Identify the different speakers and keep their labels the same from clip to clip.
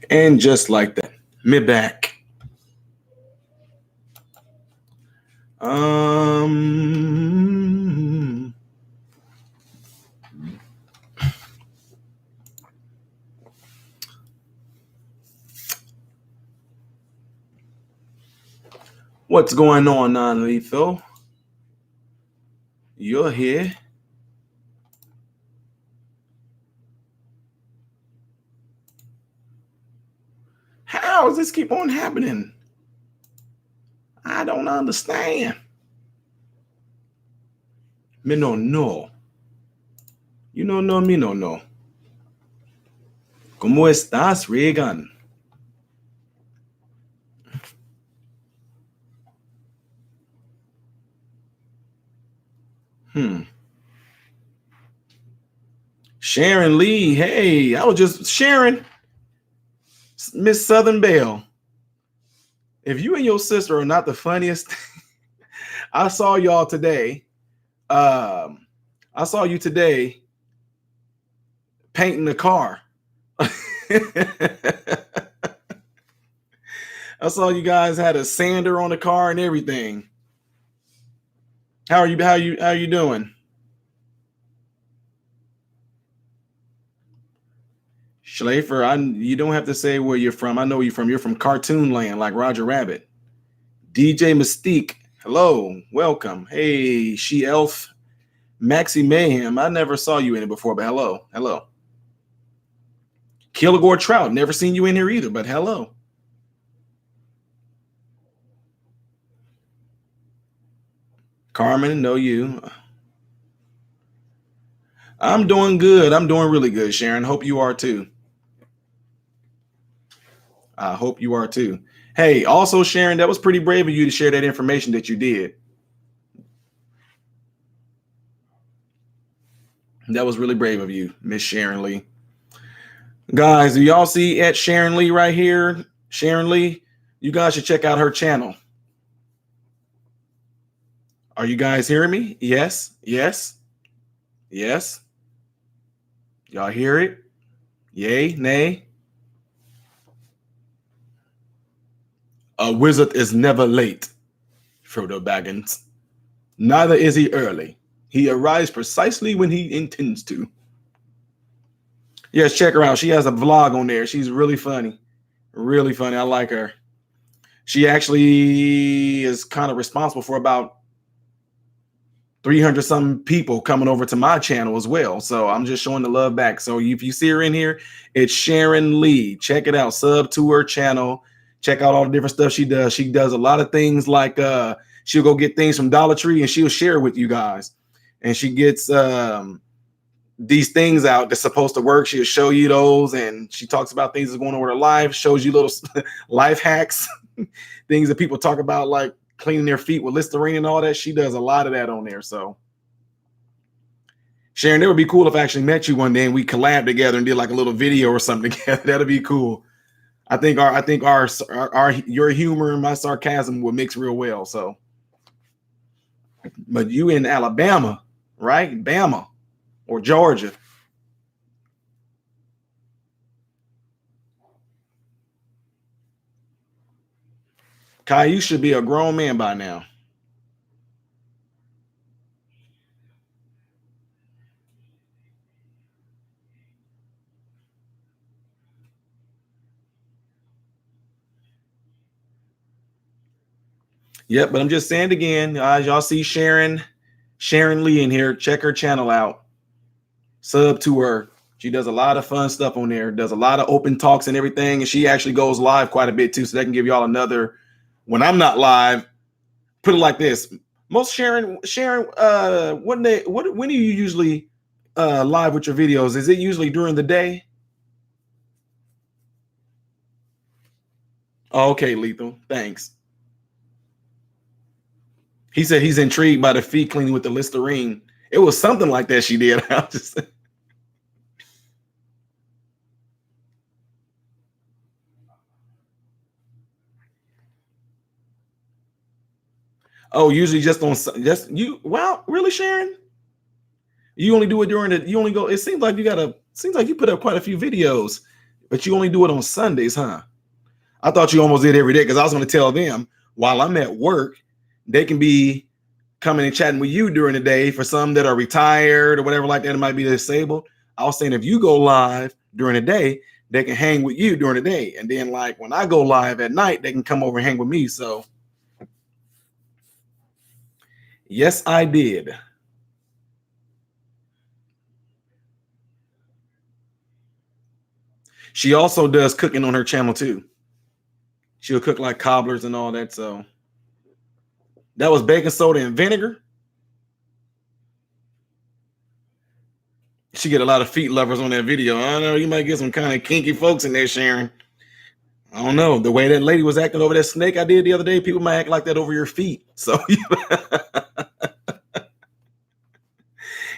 Speaker 1: And just like that, me back. What's going on, non-lethal? You're here. How does this keep on happening? I don't understand. Me no know. You no know, me no know. ¿Cómo estás, Reagan? Sharon Lee. Hey, I was just Sharon. Miss Southern Belle. If you and your sister are not the funniest, I saw y'all today. I saw you today painting the car. I saw you guys had a sander on the car and everything. How are you? How you doing? Schlafer, you don't have to say where you're from. I know you're from. You're from Cartoon Land, like Roger Rabbit. DJ Mystique, hello, welcome. Hey, She Elf, Maxi Mayhem. I never saw you in it before, but hello. Kilgore Trout, never seen you in here either, but hello. Carmen, know you. I'm doing good. I'm doing really good, Sharon. Hope you are too. I hope you are too. Hey, also, Sharon, that was pretty brave of you to share that information that you did. That was really brave of you, Miss Sharon Lee. Guys, do y'all see at Sharon Lee right here? Sharon Lee, you guys should check out her channel. Are you guys hearing me? Yes. Y'all hear it? Yay, nay? A wizard is never late, Frodo Baggins. Neither is he early. He arrives precisely when he intends to. Yes, check her out. She has a vlog on there. She's really funny. Really funny. I like her. She actually is kind of responsible for about 300 some people coming over to my channel as well. So I'm just showing the love back. So if you see her in here, it's Sharon Lee. Check it out. Sub to her channel. Check out all the different stuff she does. She does a lot of things like she'll go get things from Dollar Tree and she'll share with you guys. And she gets these things out that's supposed to work. She'll show you those, and she talks about things that's going on with her life, shows you little life hacks, things that people talk about, like cleaning their feet with Listerine and all that. She does a lot of that on there. So Sharon, it would be cool if I actually met you one day and we collabed together and did like a little video or something together. That'd be cool. I think your humor and my sarcasm would mix real well. So, but you in Alabama, right? Bama or Georgia. Kai, you should be a grown man by now. Yep, but I'm just saying it again. Y'all see Sharon Lee in here. Check her channel out. Sub to her. She does a lot of fun stuff on there. Does a lot of open talks and everything. And she actually goes live quite a bit too. So that can give y'all another. When I'm not live, put it like this. Most Sharon, when do you usually live with your videos? Is it usually during the day? Oh, okay, Lethal. Thanks. He said he's intrigued by the feet cleaning with the Listerine. It was something like that she did. I just. Oh, usually just on just you. Well, really, Sharon? You only do it during the. You only go. It seems like you put up quite a few videos, but you only do it on Sundays, huh? I thought you almost did every day because I was going to tell them while I'm at work, they can be coming and chatting with you during the day. For some that are retired or whatever like that, it might be disabled. I was saying if you go live during the day, they can hang with you during the day, and then like when I go live at night, they can come over and hang with me. So yes, I did. She also does cooking on her channel too. She'll cook like cobblers and all that. So that was baking soda and vinegar. She get a lot of feet lovers on that video. I don't know. You might get some kind of kinky folks in there, Sharon. I don't know. The way that lady was acting over that snake I did the other day, people might act like that over your feet. So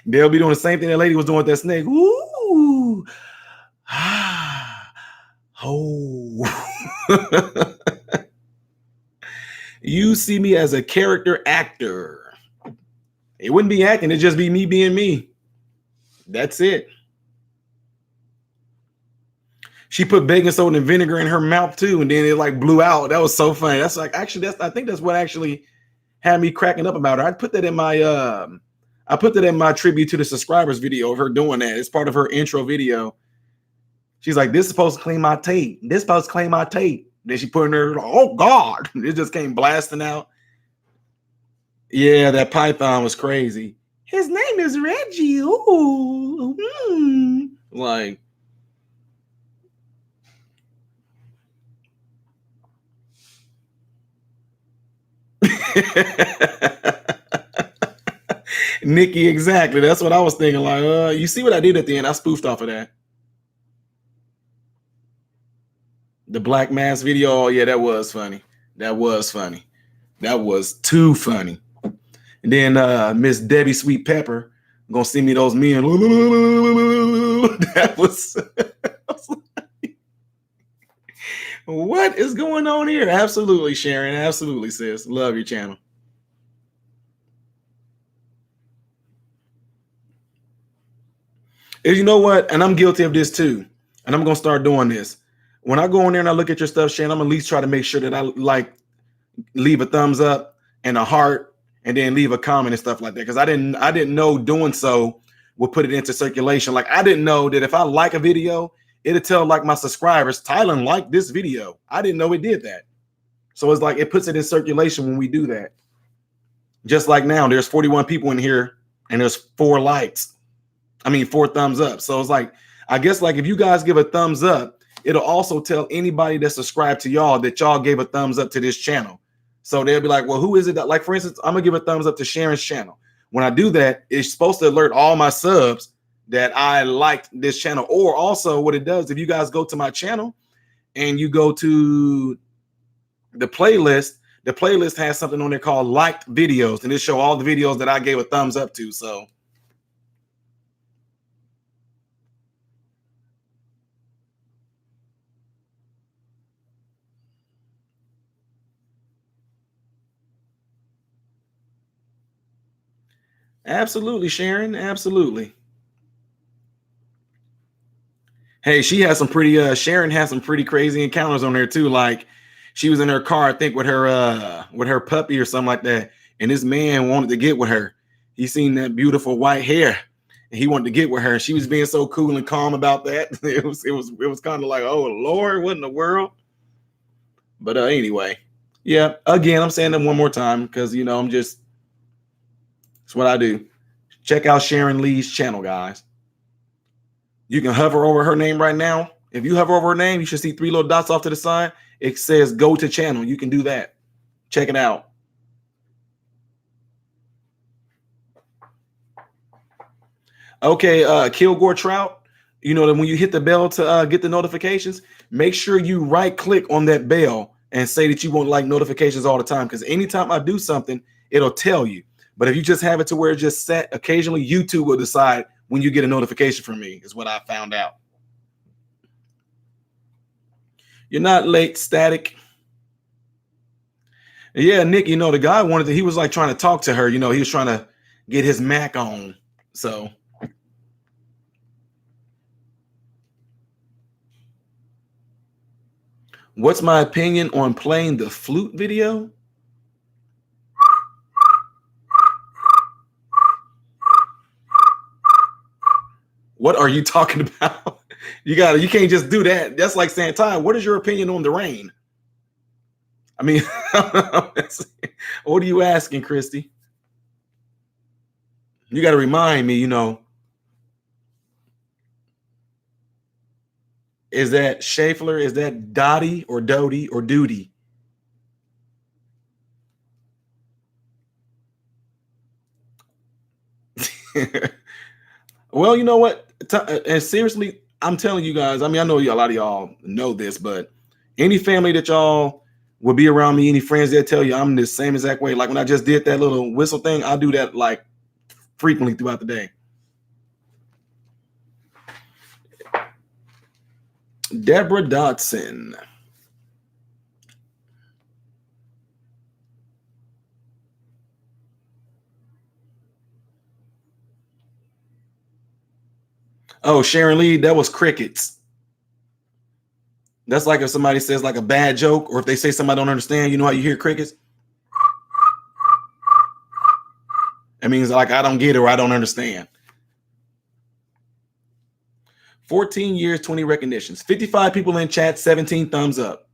Speaker 1: they'll be doing the same thing that lady was doing with that snake. Ooh. Oh. You see me as a character actor. It wouldn't be acting. It'd just be me being me. That's it. She put baking soda and vinegar in her mouth too, and then it like blew out. That was so funny. That's like actually I think that's what actually had me cracking up about her. I put that in my tribute to the subscribers video of her doing that. It's part of her intro video. She's like, this is supposed to clean my tape. This is supposed to clean my tape. Then she put in her, oh God. It just came blasting out. Yeah, that python was crazy. His name is Reggie. Ooh. Like, Nikki, exactly. That's what I was thinking. Like, you see what I did at the end? I spoofed off of that. The Black Mass video. Oh, yeah, that was funny. That was funny. That was too funny. And then Miss Debbie Sweet Pepper gonna send me those men. That was what is going on here? Absolutely, Sharon. Absolutely, sis. Love your channel. And you know what? And I'm guilty of this too. And I'm gonna start doing this. When I go in there and I look at your stuff, Sharon, I'm gonna at least try to make sure that I like leave a thumbs up and a heart and then leave a comment and stuff like that. Because I didn't know doing so would put it into circulation. Like I didn't know that if I like a video, it'll tell like my subscribers, Tylen liked this video. I didn't know it did that. So it's like it puts it in circulation when we do that. Just like now, there's 41 people in here and there's 4 likes. I mean, 4 thumbs up. So it's like, I guess like if you guys give a thumbs up, it'll also tell anybody that's subscribed to y'all that y'all gave a thumbs up to this channel. So they'll be like, well, who is it that, like, for instance, I'm gonna give a thumbs up to Sharon's channel. When I do that, it's supposed to alert all my subs that I liked this channel. Or also what it does, if you guys go to my channel and you go to the playlist has something on there called liked videos, and it show all the videos that I gave a thumbs up to. So absolutely, Sharon. Absolutely. Hey, she has some pretty Sharon has some pretty crazy encounters on there too. Like she was in her car, I think, with her puppy or something like that. And this man wanted to get with her. He seen that beautiful white hair and he wanted to get with her. She was being so cool and calm about that. It was kind of like, oh Lord, what in the world? But anyway, yeah, again, I'm saying that one more time because it's what I do. Check out Sharon Lee's channel, guys. You can hover over her name right now. If you hover over her name, you should see 3 little dots off to the side. It says go to channel. You can do that. Check it out. Okay, Kilgore Trout. You know that when you hit the bell to get the notifications, make sure you right click on that bell and say that you want like notifications all the time. Because anytime I do something, it'll tell you. But if you just have it to where it's just set, occasionally YouTube will decide when you get a notification from me, is what I found out. You're not late, Static. Yeah, Nick, the guy he was like trying to talk to her. He was trying to get his Mac on. So What's my opinion on playing the flute video? What are you talking about? You can't just do that. That's like saying, Ty, what is your opinion on the rain? I mean, what are you asking, Christy? You got to remind me, is that Schaeffler? Is that Dottie or Doty or Duty? Well, you know what? And seriously, I'm telling you guys, I mean, I know a lot of y'all know this, but any family that y'all will be around me, any friends that tell you I'm the same exact way. Like when I just did that little whistle thing, I do that like frequently throughout the day. Deborah Dotson. Oh, Sharon Lee, that was crickets. That's like if somebody says like a bad joke, or if they say something I don't understand, you know how you hear crickets? It means like I don't get it or I don't understand. 14 years, 20 recognitions, 55 people in chat, 17 thumbs up.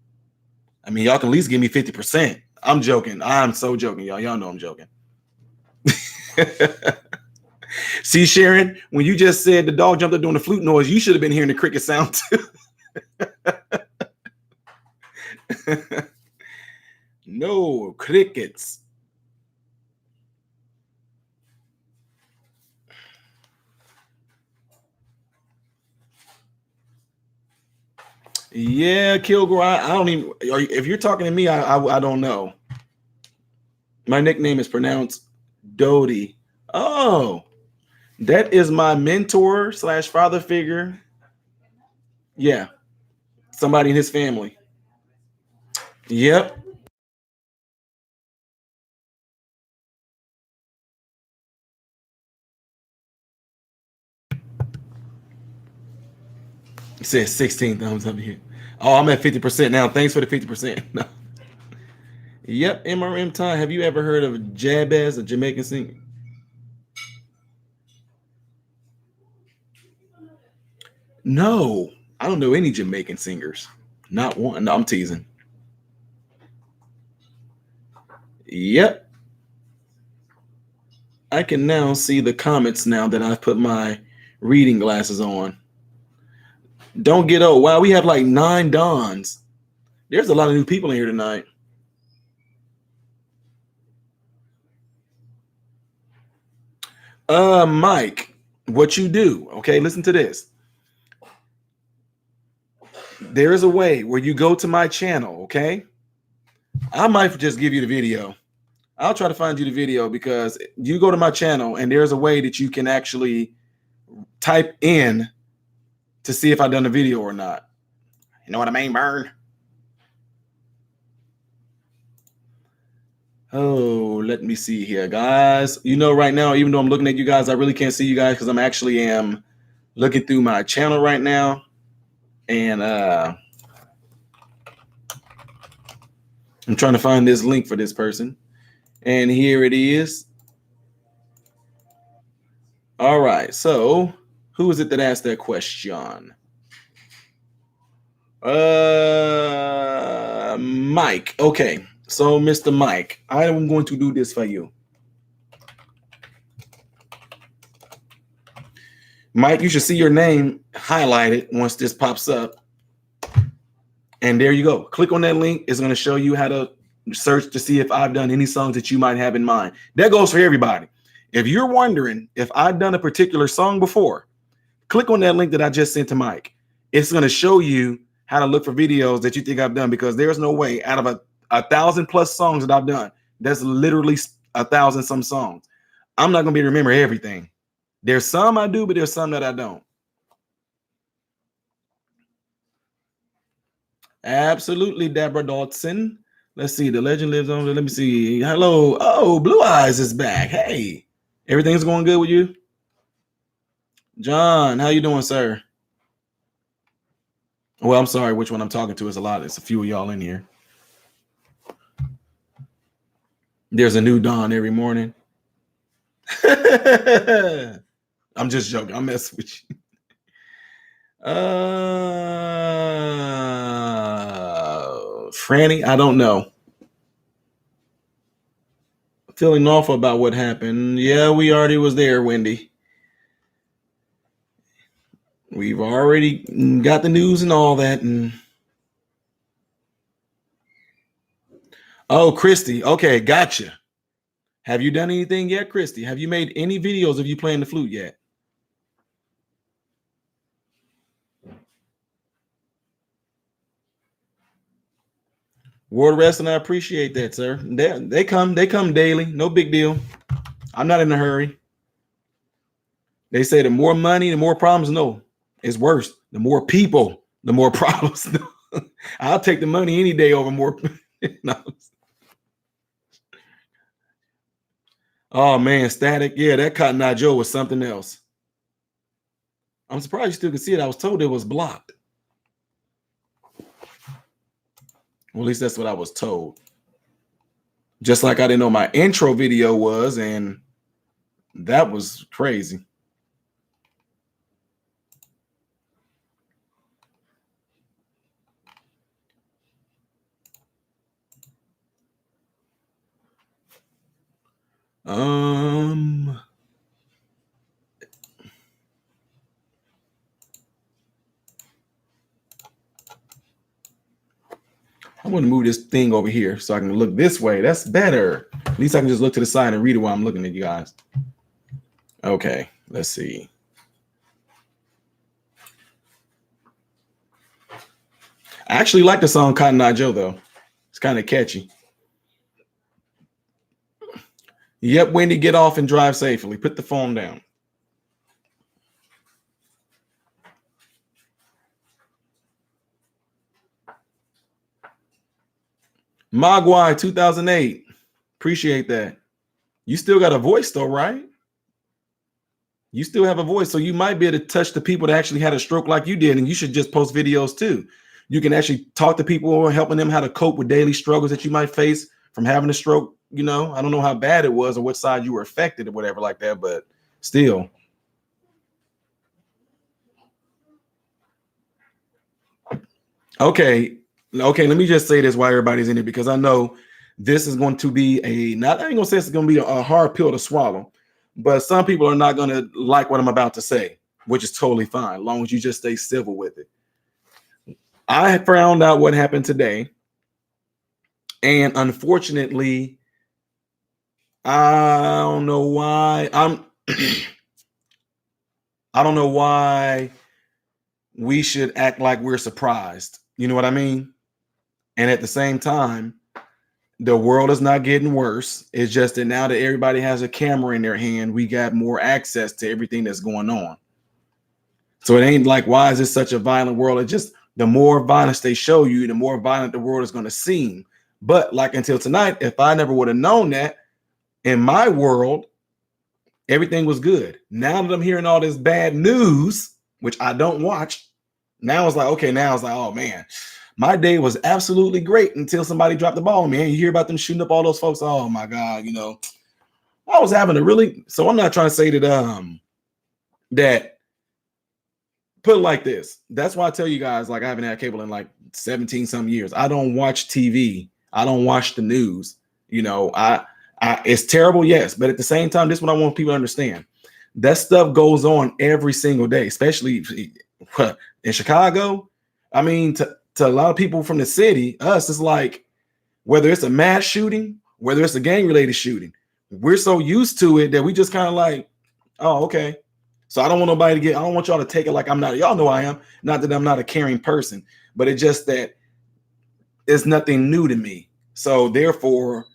Speaker 1: I mean, y'all can at least give me 50%. I'm joking. I'm so joking, y'all. Y'all know I'm joking. See, Sharon, when you just said the dog jumped up doing the flute noise, you should have been hearing the cricket sound too. No, crickets. Yeah, Kilgore, I don't even, if you're talking to me, I don't know. My nickname is pronounced Doty. Oh, that is my mentor / father figure. Yeah, somebody in his family. Yep. It says 16 thumbs up here. Oh, I'm at 50% now. Thanks for the 50%. No. Yep, MRM time. Have you ever heard of Jabez, a Jamaican singer? No, I don't know any Jamaican singers. Not one. No, I'm teasing. Yep. I can now see the comments now that I've put my reading glasses on. Don't get old. Wow, we have like 9 Dons. There's a lot of new people in here tonight. Mike, what you do, okay, listen to this. There is a way where you go to my channel, okay? I might just give you the video. I'll try to find you the video because you go to my channel and there's a way that you can actually type in to see if I've done a video or not. You know what I mean, Burn? Oh, let me see here, guys. You know, right now, even though I'm looking at you guys, I really can't see you guys because I'm actually looking through my channel right now. And I'm trying to find this link for this person. And here it is. All right. So who is it that asked that question? Mike. Okay. So Mr. Mike, I am going to do this for you. Mike, you should see your name highlighted once this pops up. And there you go. Click on that link. It's going to show you how to search to see if I've done any songs that you might have in mind. That goes for everybody. If you're wondering if I've done a particular song before, click on that link that I just sent to Mike. It's going to show you how to look for videos that you think I've done, because there's no way out of a 1,000+ songs that I've done, that's literally 1,000 some songs. I'm not going to be able to remember everything. There's some I do, but there's some that I don't. Absolutely, Deborah Dotson. Let's see. The legend lives on. Let me see. Hello. Oh, Blue Eyes is back. Hey, everything's going good with you? John, how you doing, sir? Well, I'm sorry, which one I'm talking to is a lot. It's a few of y'all in here. There's a new dawn every morning. I'm just joking. I'm messing with you. Franny, I don't know. Feeling awful about what happened. Yeah, we already was there, Wendy. We've already got the news and all that. And oh, Christy. Okay, gotcha. Have you done anything yet, Christy? Have you made any videos of you playing the flute yet? World Wrestling, I appreciate that, sir. They come daily. No big deal. I'm not in a hurry. They say the more money, the more problems. No, it's worse. The more people, the more problems. I'll take the money any day over more. No. Oh man, Static. Yeah, that Cotton Eye Joe was something else. I'm surprised you still can see it. I was told it was blocked. Well, at least that's what I was told. Just like I didn't know my intro video was, and that was crazy. I'm going to move this thing over here so I can look this way. That's better. At least I can just look to the side and read it while I'm looking at you guys. Okay, let's see. I actually like the song Cotton Eye Joe, though. It's kind of catchy. Yep, Wendy, get off and drive safely. Put the phone down. Mogwai 2008. Appreciate that. You still got a voice though, right? You still have a voice, so you might be able to touch the people that actually had a stroke like you did, and you should just post videos too. You can actually talk to people, helping them how to cope with daily struggles that you might face from having a stroke. You know, I don't know how bad it was or what side you were affected or whatever like that, but still. Okay, let me just say this while everybody's in it, because I know this is going to be I ain't gonna say it's gonna be a hard pill to swallow, but some people are not gonna like what I'm about to say, which is totally fine, as long as you just stay civil with it. I found out what happened today, and unfortunately, I don't know why I don't know why we should act like we're surprised. You know what I mean? And at the same time, the world is not getting worse. It's just that now that everybody has a camera in their hand, we got more access to everything that's going on. So it ain't like, why is this such a violent world? It's just the more violence they show you, the more violent the world is going to seem. But like until tonight, if I never would have known that, in my world, everything was good. Now that I'm hearing all this bad news, which I don't watch, now it's like, okay, now it's like, oh man, my day was absolutely great until somebody dropped the ball on me. And you hear about them shooting up all those folks. Oh my God, you know, I was having a really, so I'm not trying to say that put it like this. That's why I tell you guys, like, I haven't had cable in like 17 some years. I don't watch TV. I don't watch the news. You know, it's terrible, yes, but at the same time, this is what I want people to understand. That stuff goes on every single day, especially in Chicago. I mean, to a lot of people from the city, us, it's like, whether it's a mass shooting, whether it's a gang-related shooting, we're so used to it that we just kind of like, oh, okay. So I don't want nobody to I don't want y'all to take it like I'm not, y'all know I am, not that I'm not a caring person, but it's just that it's nothing new to me. So therefore,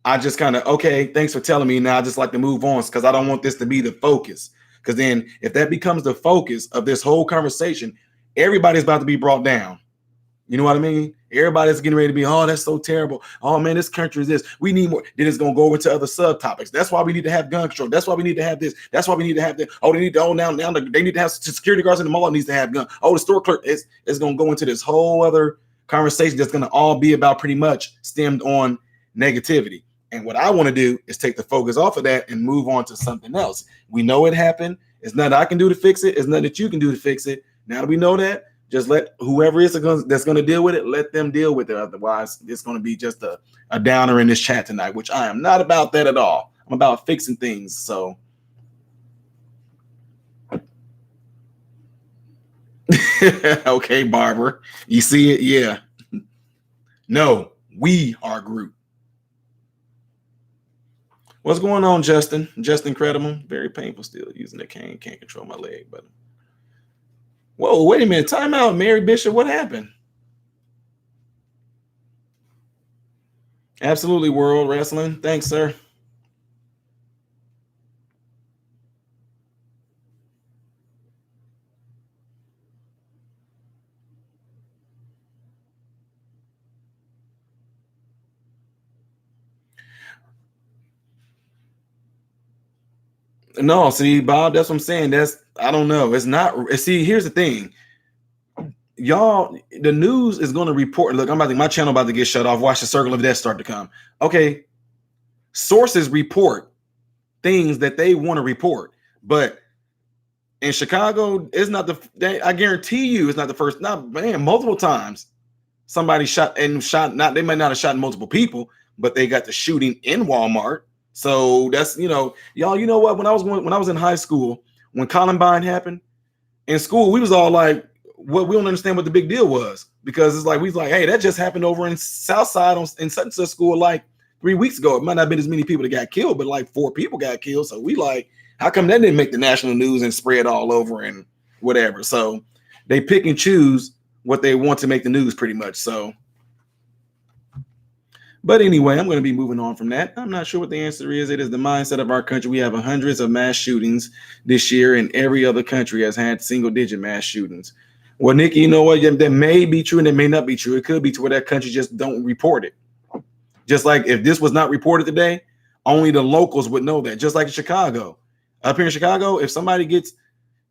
Speaker 1: I just kind of, okay, thanks for telling me. Now I just like to move on, because I don't want this to be the focus. Because then if that becomes the focus of this whole conversation, everybody's about to be brought down. You know what I mean? Everybody's getting ready to be, oh, that's so terrible. Oh man, this country is this. We need more. Then it's gonna go over to other subtopics. That's why we need to have gun control. That's why we need to have this. That's why we need to have that. Oh, they need to, oh now they need to have security guards in the mall needs to have gun. Oh, the store clerk is gonna go into this whole other conversation that's gonna all be about pretty much stemmed on negativity. And what I want to do is take the focus off of that and move on to something else. We know it happened. It's nothing I can do to fix it. It's nothing that you can do to fix it. Now that we know that, just let whoever is that's going to deal with it, let them deal with it. Otherwise, it's going to be just a downer in this chat tonight, which I am not about that at all. I'm about fixing things. So, okay, Barbara, you see it? Yeah. No, we are Groot. What's going on, Justin? Just incredible. Very painful still using the cane. Can't control my leg, but whoa, wait a minute. Time out, Mary Bishop. What happened? Absolutely, World Wrestling. Thanks, sir. No, see, Bob, that's what I'm saying. I don't know. It's not. See, here's the thing. Y'all, the news is going to report. Look, my channel about to get shut off. Watch the circle of death start to come. Okay, sources report things that they want to report, but in Chicago, it's not I guarantee you, it's not the first. Not man, multiple times somebody shot. Not they might not have shot multiple people, but they got the shooting in Walmart. So that's y'all. You know what? When I was in high school, when Columbine happened in school, we was all like, "What? We don't understand what the big deal was," because it's like we was like, "Hey, that just happened over in Southside in such and such school like 3 weeks ago. It might not have been as many people that got killed, but like 4 people got killed. So we like, how come that didn't make the national news and spread all over and whatever?" So they pick and choose what they want to make the news, pretty much. So. But anyway, I'm going to be moving on from that. I'm not sure what the answer is. It is the mindset of our country. We have hundreds of mass shootings this year, and every other country has had single-digit mass shootings. Well, Nikki, you know what? That may be true and it may not be true. It could be to where that country just don't report it. Just like if this was not reported today, only the locals would know that. Just like in Chicago. Up here in Chicago, if somebody gets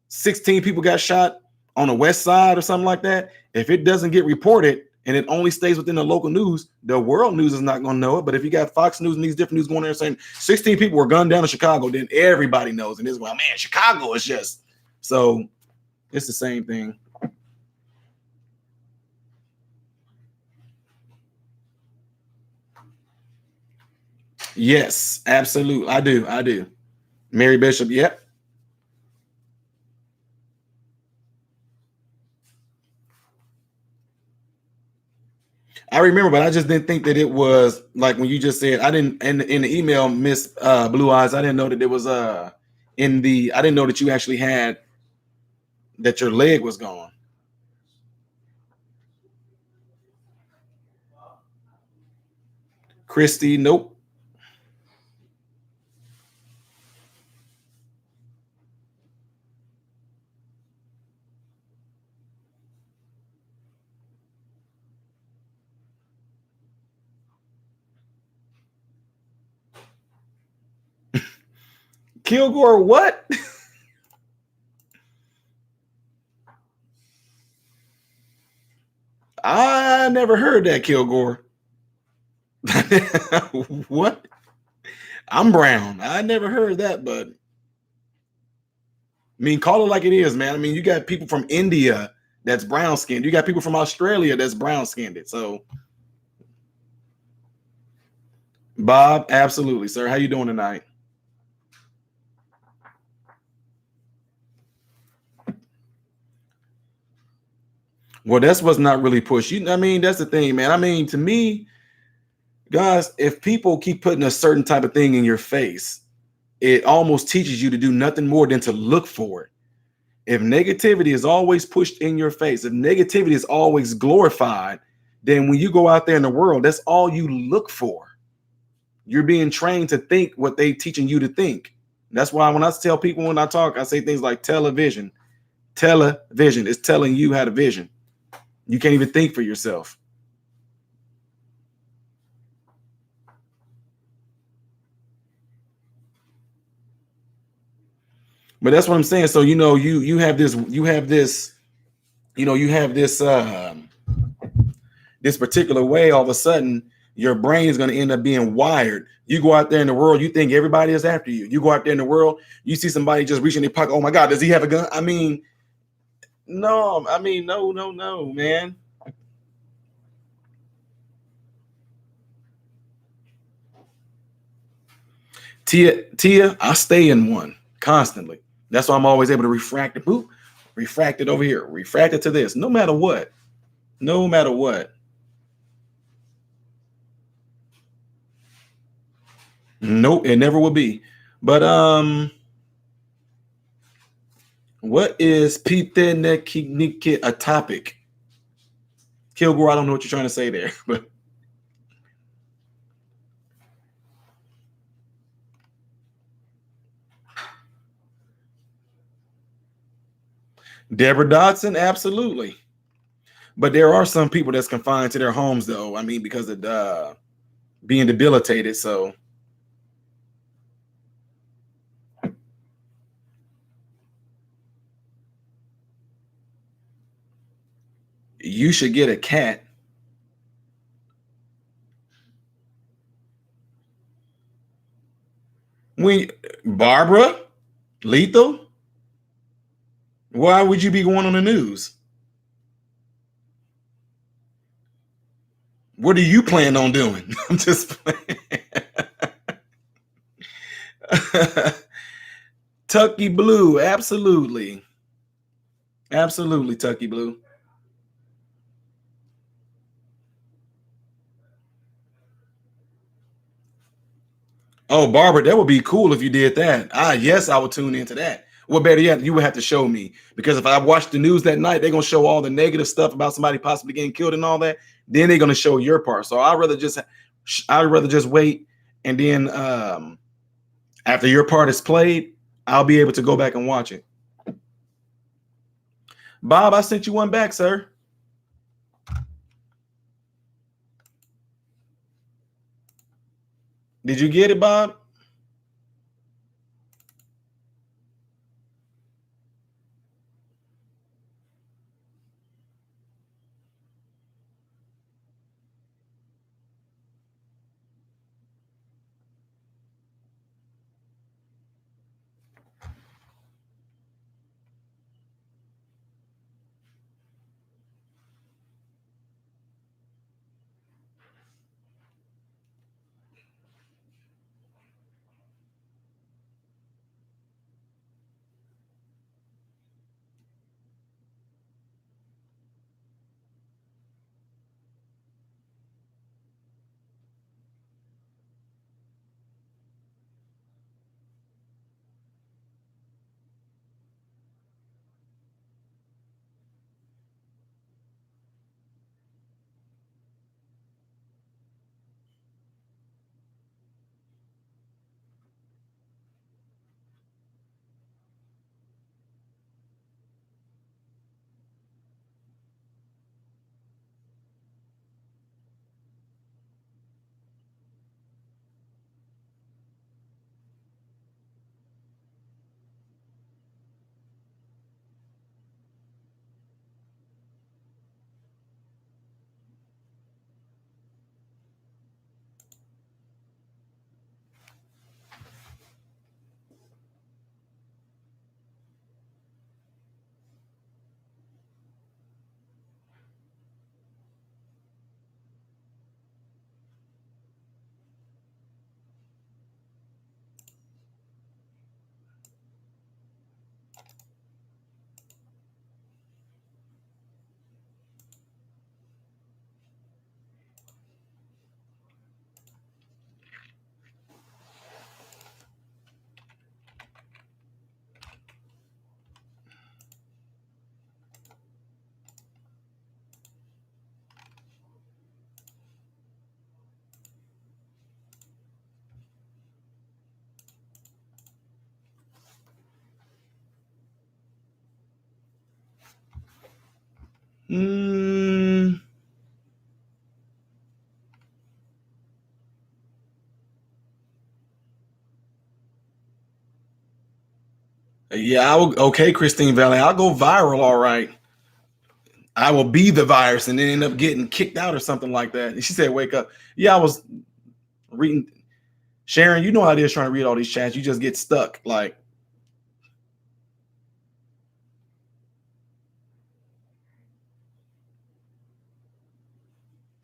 Speaker 1: 16 people got shot on the west side or something like that, if it doesn't get reported, and it only stays within the local news, the world news is not going to know it. But if you got Fox News and these different news going there saying 16 people were gunned down in Chicago, then everybody knows. And it's, well, man, Chicago is just. So it's the same thing. Yes, absolutely. I do. Mary Bishop, yep. I remember, but I just didn't think that it was like when you just said, I didn't in the email, Miss Blue Eyes, I didn't know that it was I didn't know that you actually had that your leg was gone. Christy, nope. Kilgore, what? I never heard that, Kilgore. What? I'm brown. I never heard that, but I mean, call it like it is, man. I mean, you got people from India that's brown skinned. You got people from Australia that's brown skinned. So, Bob, absolutely, sir. How you doing tonight? Well, that's what's not really pushed. I mean, that's the thing, man. I mean, to me, guys, if people keep putting a certain type of thing in your face, it almost teaches you to do nothing more than to look for it. If negativity is always pushed in your face, if negativity is always glorified, then when you go out there in the world, that's all you look for. You're being trained to think what they teaching you to think. That's why when I tell people, when I talk, I say things like television. Television is telling you how to vision. You can't even think for yourself. But that's what I'm saying. So you have this you have this particular way. All of a sudden, your brain is going to end up being wired. You go out there in the world, you think everybody is after you. You go out there in the world, you see somebody just reaching their pocket. Oh my God, does he have a gun? I mean, no, no, man. Tia, I stay in one constantly. That's why I'm always able to refract it. Boop, refract it over here, refract it to this. No matter what. No matter what. Nope, it never will be. But what is Pite a topic? Kilgore, I don't know what you're trying to say there, but Deborah Dodson, absolutely. But there are some people that's confined to their homes, though. I mean, because of being debilitated. So you should get a cat. When Barbara Lethal, why would you be going on the news? What do you plan on doing? I'm just playing. Tucky Blue, absolutely. Absolutely, Tucky Blue. Oh, Barbara, that would be cool if you did that. Yes, I would tune into that. Well, better yet, you would have to show me because if I watch the news that night, they're gonna show all the negative stuff about somebody possibly getting killed and all that. Then they're gonna show your part. So I'd rather just wait, and then after your part is played, I'll be able to go back and watch it. Bob, I sent you one back, sir. Did you get it, Bob? Mm, Yeah, I will. Okay, Christine Valley, I'll go viral. All right. I will be the virus and then end up getting kicked out or something like that. And she said, wake up. Yeah, I was reading. Sharon, you know how it is trying to read all these chats. You just get stuck. Like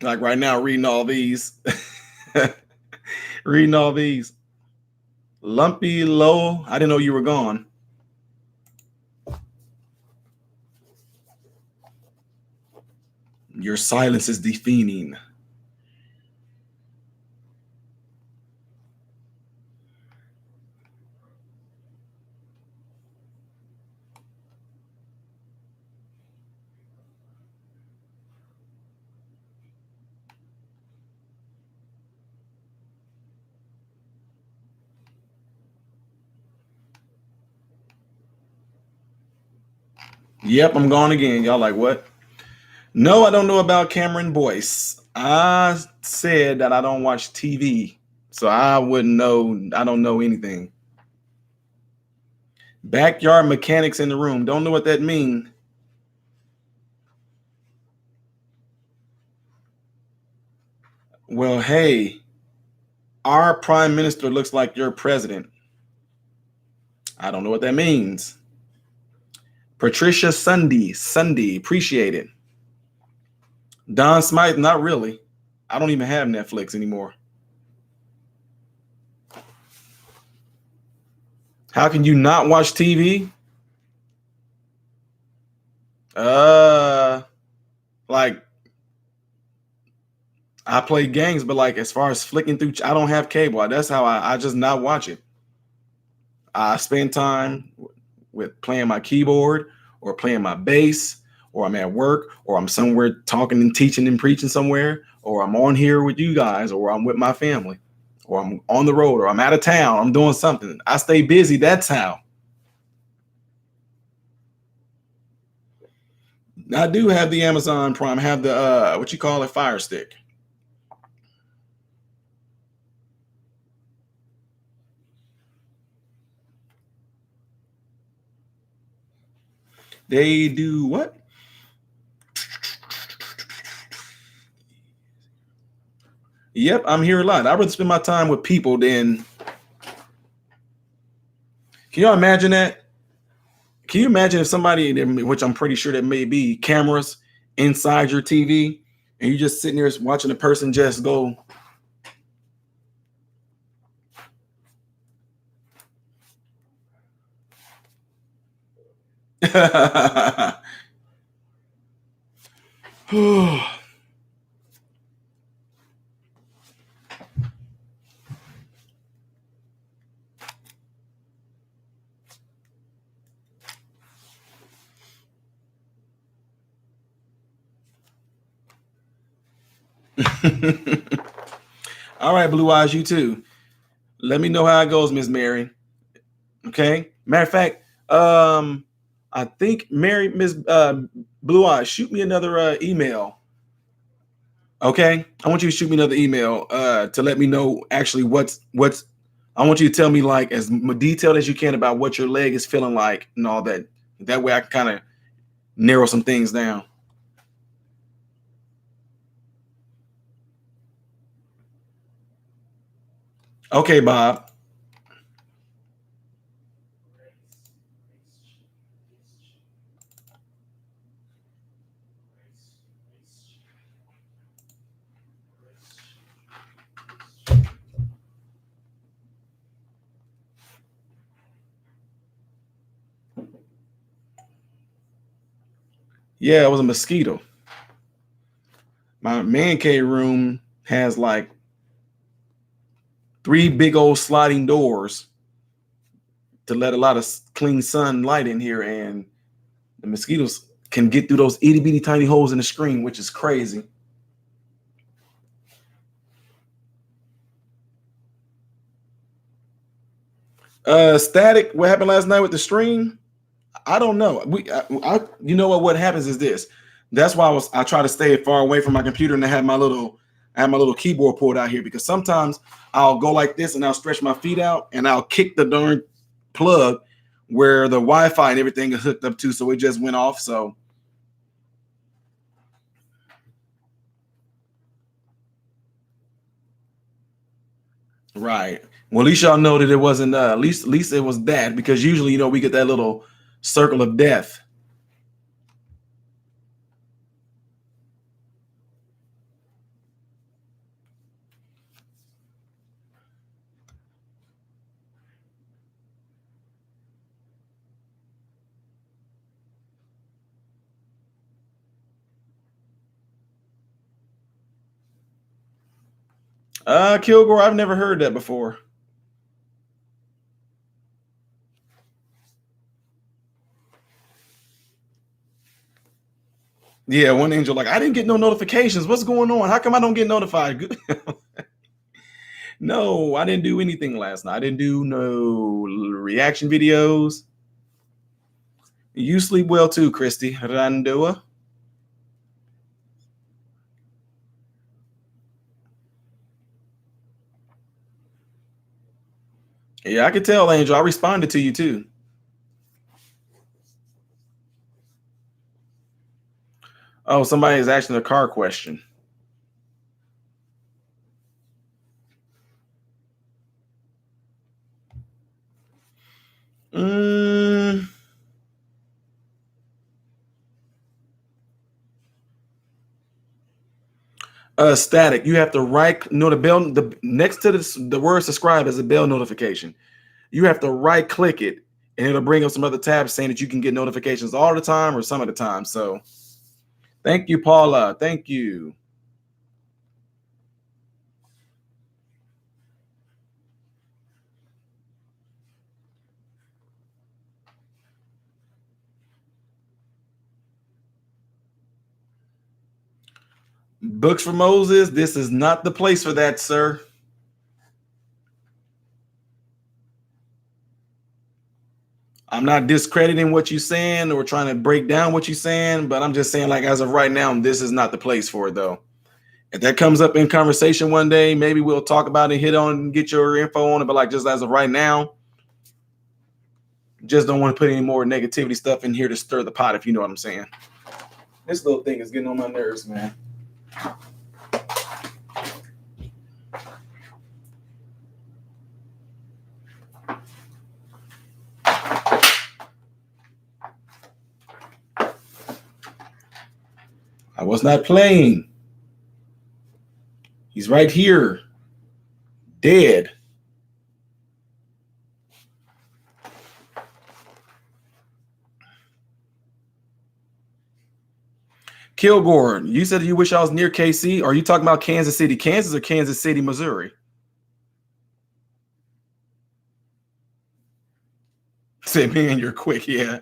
Speaker 1: right now, reading all these. Reading all these. Lumpy low. I didn't know you were gone. Your silence is defeating. Yep, I'm gone again. Y'all like what? No, I don't know about Cameron Boyce. I said that I don't watch TV, so I wouldn't know. I don't know anything. Backyard mechanics in the room. Don't know what that means. Well, hey, our prime minister looks like your president. I don't know what that means. Patricia Sunday, appreciate it. Don Smythe, not really. I don't even have Netflix anymore. How can you not watch TV? Like I play games, but like as far as flicking through, I don't have cable. That's how I just not watch it. I spend time with playing my keyboard or playing my bass, or I'm at work, or I'm somewhere talking and teaching and preaching somewhere, or I'm on here with you guys, or I'm with my family, or I'm on the road, or I'm out of town. I'm doing something. I stay busy. That's how. I do have the Amazon Prime. I have the what you call it, Fire Stick. They do what? Yep, I'm here a lot. I'd rather spend my time with people than. Can you imagine that? Can you imagine if somebody, which I'm pretty sure that may be cameras inside your TV, and you just sitting there watching a person just go. All right, Blue Eyes, you too. Let me know how it goes, Miss Mary. Okay. Matter of fact, I think Mary, Miss Blue Eyes, shoot me another email. Okay, I want you to shoot me another email to let me know actually what's. I want you to tell me like as detailed as you can about what your leg is feeling like and all that. That way I can kind of narrow some things down. Okay, Bob. Yeah, it was a mosquito. My man cave room has like 3 big old sliding doors to let a lot of clean sunlight in here, and the mosquitoes can get through those itty bitty tiny holes in the screen, which is crazy. Static. What happened last night with the stream? I don't know. You know what? What happens is this. That's why I try to stay far away from my computer and I have my little keyboard pulled out here because sometimes I'll go like this and I'll stretch my feet out and I'll kick the darn plug where the Wi-Fi and everything is hooked up to, so it just went off. So right. Well, at least y'all know that it wasn't. At least it was that, because usually, we get that little circle of death. Kilgore, I've never heard that before. Yeah, one angel like, I didn't get no notifications. What's going on? How come I don't get notified? No, I didn't do anything last night. I didn't do no reaction videos. You sleep well too, Christy Randua. Yeah, I could tell, Angel. I responded to you too. Oh, somebody is asking a car question. Mm, static. You have to the bell. The next to the word subscribe is a bell notification. You have to right click it, and it'll bring up some other tabs saying that you can get notifications all the time or some of the time. So, thank you, Paula. Thank you. Books for Moses. This is not the place for that, sir. I'm not discrediting what you're saying or trying to break down what you're saying, but I'm just saying, like, as of right now, this is not the place for it, though. If that comes up in conversation one day, maybe we'll talk about it, hit on, and get your info on it. But like, just as of right now, just don't want to put any more negativity stuff in here to stir the pot, if you know what I'm saying. This little thing is getting on my nerves, man. I was not playing. He's right here, dead. Kilgore, you said you wish I was near KC. Are you talking about Kansas City, Kansas, or Kansas City, Missouri? Say, man, you're quick. Yeah,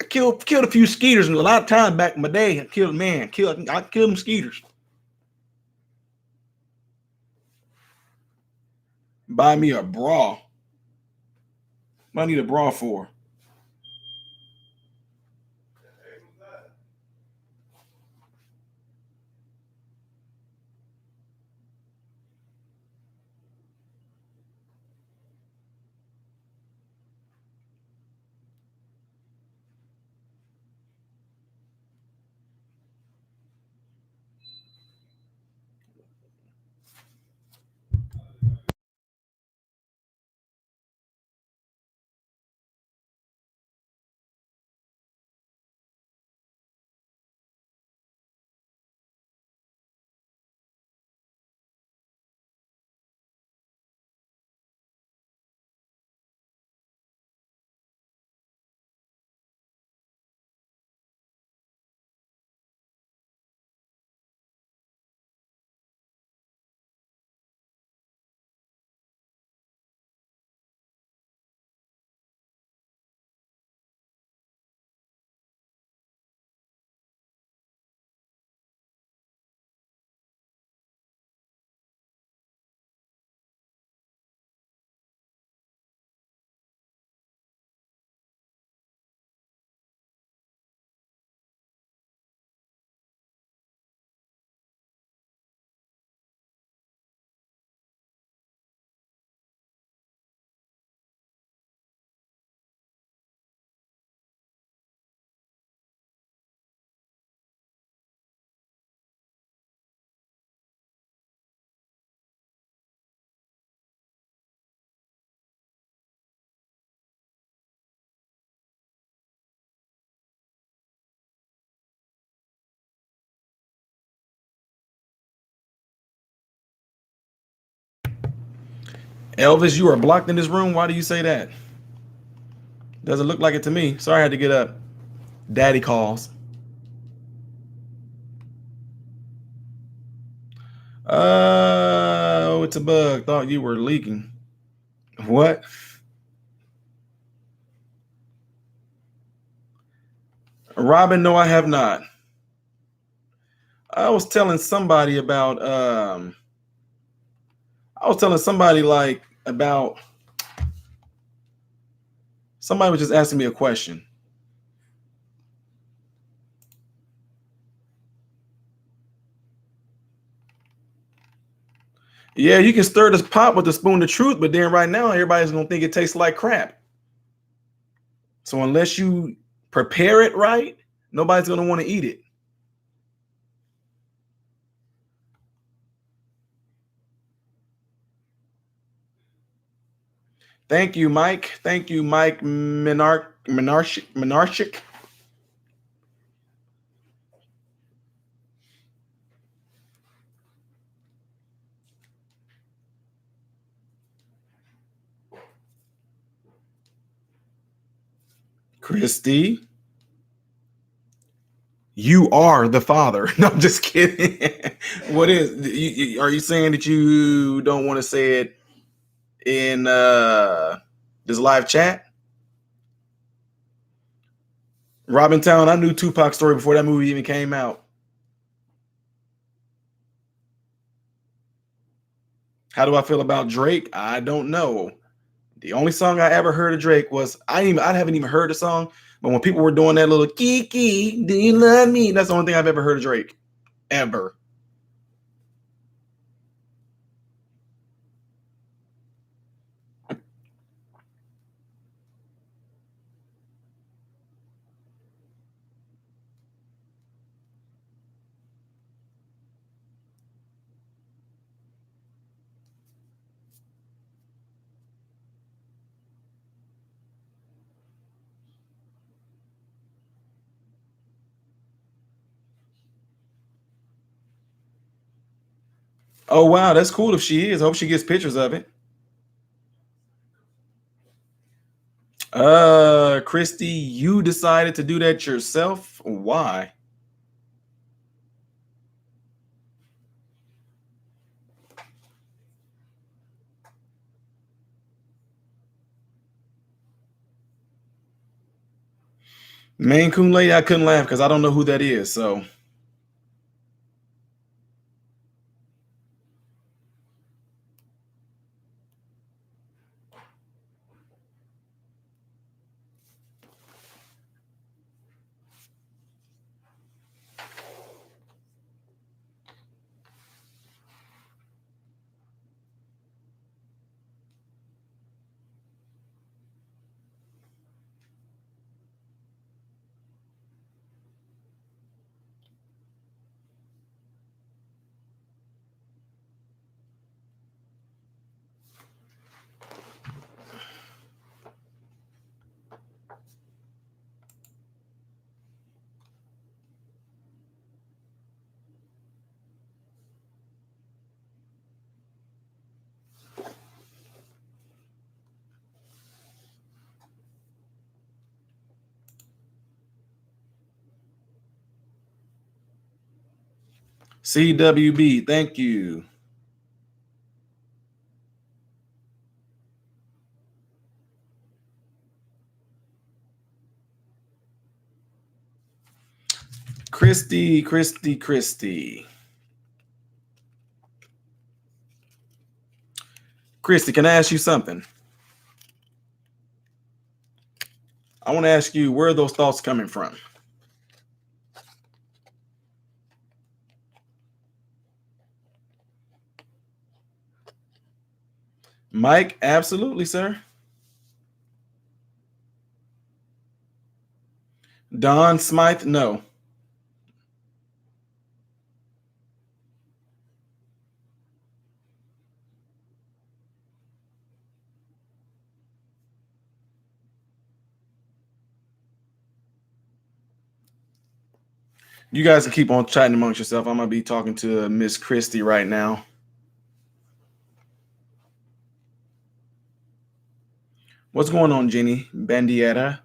Speaker 1: I killed a few skeeters, and a lot of time back in my day, I killed them skeeters. Buy me a bra. What I need a bra for? Elvis, you are blocked in this room. Why do you say that? Doesn't look like it to me. Sorry, I had to get up. Daddy calls. Oh, it's a bug. Thought you were leaking. What? Robin, no, I have not. I was telling somebody about I was telling somebody like about somebody was just asking me a question. Yeah, you can stir this pot with a spoon of truth, but then right now everybody's gonna think it tastes like crap. So unless you prepare it right, nobody's gonna want to eat it. Thank you, Mike. Thank you, Mike Minarchik. Christy, you are the father. No, I'm just kidding. What is? Are you saying that you don't want to say it in this live chat? Robin Town, I knew Tupac's story before that movie even came out. How do I feel about Drake? I don't know. The only song I ever heard of Drake was I haven't even heard the song, but when people were doing that little Kiki, do you love me? That's the only thing I've ever heard of Drake. Ever. Oh wow, that's cool if she is. I hope she gets pictures of it. Christy, you decided to do that yourself. Why? Maine Coon lady, I couldn't laugh because I don't know who that is. So CWB, thank you. Christy. Christy, can I ask you something? I want to ask you where are those thoughts coming from? Mike, absolutely, sir. Don Smythe, no. You guys can keep on chatting amongst yourself. I'm gonna be talking to Miss Christy right now. What's going on, Jenny Bandiera?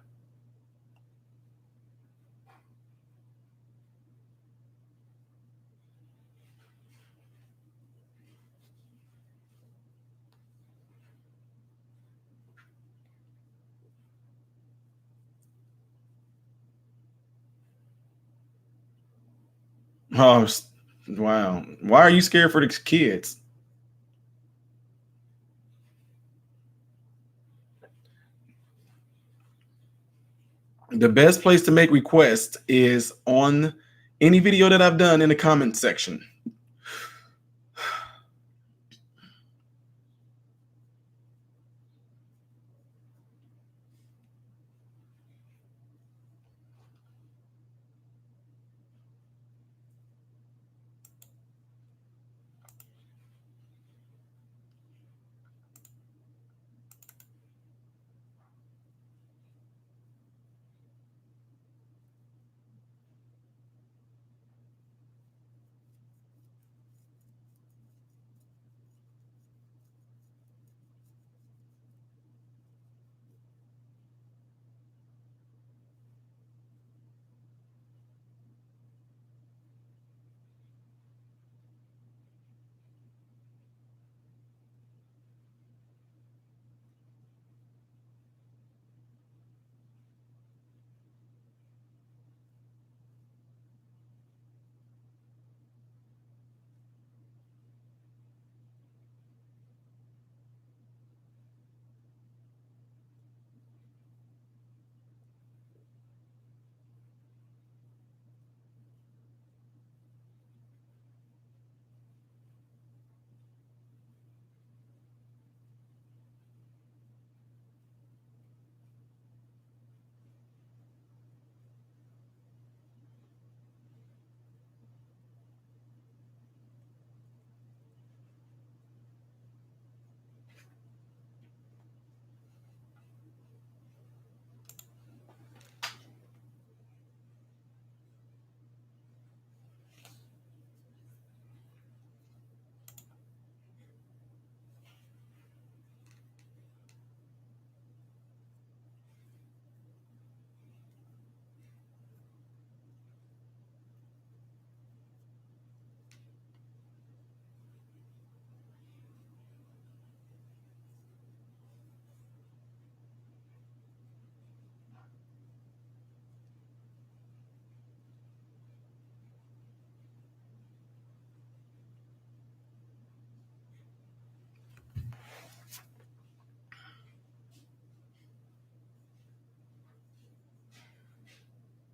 Speaker 1: Oh, wow. Why are you scared for the kids? The best place to make requests is on any video that I've done in the comment section.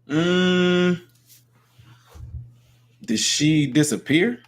Speaker 1: Mm, did she disappear?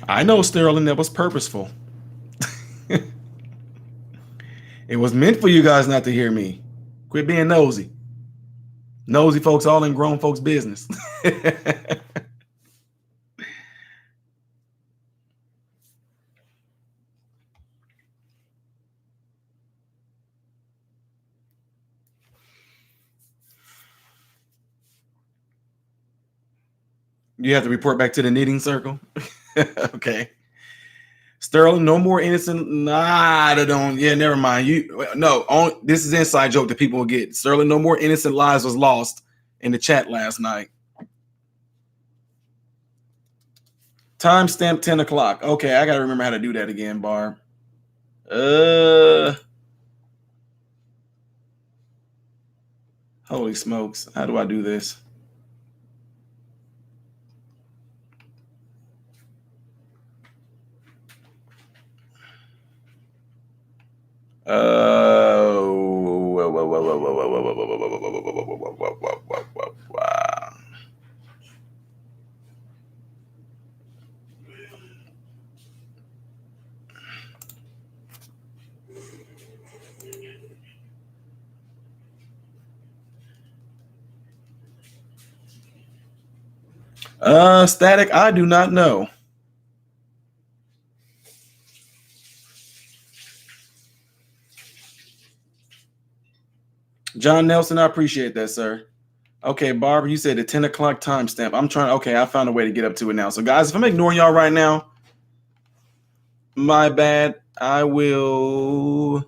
Speaker 1: I know, Sterling, that was purposeful. It was meant for you guys not to hear me. Quit being nosy. Nosy folks all in grown folks' business. You have to report back to the knitting circle. Okay. Sterling, no more innocent. Nah, I don't. Yeah, never mind. This is inside joke that people will get. Sterling, no more innocent lives was lost in the chat last night. Timestamp 10 o'clock. Okay, I gotta remember how to do that again, Barb. Holy smokes. How do I do this? Static, I do not know. John Nelson, I appreciate that, sir. Okay, Barbara, you said the 10 o'clock timestamp. I'm trying. Okay, I found a way to get up to it now. So, guys, if I'm ignoring y'all right now, my bad. I will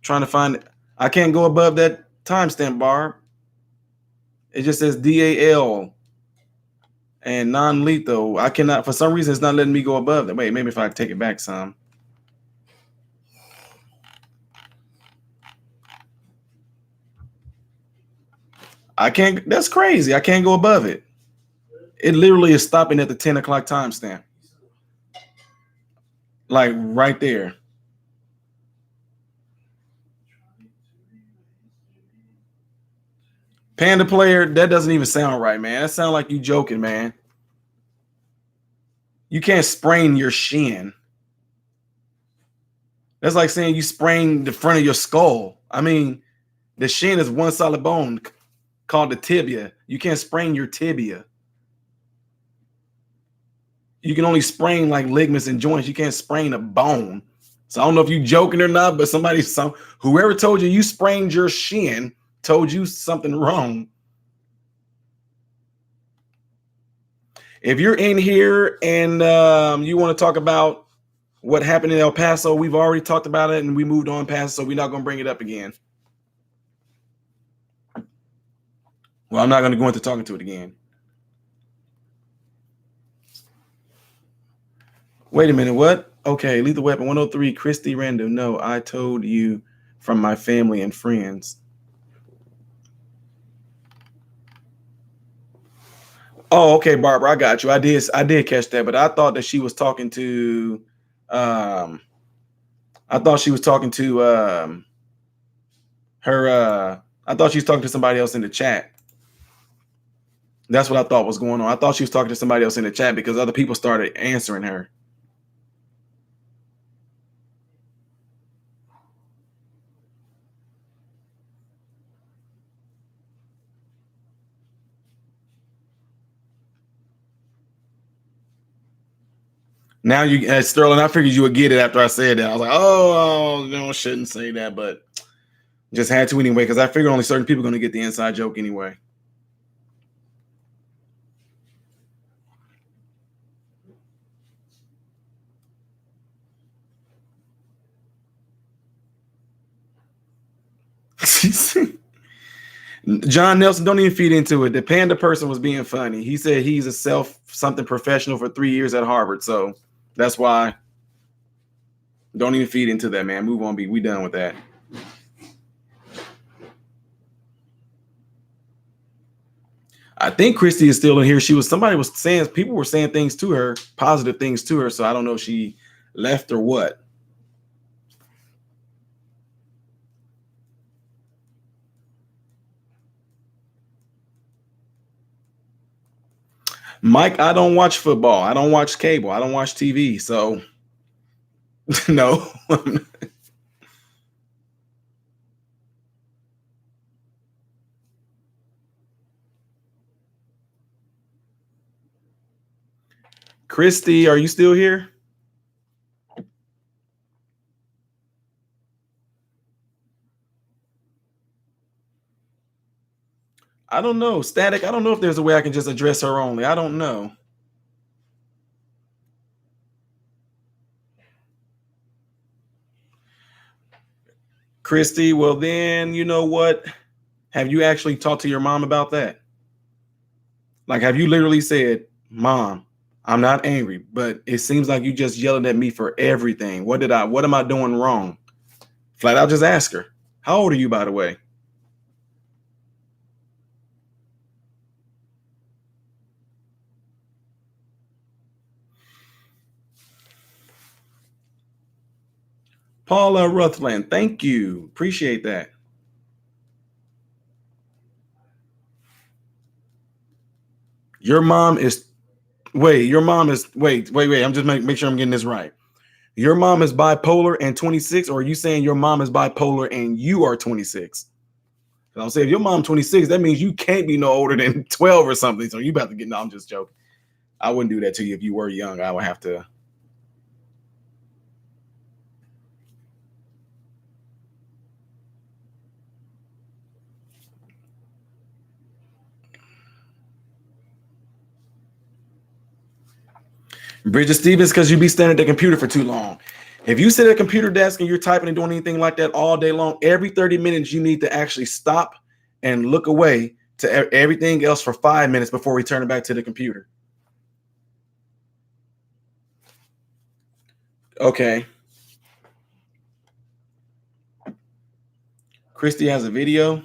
Speaker 1: trying to find it. I can't go above that timestamp, Barb. It just says DAL and non-lethal. I cannot, for some reason, it's not letting me go above that. Wait, maybe if I take it back some. I can't. That's crazy. I can't go above it. It literally is stopping at the 10 o'clock timestamp. Like right there. Panda player, that doesn't even sound right, man. That sounds like you joking, man. You can't sprain your shin. That's like saying you sprained the front of your skull. I mean, the shin is one solid bone called the tibia. You can't sprain your tibia. You can only sprain like ligaments and joints. You can't sprain a bone. So I don't know if you joking or not, but whoever told you sprained your shin told you something wrong. If you're in here and you want to talk about what happened in El Paso, we've already talked about it and we moved on past, so we're not going to bring it up again. Well, I'm not going to go into talking to it again. Wait a minute, what? Okay, Lethal Weapon 103, Christy Random. No, I told you from my family and friends. Oh, okay, Barbara, I got you. I did catch that, but I thought that she was talking to her I thought she was talking to somebody else in the chat. That's what I thought was going on. I thought she was talking to somebody else in the chat because other people started answering her. Now Sterling, I figured you would get it after I said that. I was like, oh, no, shouldn't say that, but just had to anyway, because I figured only certain people are going to get the inside joke anyway. John Nelson, don't even feed into it. The panda person was being funny. He said he's a something professional for 3 years at Harvard. So that's why. Don't even feed into that, man. Move on. We done with that. I think Christy is still in here. People were saying things to her, positive things to her. So I don't know if she left or what. Mike, I don't watch football. I don't watch cable. I don't watch TV. So no. Christy, are you still here? I don't know. Static, I don't know if there's a way I can just address her only. I don't know. Christy, well then, you know what? Have you actually talked to your mom about that? Like, have you literally said, Mom, I'm not angry, but it seems like you just yelling at me for everything. What am I doing wrong? Flat out just ask her. How old are you, by the way? Paula Ruthland, thank you. Appreciate that. Your mom is wait. I'm just make sure I'm getting this right. Your mom is bipolar and 26, or are you saying your mom is bipolar and you are 26? I'm saying if your mom 26, that means you can't be no older than 12 or something. So you about to get no, I'm just joking. I wouldn't do that to you if you were young. I would have to. Bridget Stevens, because you be standing at the computer for too long. If you sit at a computer desk and you're typing and doing anything like that all day long, every 30 minutes you need to actually stop and look away to everything else for 5 minutes before we turn it back to the computer. Okay. Christy has a video.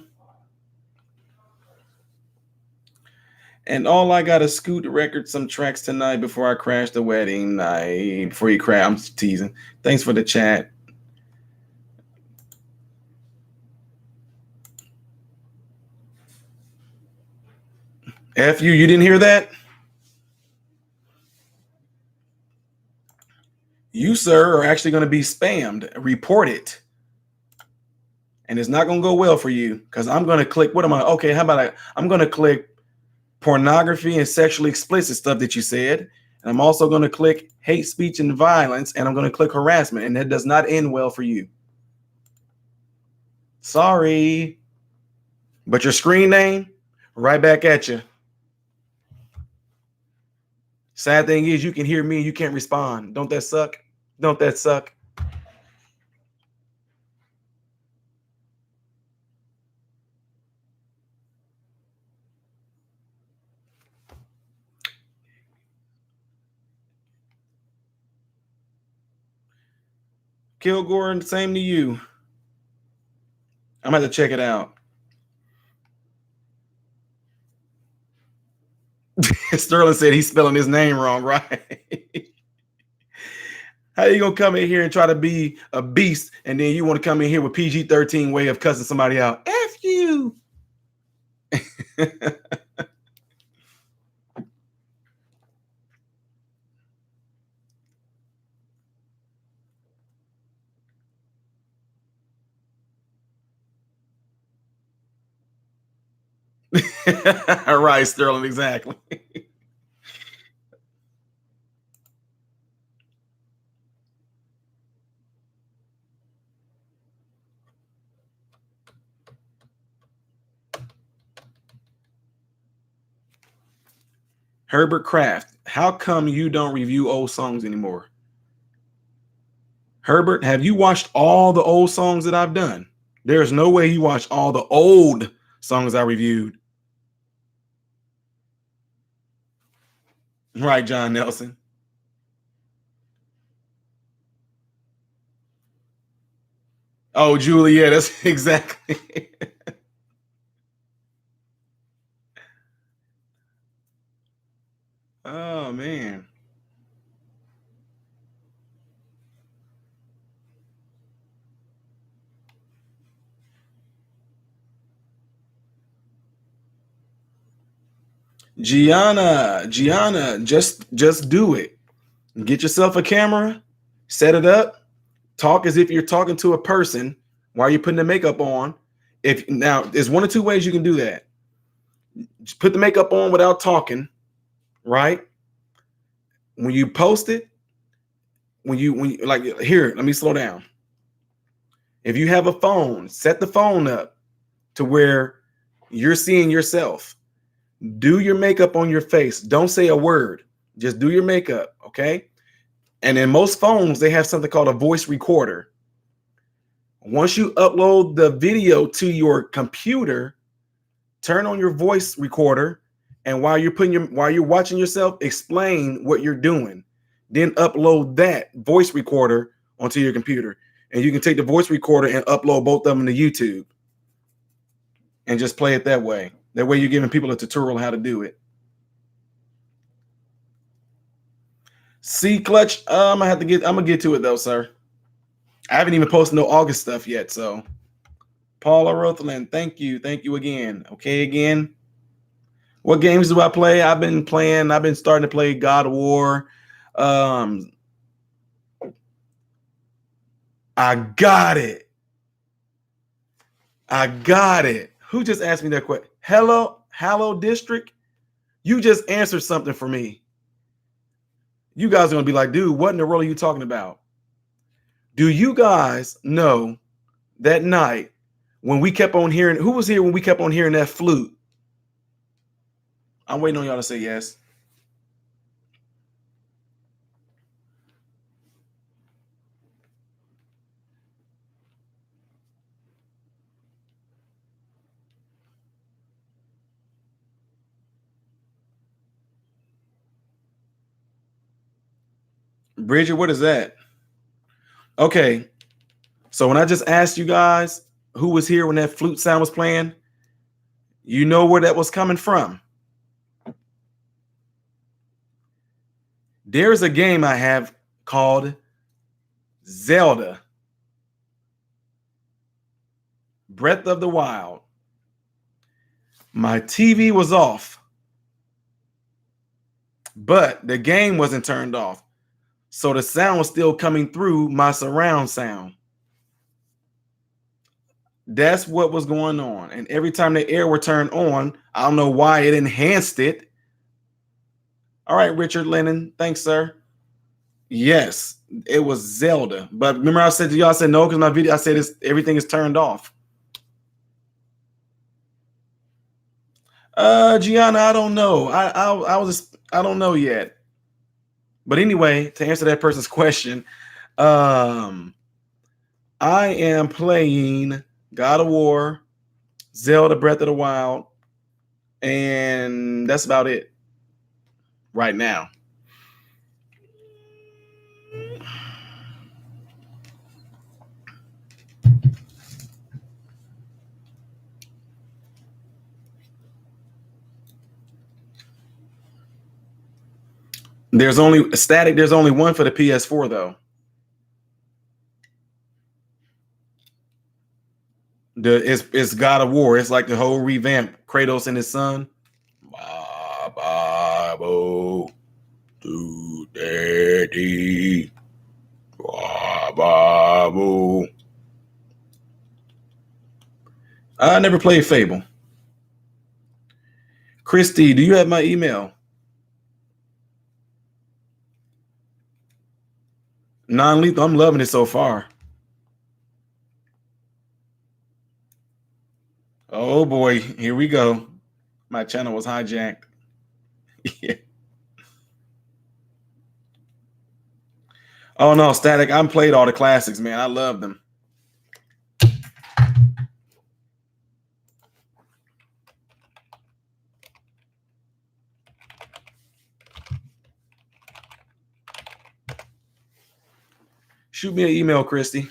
Speaker 1: And all I got is Scoot to record some tracks tonight before I crash the wedding night. Before you crash, I'm teasing. Thanks for the chat. F you didn't hear that? You, sir, are actually going to be spammed. Report it. And it's not going to go well for you because I'm going to click. What am I? Okay, how about I'm going to click pornography and sexually explicit stuff that you said. And I'm also going to click hate speech and violence. And I'm going to click harassment. And that does not end well for you. Sorry. But your screen name, right back at you. Sad thing is you can hear me and you can't respond. Don't that suck? Don't that suck? Kilgore, same to you. I'm going to check it out. Sterling said he's spelling his name wrong, right? How you gonna come in here and try to be a beast, and then you want to come in here with PG-13 way of cussing somebody out? F you. All right, Sterling, exactly. Herbert Kraft, how come you don't review old songs anymore? Herbert, have you watched all the old songs that I've done? There's no way you watched all the old songs I reviewed. Right, John Nelson. Oh, Julie, yeah, that's exactly. Oh, man. Gianna, just do it. Get yourself a camera, set it up, talk as if you're talking to a person while you're putting the makeup on. If now there's one or two ways you can do that. Just put the makeup on without talking, right? When you post it, when you like here, let me slow down. If you have a phone, set the phone up to where you're seeing yourself. Do your makeup on your face. Don't say a word. Just do your makeup, okay? And in most phones, they have something called a voice recorder. Once you upload the video to your computer, turn on your voice recorder And while you're watching yourself, explain what you're doing. Then upload that voice recorder onto your computer. And you can take the voice recorder and upload both of them to YouTube. And just play it that way. That way you're giving people a tutorial how to do it. C Clutch, I'm gonna get to it though, sir. I haven't even posted no August stuff yet, so Paula Rutherland, thank you again. Okay, again. What games do I play? I've been starting to play God of War. I got it. Who just asked me that question? Hello District. You just answered something for me. You guys are gonna be like, dude, what in the world are you talking about? Do you guys know that night when we kept on hearing, who was here when we kept on hearing that flute? I'm waiting on y'all to say yes. Bridget, what is that? Okay. So when I just asked you guys who was here when that flute sound was playing, you know where that was coming from. There's a game I have called Zelda Breath of the Wild. My TV was off, but the game wasn't turned off. So the sound was still coming through my surround sound. That's what was going on. And every time the air would turn on, I don't know why it enhanced it. All right, Richard Lennon. Thanks, sir. Yes, it was Zelda. But remember I said to y'all, I said no, because my video, I said everything is turned off. Gianna, I don't know. I don't know yet. But anyway, to answer that person's question, I am playing God of War, Zelda Breath of the Wild, and that's about it right now. There's only one for the PS4 though. It's God of War. It's like the whole revamp. Kratos and his son. Bible to daddy. Bible. I never played Fable. Christy, do you have my email? Non-lethal. I'm loving it so far. Oh boy, here we go. My channel was hijacked. Yeah. Oh no, Static. I played all the classics, man. I love them. Shoot me an email, Christy.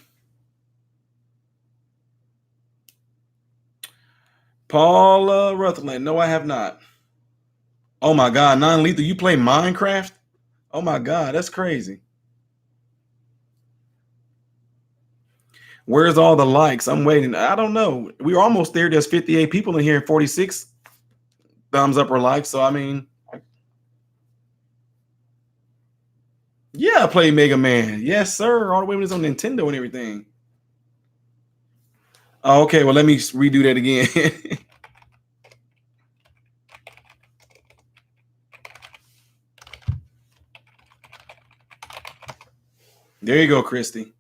Speaker 1: Paula Rutherland. No, I have not. Oh my God, non-lethal. You play Minecraft? Oh my God, that's crazy. Where's all the likes? I'm waiting. I don't know. We're almost there. There's 58 people in here and 46 thumbs up or likes. So I mean, yeah, I play Mega Man. Yes, sir. All the way when it's on Nintendo and everything. Oh, okay, well, let me redo that again. There you go, Christy.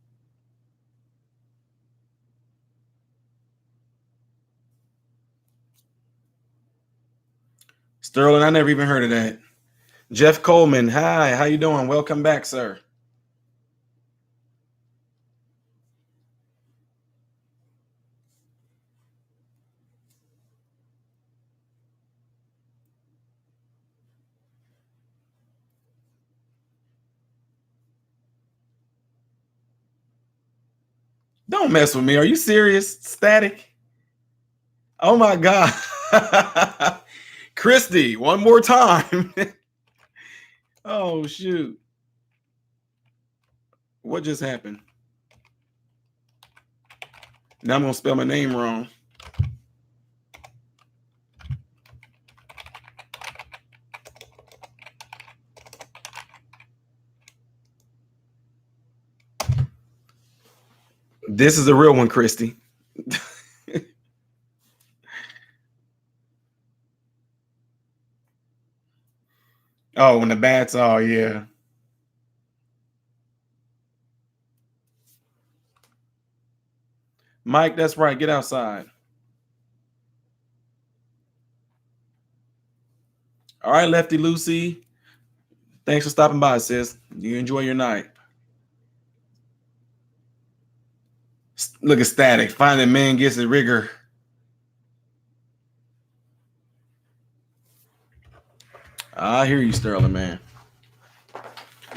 Speaker 1: Sterling, I never even heard of that. Jeff Coleman, hi, how you doing? Welcome back, sir. Don't mess with me. Are you serious? Static? Oh my God. Christy, one more time. Oh shoot. What just happened? Now I'm gonna spell my name wrong. This is a real one, Christy. Oh, when the bats, oh yeah. Mike, that's right. Get outside. All right, Lefty Lucy. Thanks for stopping by, sis. You enjoy your night. Look at Static. Finding man gets a rigor. I hear you, Sterling, man.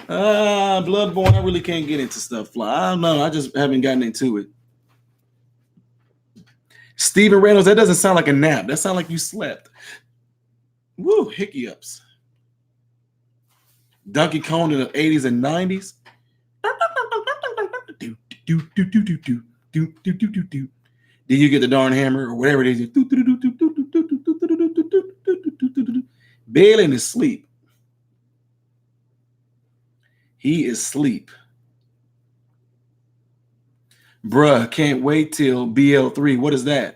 Speaker 1: Bloodborne, I really can't get into stuff. I don't know. I just haven't gotten into it. Steven Reynolds, that doesn't sound like a nap. That sounds like you slept. Woo, hiccups. Donkey Kong in the 80s and 90s. Then you get the darn hammer or whatever it is. Bailey is asleep. He is asleep. Bruh, can't wait till BL3. What is that?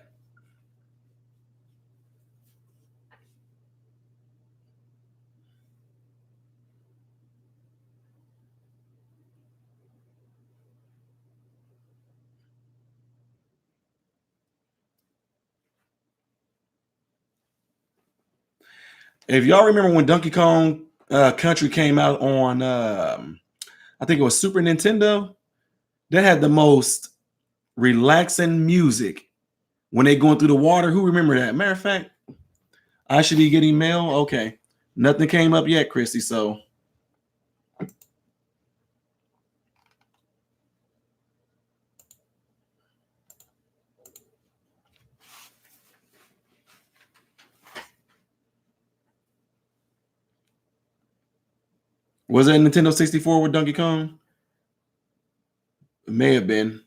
Speaker 1: If y'all remember when Donkey Kong Country came out on, I think it was Super Nintendo, that had the most relaxing music when they going through the water. Who remember that? Matter of fact, I should be getting mail. Okay, nothing came up yet, Christy. So was that Nintendo 64 with Donkey Kong? It may have been.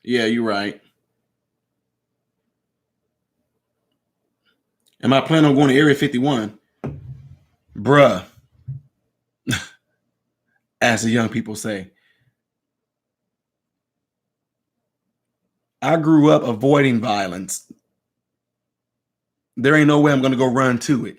Speaker 1: Yeah, you're right. Am I planning on going to Area 51? Bruh, as the young people say. I grew up avoiding violence. There ain't no way I'm going to go run to it.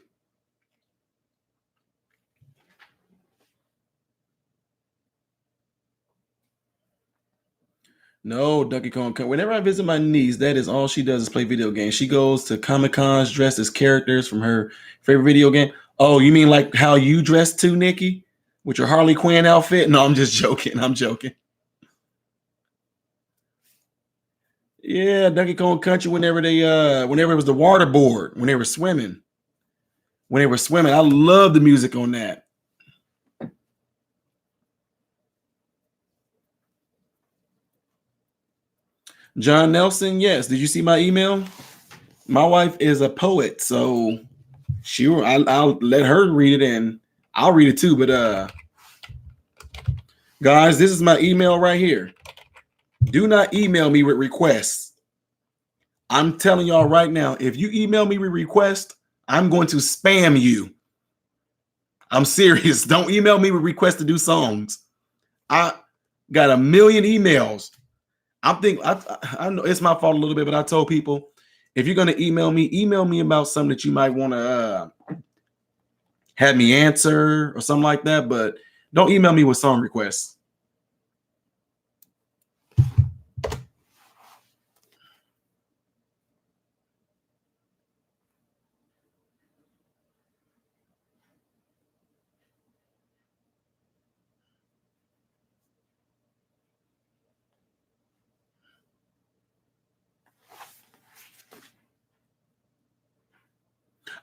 Speaker 1: No, Donkey Kong. Whenever I visit my niece, that is all she does is play video games. She goes to Comic Cons dressed as characters from her favorite video game. Oh, you mean like how you dressed too, Nikki, with your Harley Quinn outfit? No, I'm just joking. I'm joking. Yeah, Donkey Kong Country. Whenever it was the water board, when they were swimming, I love the music on that. John Nelson, yes. Did you see my email? My wife is a poet, so I'll let her read it and I'll read it too. But guys, this is my email right here. Do not email me with requests. I'm telling y'all right now, if you email me with requests, I'm going to spam you. I'm serious. Don't email me with requests to do songs. I got a million emails. I know it's my fault a little bit, but I told people if you're gonna email me about something that you might want to have me answer or something like that. But don't email me with song requests.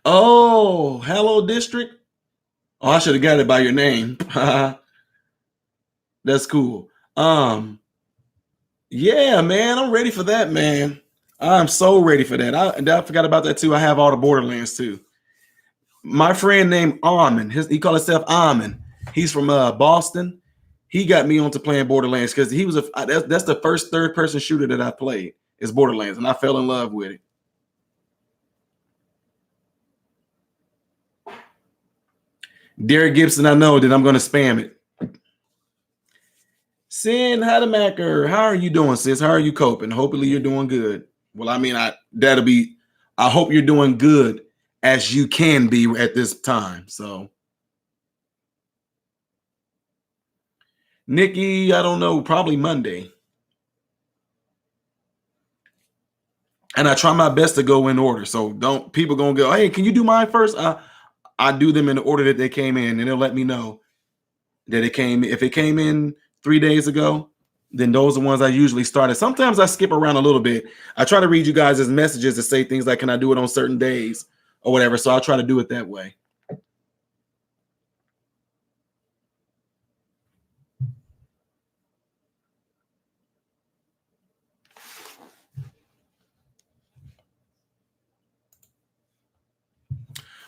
Speaker 1: Oh, hello, district. Oh, I should have got it by your name. That's cool. Yeah, man, I'm ready for that, man. I'm so ready for that. I forgot about that too. I have all the Borderlands too. My friend named Armin, he called himself Armin. He's from Boston. He got me onto playing Borderlands because he was that's the first third person shooter that I played is Borderlands, and I fell in love with it. Derek Gibson, I know that I'm going to spam it. Sin Hadamaker, how are you doing, sis? How are you coping? Hopefully you're doing good. Well, I mean, I hope you're doing good as you can be at this time. So, Nikki, I don't know, probably Monday. And I try my best to go in order. So don't people gonna go, hey, can you do mine first? I do them in the order that they came in, and they'll let me know that it came. If it came in 3 days ago, then those are the ones I usually started. Sometimes I skip around a little bit. I try to read you guys' messages to say things like, can I do it on certain days or whatever? So I'll try to do it that way.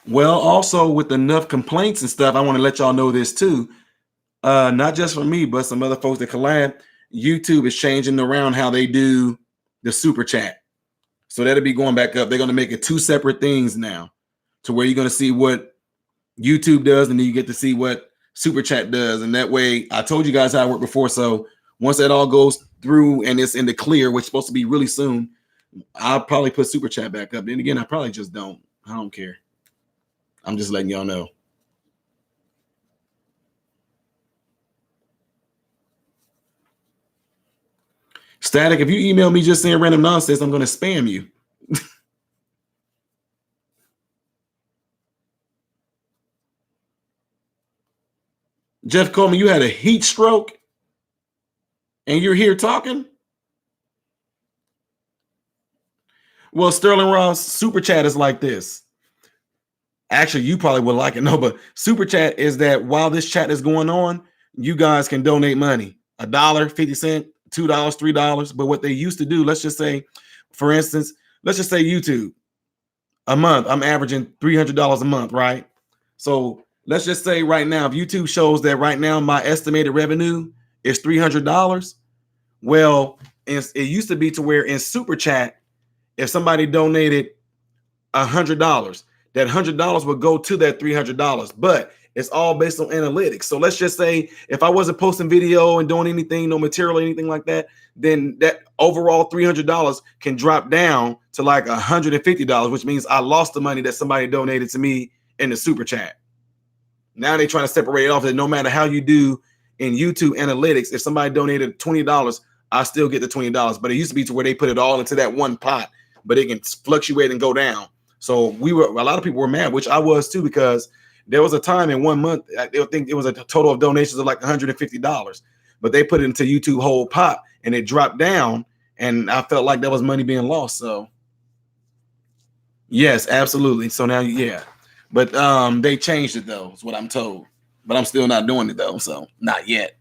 Speaker 1: Well, also with enough complaints and stuff, I want to let y'all know this too. Not just for me, but some other folks that collab. YouTube is changing around how they do the super chat. So that'll be going back up. They're going to make it two separate things now to where you're going to see what YouTube does and then you get to see what super chat does. And that way, I told you guys how it worked before. So once that all goes through and it's in the clear, which is supposed to be really soon, I'll probably put super chat back up. Then again, I probably just don't. I don't care. I'm just letting y'all know. Static, if you email me just saying random nonsense, I'm going to spam you. Jeff Coleman, you had a heat stroke and you're here talking? Well, Sterling Ross, super chat is like this. Actually, you probably would like it. No, but super chat is that while this chat is going on, you guys can donate money. $1, 50 cents, $2, $3. But what they used to do, let's just say, for instance, let's just say YouTube, a month, I'm averaging $300 a month, right? So let's just say right now, if YouTube shows that right now my estimated revenue is $300, well, it used to be to where in super chat, if somebody donated $100, that $100 would go to that $300, but it's all based on analytics. So let's just say if I wasn't posting video and doing anything, no material, anything like that, then that overall $300 can drop down to like $150, which means I lost the money that somebody donated to me in the super chat. Now they're trying to separate it off that no matter how you do in YouTube analytics, if somebody donated $20, I still get the $20. But it used to be to where they put it all into that one pot, but it can fluctuate and go down. So a lot of people were mad, which I was too, because there was a time in 1 month, I think it was a total of donations of like $150, but they put it into YouTube whole pot and it dropped down. And I felt like that was money being lost. So yes, absolutely. So now, yeah, but they changed it though, is what I'm told, but I'm still not doing it though. So not yet.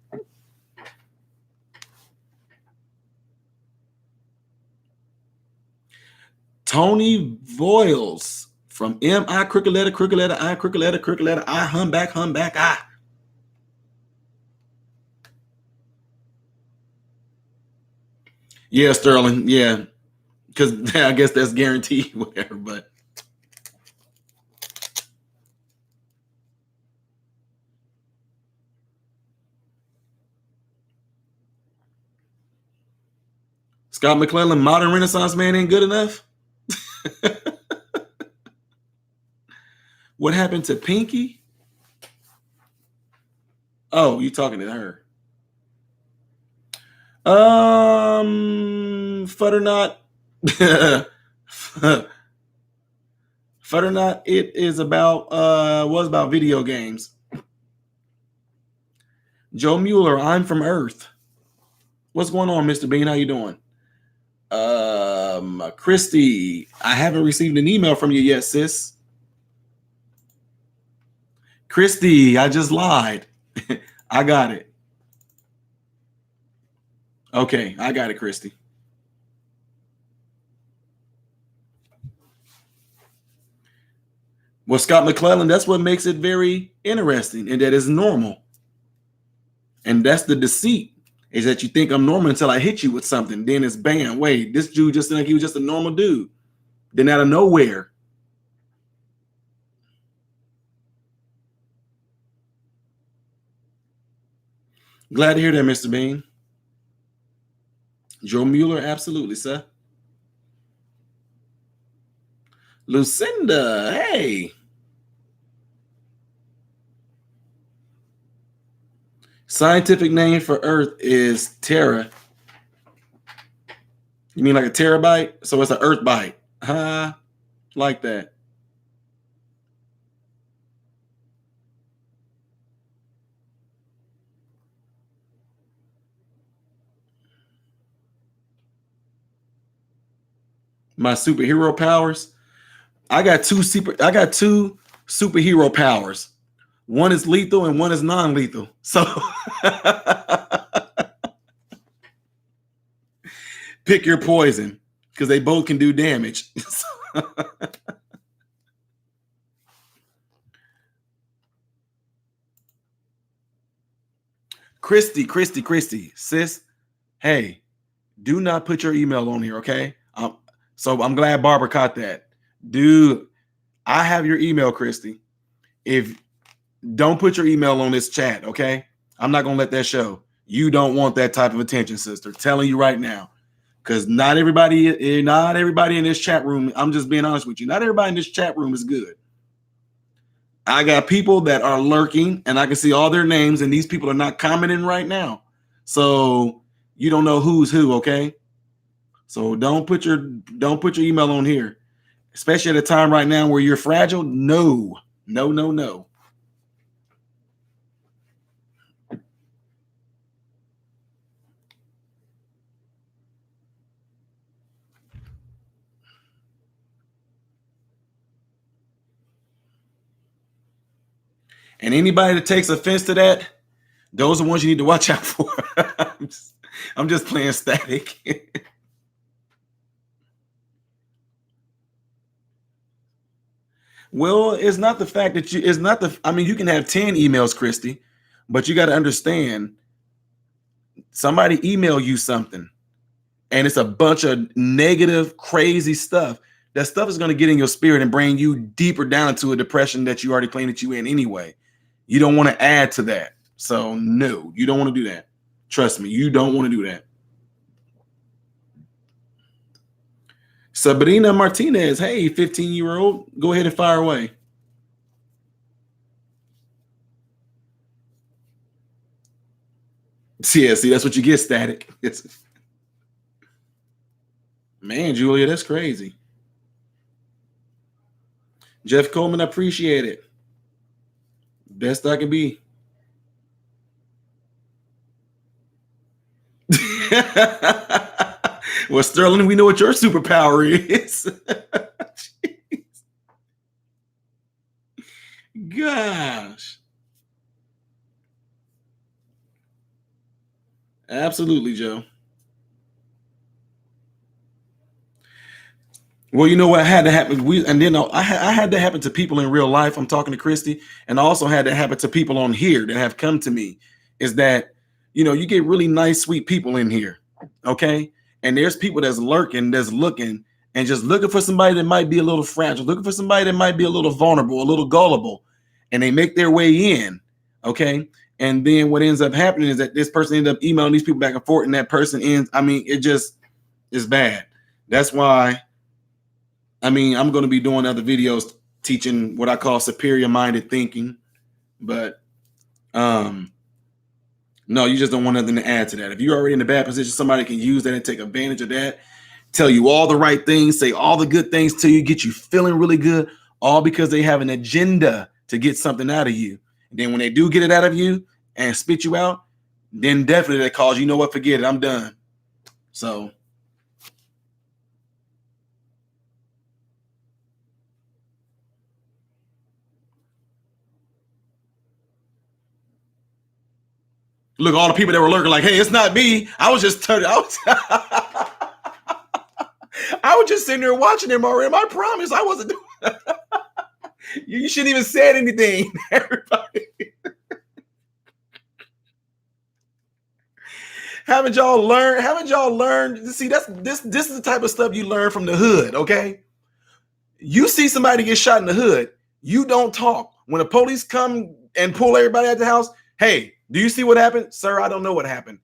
Speaker 1: Tony Voiles from M.I. crooked letter, I, crooked letter, I, humpback, I. Yeah, Sterling. Yeah, because I guess that's guaranteed, whatever. But Scott McClellan, modern Renaissance man, ain't good enough. What happened to Pinky? Oh, you talking to her? Futternot. Futternot. It is about was about video games. Joe Mueller, I'm from Earth. What's going on, Mr. Bean? How you doing? Christy, I haven't received an email from you yet, sis. Christy, I just lied. I got it. Okay, I got it, Christy. Well, Scott McClellan, that's what makes it very interesting, and that is normal. And that's the deceit, is that you think I'm normal until I hit you with something. Then it's bam, wait, this dude just like he was just a normal dude. Then out of nowhere. Glad to hear that, Mr. Bean. Joe Mueller, absolutely, sir. Lucinda, hey. Scientific name for Earth is Terra. You mean like a terabyte? So it's an Earth bite. Huh? Like that. My superhero powers. I got two superhero powers. One is lethal and one is non-lethal. So pick your poison because they both can do damage. Christy, sis, hey, do not put your email on here, okay? So I'm glad Barbara caught that. Dude, I have your email, Christy. If don't put your email on this chat, okay? I'm not gonna let that show. You don't want that type of attention, sister. Telling you right now. Because not everybody in this chat room, I'm just being honest with you. Not everybody in this chat room is good. I got people that are lurking and I can see all their names, and these people are not commenting right now. So you don't know who's who, okay? So don't put your email on here, especially at a time right now where you're fragile. No, no, no, no. And anybody that takes offense to that, those are the ones you need to watch out for. I'm just playing static. Well, it's not the fact that it's not the, I mean, you can have 10 emails, Christy, but you got to understand somebody email you something and it's a bunch of negative, crazy stuff. That stuff is going to get in your spirit and bring you deeper down into a depression that you already claimed that you in anyway. You don't want to add to that. So no, you don't want to do that. Trust me, you don't want to do that. Sabrina Martinez, hey, 15-year-old, go ahead and fire away. Yeah, see, that's what you get, static. Man, Julia, that's crazy. Jeff Coleman, I appreciate it. Best I can be. Well, Sterling, we know what your superpower is. Gosh. Absolutely, Joe. Well, you know what had to happen. I had that happen to people in real life. I'm talking to Christy, and I also had that happen to people on here that have come to me. Is that you get really nice, sweet people in here, okay? And there's people that's lurking, that's looking, and just looking for somebody that might be a little fragile, looking for somebody that might be a little vulnerable, a little gullible, and they make their way in, okay? And then what ends up happening is that this person ends up emailing these people back and forth, and that person ends. I mean, it just is bad. That's why I'm going to be doing other videos teaching what I call superior minded thinking, but no, you just don't want nothing to add to that. If you're already in a bad position, somebody can use that and take advantage of that, tell you all the right things, say all the good things to you, get you feeling really good, all because they have an agenda to get something out of you. And then when they do get it out of you and spit you out, then definitely that calls, you know what, forget it, I'm done. So Look, all the people that were lurking, like, hey, it's not me. I was just turning. I was just sitting there watching them already. I promise I wasn't doing. You shouldn't even said anything, everybody. Haven't y'all learned? Haven't y'all learned? See, this is the type of stuff you learn from the hood. Okay, you see somebody get shot in the hood, you don't talk. When the police come and pull everybody out the house, hey, do you see what happened, sir? I don't know what happened.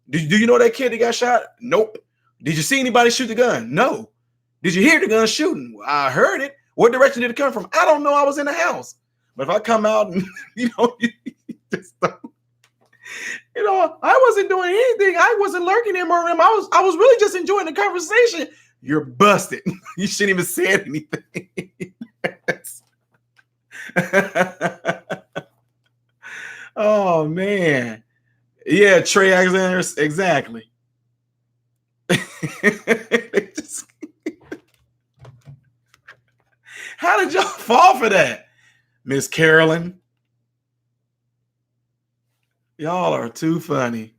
Speaker 1: Do you know that kid that got shot? Nope. Did you see anybody shoot the gun? No. Did you hear the gun shooting? I heard it. What direction did it come from? I don't know. I was in the house. But if I come out and I wasn't doing anything. I wasn't lurking in my room. I was really just enjoying the conversation. You're busted. You shouldn't even say anything. Oh man. Yeah, Trey Alexander, exactly. How did y'all fall for that, Miss Carolyn? Y'all are too funny.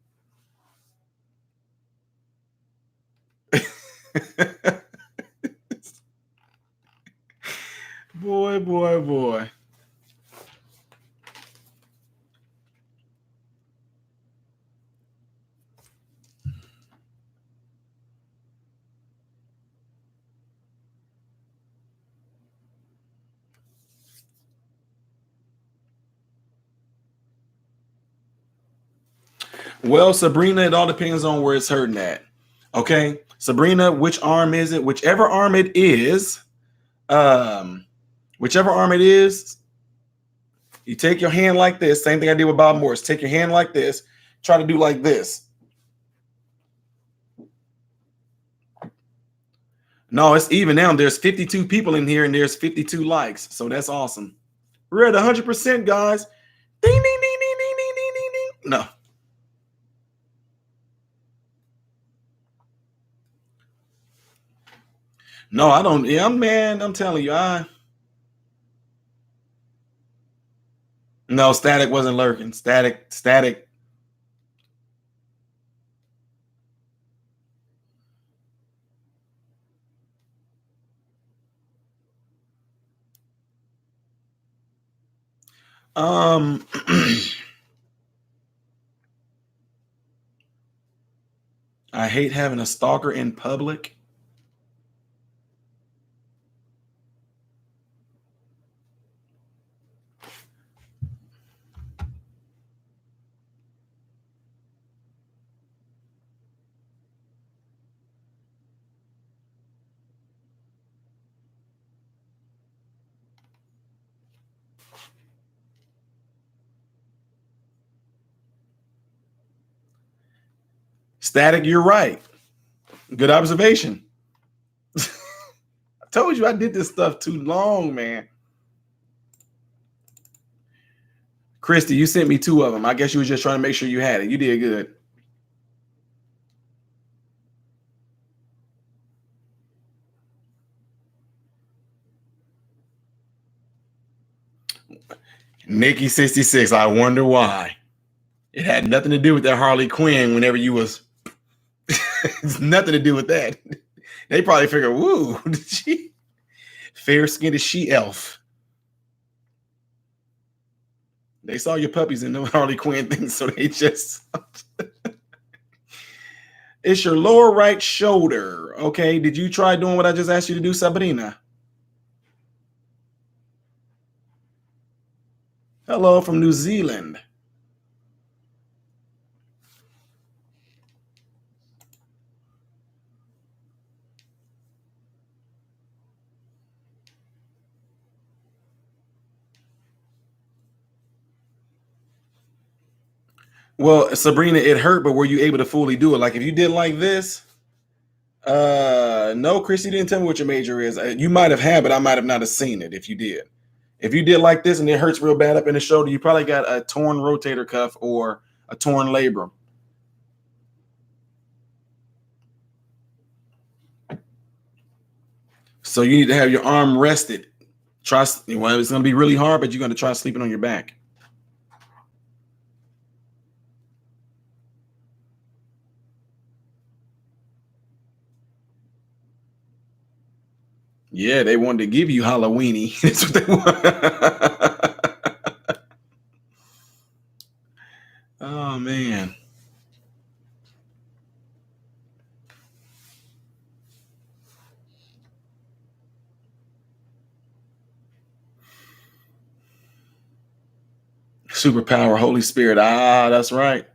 Speaker 1: Boy. Well, Sabrina, it all depends on where it's hurting at. Okay, Sabrina, which arm is it? Whichever arm it is, you take your hand like this. Same thing I did with Bob Morris. Take your hand like this. Try to do like this. No, it's even now. There's 52 people in here and there's 52 likes. So that's awesome. We're at 100%, guys. Ding, ding, ding, ding, ding, ding, ding, ding, ding. No. No, I don't. Yeah, man, I'm telling you, no, Static wasn't lurking. Static. I hate having a stalker in public. Static, you're right. Good observation. I told you I did this stuff too long, man. Christy, you sent me 2 of them. I guess you was just trying to make sure you had it. You did good. Nikki 66. I wonder why. It had nothing to do with that Harley Quinn whenever you was. It's nothing to do with that. They probably figure, woo, she fair skinned as she elf. They saw your puppies in the Harley Quinn thing, so they just. It's your lower right shoulder. Okay. Did you try doing what I just asked you to do, Sabrina? Hello from New Zealand. Well, Sabrina, it hurt, but were you able to fully do it? Like if you did like this, no, Chris, you didn't tell me what your major is. You might have had, but I might have not have seen it if you did. If you did like this and it hurts real bad up in the shoulder, you probably got a torn rotator cuff or a torn labrum. So you need to have your arm rested. Well, it's going to be really hard, but you're going to try sleeping on your back. Yeah, they wanted to give you Halloweeny. That's what they want. Oh man. Superpower, Holy Spirit. Ah, that's right.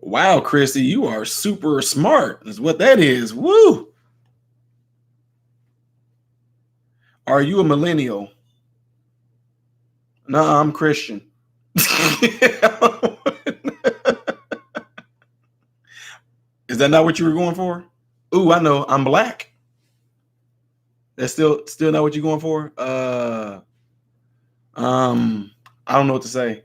Speaker 1: Wow, Chrissy, you are super smart. Is what that is. Woo. Are you a millennial? No, I'm Christian. Is that not what you were going for? Ooh, I know. I'm black. That's still not what you're going for? Um, I don't know what to say.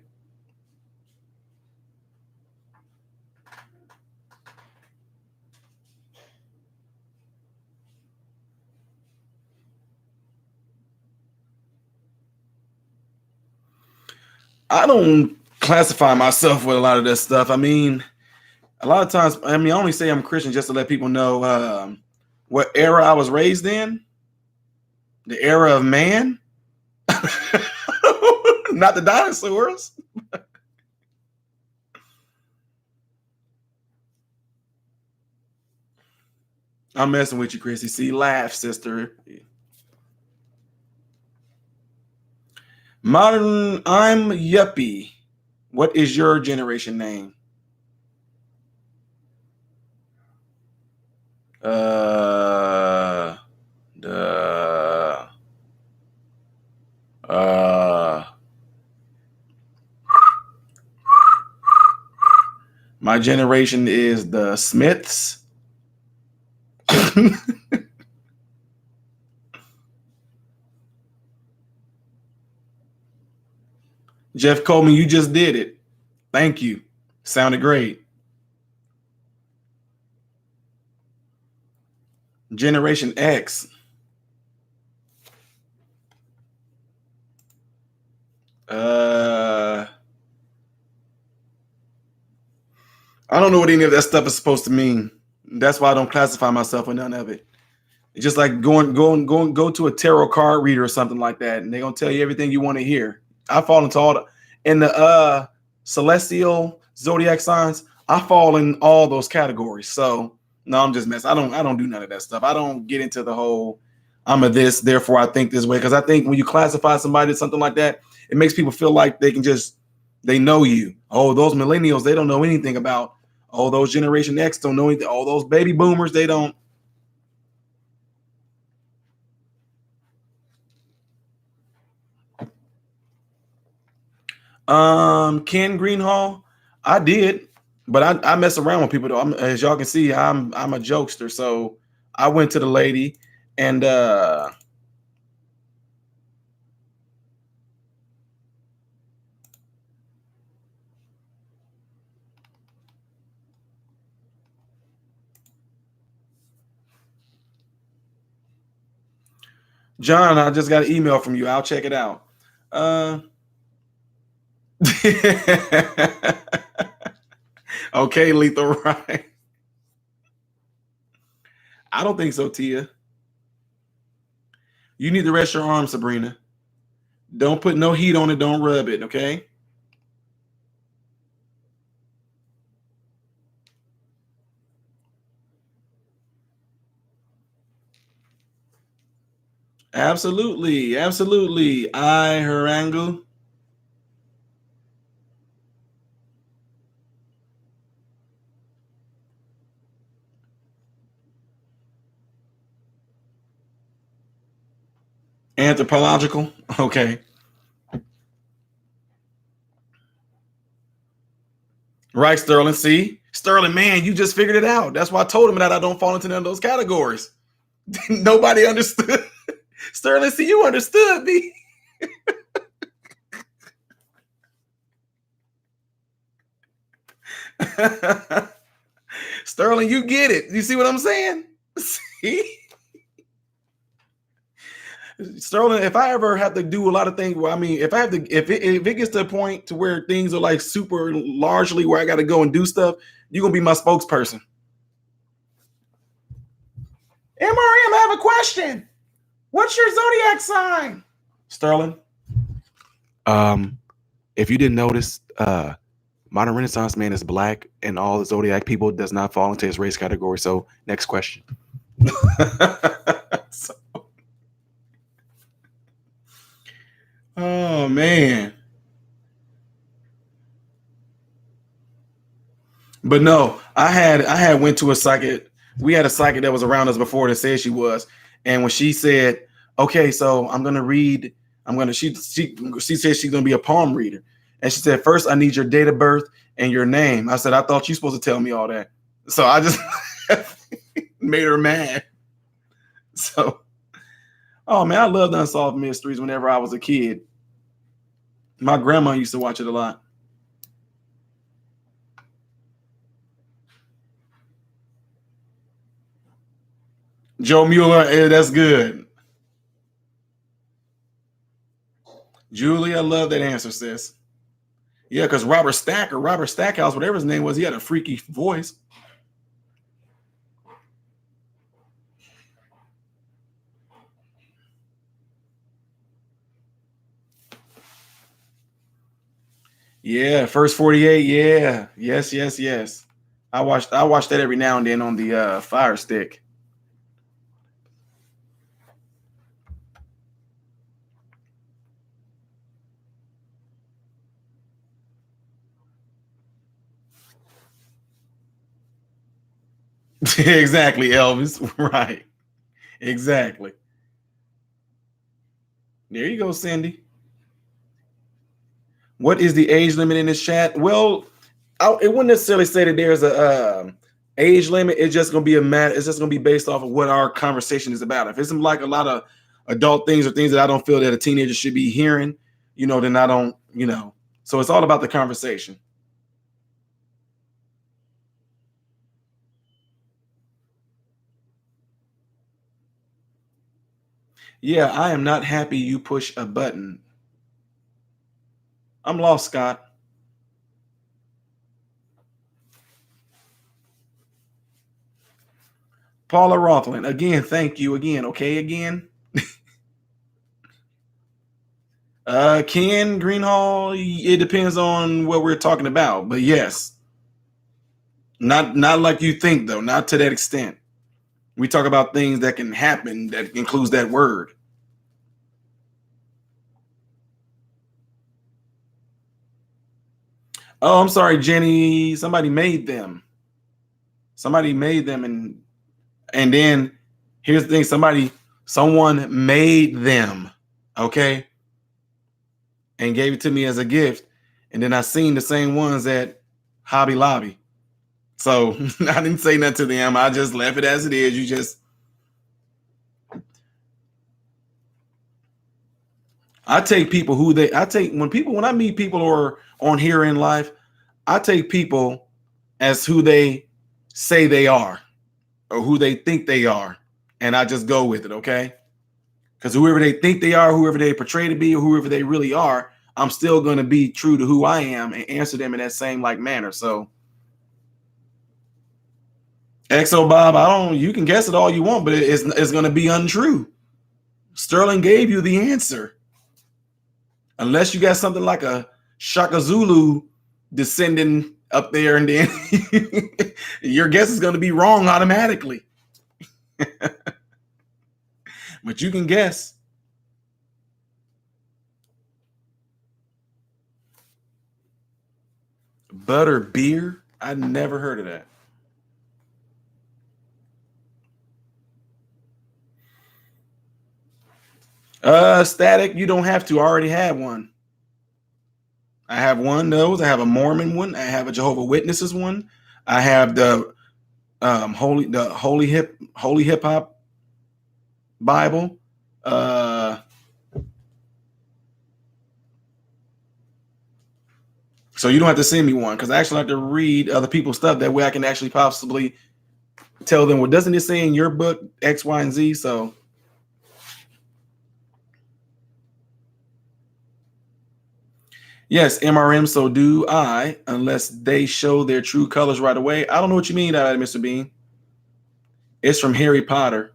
Speaker 1: I don't classify myself with a lot of that stuff. I mean, a lot of times, I mean, I only say I'm Christian just to let people know what era I was raised in, the era of man, not the dinosaurs. I'm messing with you, Chrissy. See, laugh, sister. Modern, I'm Yuppie. What is your generation name? Uh, the uh, my generation is the Smiths. Jeff Coleman, you just did it. Thank you. Sounded great. Generation X. Uh, I don't know what any of that stuff is supposed to mean. That's why I don't classify myself with none of it. It's just like go to a tarot card reader or something like that, and they're gonna tell you everything you want to hear. I fall into all the in the celestial zodiac signs. I fall in all those categories. So no, I'm just messing. I don't do none of that stuff. I don't get into the whole I'm a this, therefore I think this way. Because I think when you classify somebody as something like that, it makes people feel like they can just they know you. Oh, those millennials, they don't know anything about. Oh, those Generation X don't know anything. Oh, those baby boomers, they don't. Ken Greenhall, I did, but I mess around with people though. As y'all can see, I'm a jokester. So I went to the lady, and John, I just got an email from you. I'll check it out. Uh, okay, lethal, right? I don't think so, Tia. You need to rest your arm, Sabrina. Don't put no heat on it. Don't rub it. Okay. Absolutely, absolutely. I harangu. Anthropological. Okay. Right, Sterling. See, Sterling, man, you just figured it out. That's why I told him that I don't fall into none of those categories. Nobody understood. Sterling, see, you understood me. Sterling, you get it. You see what I'm saying? See? Sterling, if I ever have to do a lot of things, well, I mean, if I have to, if it gets to a point to where things are like super largely where I got to go and do stuff, you're gonna be my spokesperson. MRM, I have a question. What's your zodiac sign? Sterling. If you didn't notice, Modern Renaissance man is black, and all the zodiac people does not fall into his race category. So, next question. So, oh man. But no, I had went to a psychic. We had a psychic that was around us before that said she was, and when she said, "Okay, so I'm gonna read," she said she's gonna be a palm reader, and she said, "First, I need your date of birth and your name." I said, "I thought you supposed to tell me all that," so I just made her mad. So, oh man, I loved Unsolved Mysteries whenever I was a kid. My grandma used to watch it a lot. Joe Mueller, that's good. Julie, I love that answer, sis. Yeah, because Robert Stackhouse, whatever his name was, he had a freaky voice. Yeah, First 48. Yeah, yes. I watched that every now and then on the Fire Stick. Exactly, Elvis. Right. Exactly. There you go, Cindy. What is the age limit in this chat? Well, it wouldn't necessarily say that there's a age limit. It's just gonna be a matter. It's just gonna be based off of what our conversation is about. If it's like a lot of adult things or things that I don't feel that a teenager should be hearing, then I don't, So it's all about the conversation. Yeah, I am not happy you push a button. I'm lost, Scott. Paula Rothland, again, thank you again. Okay, again. Ken Greenhall, it depends on what we're talking about, but yes. Not like you think, though, not to that extent. We talk about things that can happen that includes that word. Oh, I'm sorry, Jenny. Somebody made them. And then here's the thing: someone made them, okay, and gave it to me as a gift. And then I seen the same ones at Hobby Lobby. So I didn't say nothing to them. I just left it as it is. I take people when I meet people who are on here in life, I take people as who they say they are or who they think they are. And I just go with it, okay? Because whoever they think they are, whoever they portray to be, or whoever they really are, I'm still going to be true to who I am and answer them in that same manner. So XO Bob, you can guess it all you want, but it's going to be untrue. Sterling gave you the answer. Unless you got something like a Shaka Zulu descending up there, and then your guess is going to be wrong automatically. But you can guess. Butter beer? I never heard of that. Static, you don't have to. I already have one. I have one of those. I have a Mormon one. I have a Jehovah's Witnesses one. I have the holy hip hop Bible. So you don't have to send me one because I actually like to read other people's stuff. That way I can actually possibly tell them, well, doesn't it say in your book X, Y, and Z? So yes, MRM, so do I, unless they show their true colors right away. I don't know what you mean, Mr. Bean. It's from Harry Potter.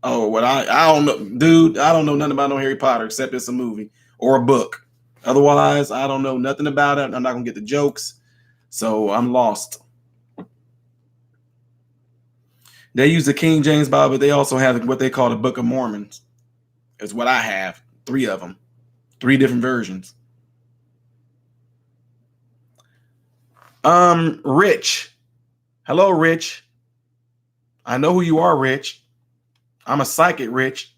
Speaker 1: Oh, what I don't know, dude. I don't know nothing about no Harry Potter except it's a movie or a book. Otherwise, I don't know nothing about it. I'm not gonna get the jokes, so I'm lost. They use the King James Bible, but they also have what they call the Book of Mormons. Is what I have. 3 of them, 3 different versions. Rich. Hello, Rich. I know who you are, Rich. I'm a psychic, Rich.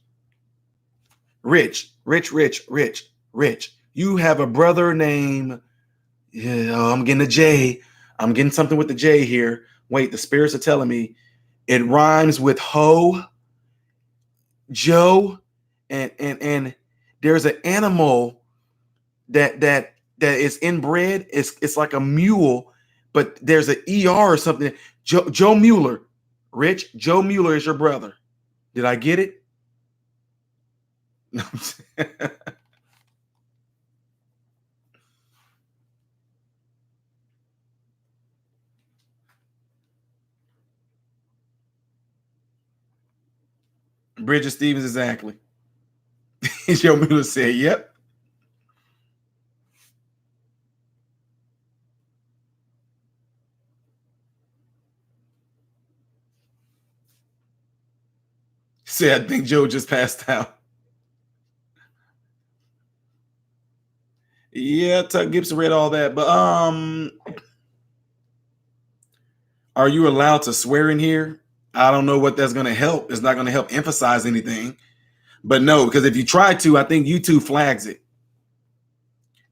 Speaker 1: Rich, Rich, Rich, Rich, Rich. You have a brother named, yeah, oh, I'm getting a J. I'm getting something with the J here. Wait, the spirits are telling me it rhymes with Ho, Joe, and there's an animal that is inbred. It's like a mule, but there's an ER or something. Joe Mueller. Rich, Joe Mueller is your brother. Did I get it? Bridget Stevens, exactly. Joe Mueller said, yep. Said, I think Joe just passed out. Yeah, Tuck Gibson read all that, but are you allowed to swear in here? I don't know what that's going to help. It's not going to help emphasize anything. But no, because if you try to, I think YouTube flags it.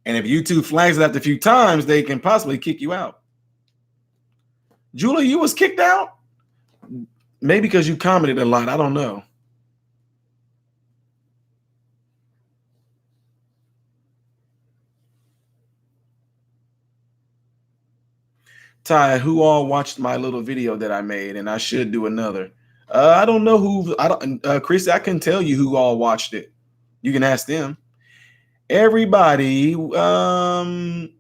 Speaker 1: And if YouTube flags it after a few times, they can possibly kick you out. Julia, you was kicked out? Maybe because you commented a lot. I don't know. Ty, who all watched my little video that I made? And I should do another. I don't know who. I don't. Chrissy, I can tell you who all watched it. You can ask them. Everybody. What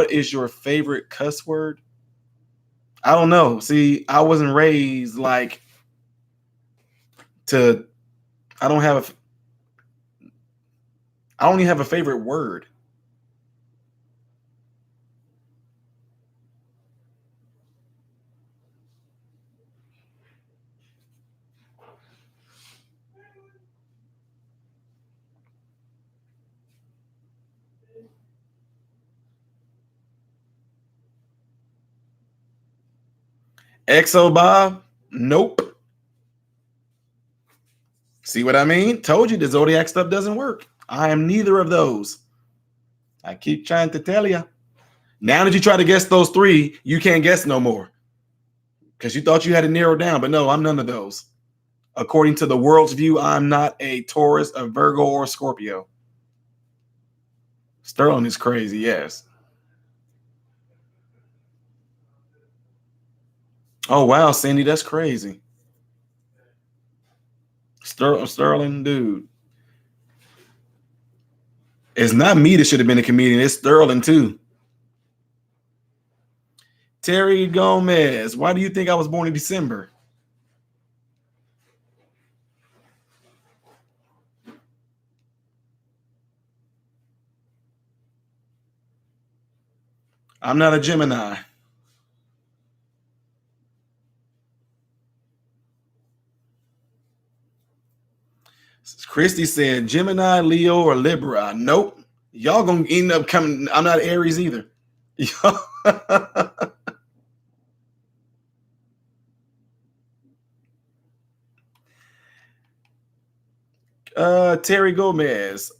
Speaker 1: is your favorite cuss word? I don't know. See, I wasn't raised like to. I don't have. I don't even have a favorite word. Exo Bob? Nope. See what I mean? Told you the zodiac stuff doesn't work. I am neither of those. I keep trying to tell you. Now that you try to guess those 3, you can't guess no more because you thought you had to narrow down. But no, I'm none of those. According to the world's view, I'm not a Taurus, a Virgo, or a Scorpio. Sterling is crazy, yes. Oh, wow, Cindy, that's crazy. Sterling, dude. It's not me that should have been a comedian. It's Sterling, too. Terry Gomez, why do you think I was born in December? I'm not a Gemini. Christy said Gemini, Leo, or Libra. Nope. Y'all gonna end up coming. I'm not Aries either. Terry Gomez,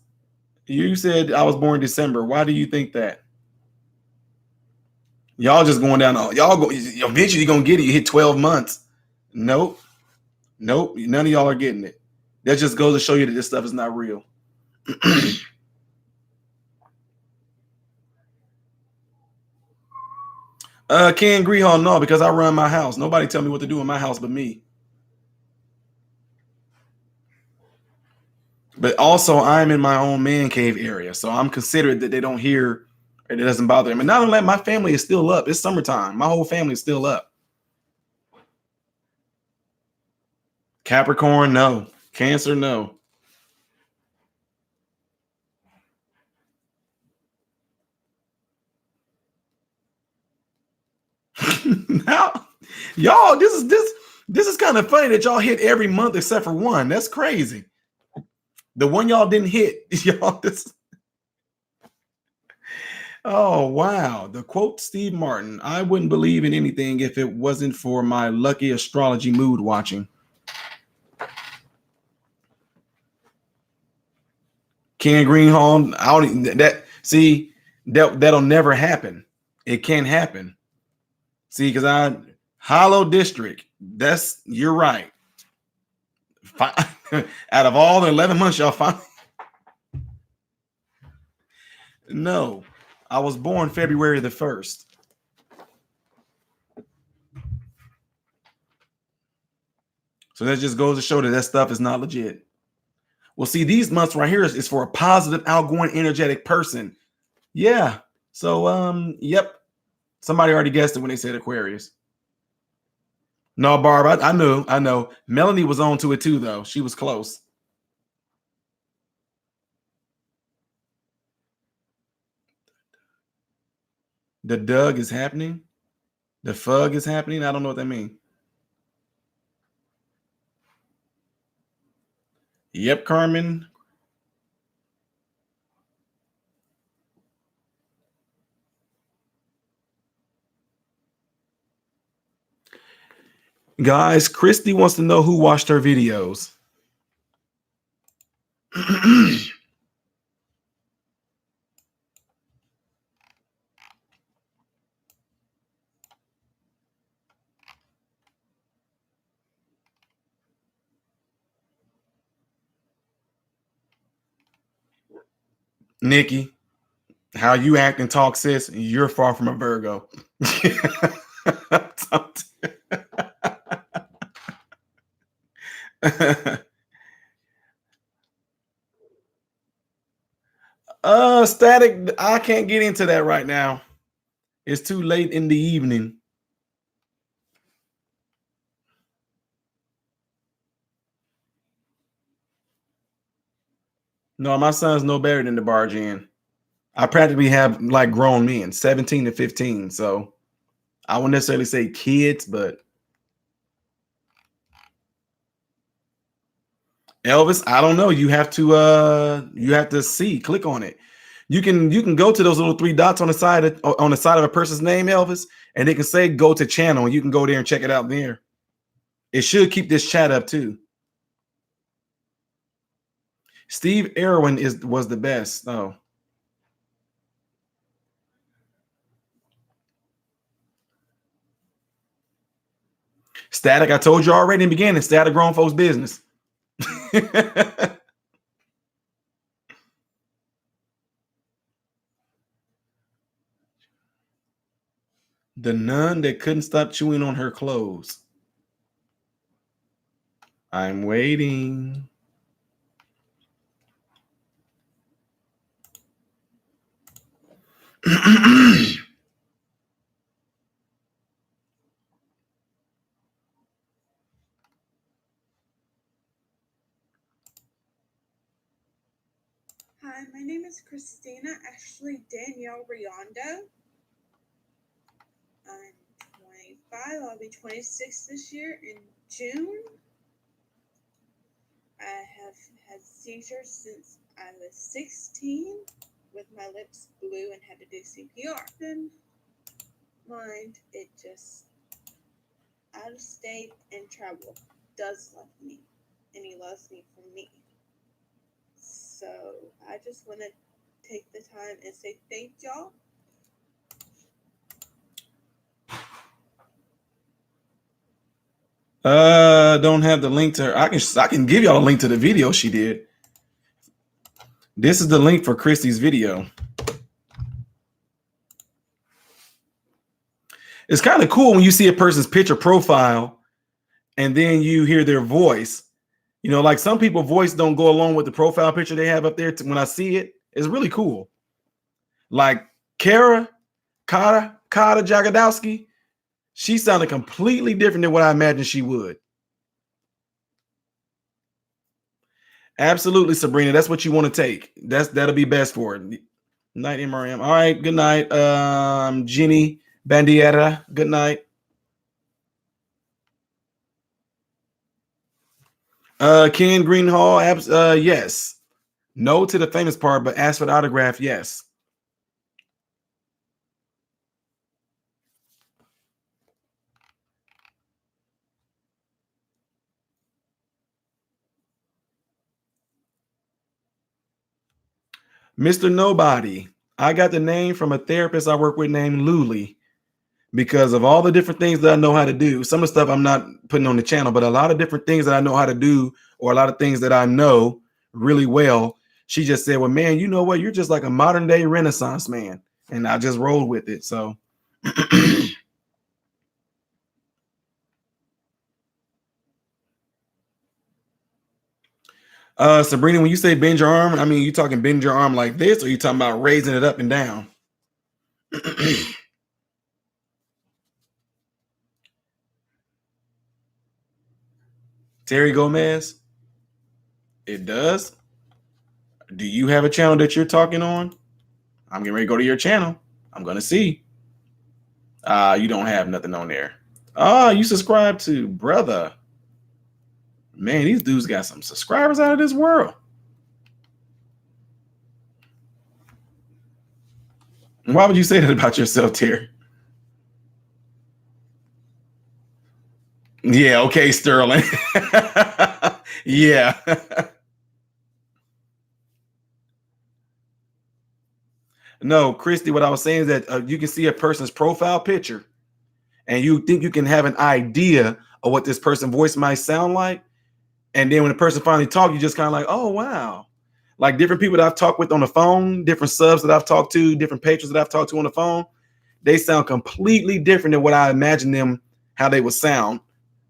Speaker 1: you said I was born in December. Why do you think that? Y'all just going down. Y'all go eventually gonna get it. You hit 12 months. Nope. Nope. None of y'all are getting it. That just goes to show you that this stuff is not real. Ken Grehall, no, because I run my house. Nobody tell me what to do in my house but me. But also, I'm in my own man cave area, so I'm considerate that they don't hear and it doesn't bother them. And not only that, my family is still up. It's summertime. My whole family is still up. Capricorn, no. Cancer, no. Now, y'all, this is kind of funny that y'all hit every month except for one. That's crazy. The one y'all didn't hit, y'all. This. Oh wow! The quote Steve Martin: "I wouldn't believe in anything if it wasn't for my lucky astrology mood watching." Ken Greenhalgh, I don't that see that'll never happen. It can't happen. See, because I Hollow District. That's you're right. Out of all the 11 months, y'all find no. I was born February the 1st. So that just goes to show that stuff is not legit. Well, see, these months right here is for a positive, outgoing, energetic person. Yeah. So, yep. Somebody already guessed it when they said Aquarius. No, Barb, I know. Melanie was on to it too, though. She was close. The Doug is happening. The fug is happening. I don't know what that means. Yep, Carmen. Guys, Christy wants to know who watched her videos. Nikki, how you act and talk, sis, you're far from a Virgo. Static, I can't get into that right now. It's too late in the evening. No, my son's no better than the barge in. I practically have like grown men, 17 to 15. So I wouldn't necessarily say kids, but Elvis, I don't know. You have to see, click on it. You can go to those little three dots on the side of a person's name, Elvis, and they can say go to channel, and you can go there and check it out there. It should keep this chat up too. Steve Irwin was the best. Oh. Static, I told you already in the beginning, static grown folks business. The nun that couldn't stop chewing on her clothes. I'm waiting.
Speaker 2: Hi, my name is Christina Ashley Danielle Riondo. I'm 25. I'll be 26 this year in June. I have had seizures since I was 16 with my lips blue and had to do CPR. Then mind, it just out of state and travel does love me, and he loves me for me. So I just want to take the time and say thank y'all.
Speaker 1: Don't have the link to her. I can give y'all a link to the video she did. This is the link for Christy's video. It's kind of cool when you see a person's picture profile and then you hear their voice. You know, like some people voice don't go along with the profile picture they have up there. When I see it, it's really cool. Like Kara Jagodowski, she sounded completely different than what I imagined she would. Absolutely, Sabrina. That's what you want to take. That'll be best for it. Night, MRM. All right. Good night, Jenny Bandiera. Good night. Ken Greenhall. Yes. No to the famous part, but ask for the autograph. Yes. Mr. Nobody. I got the name from a therapist I work with named Luli because of all the different things that I know how to do. Some of the stuff I'm not putting on the channel, but a lot of different things that I know how to do, or a lot of things that I know really well. She just said, well, man, you know what? You're just like a modern day Renaissance man. And I just rolled with it. So Sabrina, when you say bend your arm, I mean, you talking bend your arm like this, or you talking about raising it up and down? Terry Gomez, it does. Do you have a channel that you're talking on? I'm getting ready to go to your channel. I'm gonna see. You don't have nothing on there. You subscribe to brother. Man, these dudes got some subscribers out of this world. Why would you say that about yourself, Terry? Yeah, okay, Sterling. Yeah. No, Christy, what I was saying is that you can see a person's profile picture and you think you can have an idea of what this person's voice might sound like. And then when the person finally talks, you just kind of like, oh, wow. Like different people that I've talked with on the phone, different subs that I've talked to, different patrons that I've talked to on the phone, they sound completely different than what I imagined them, how they would sound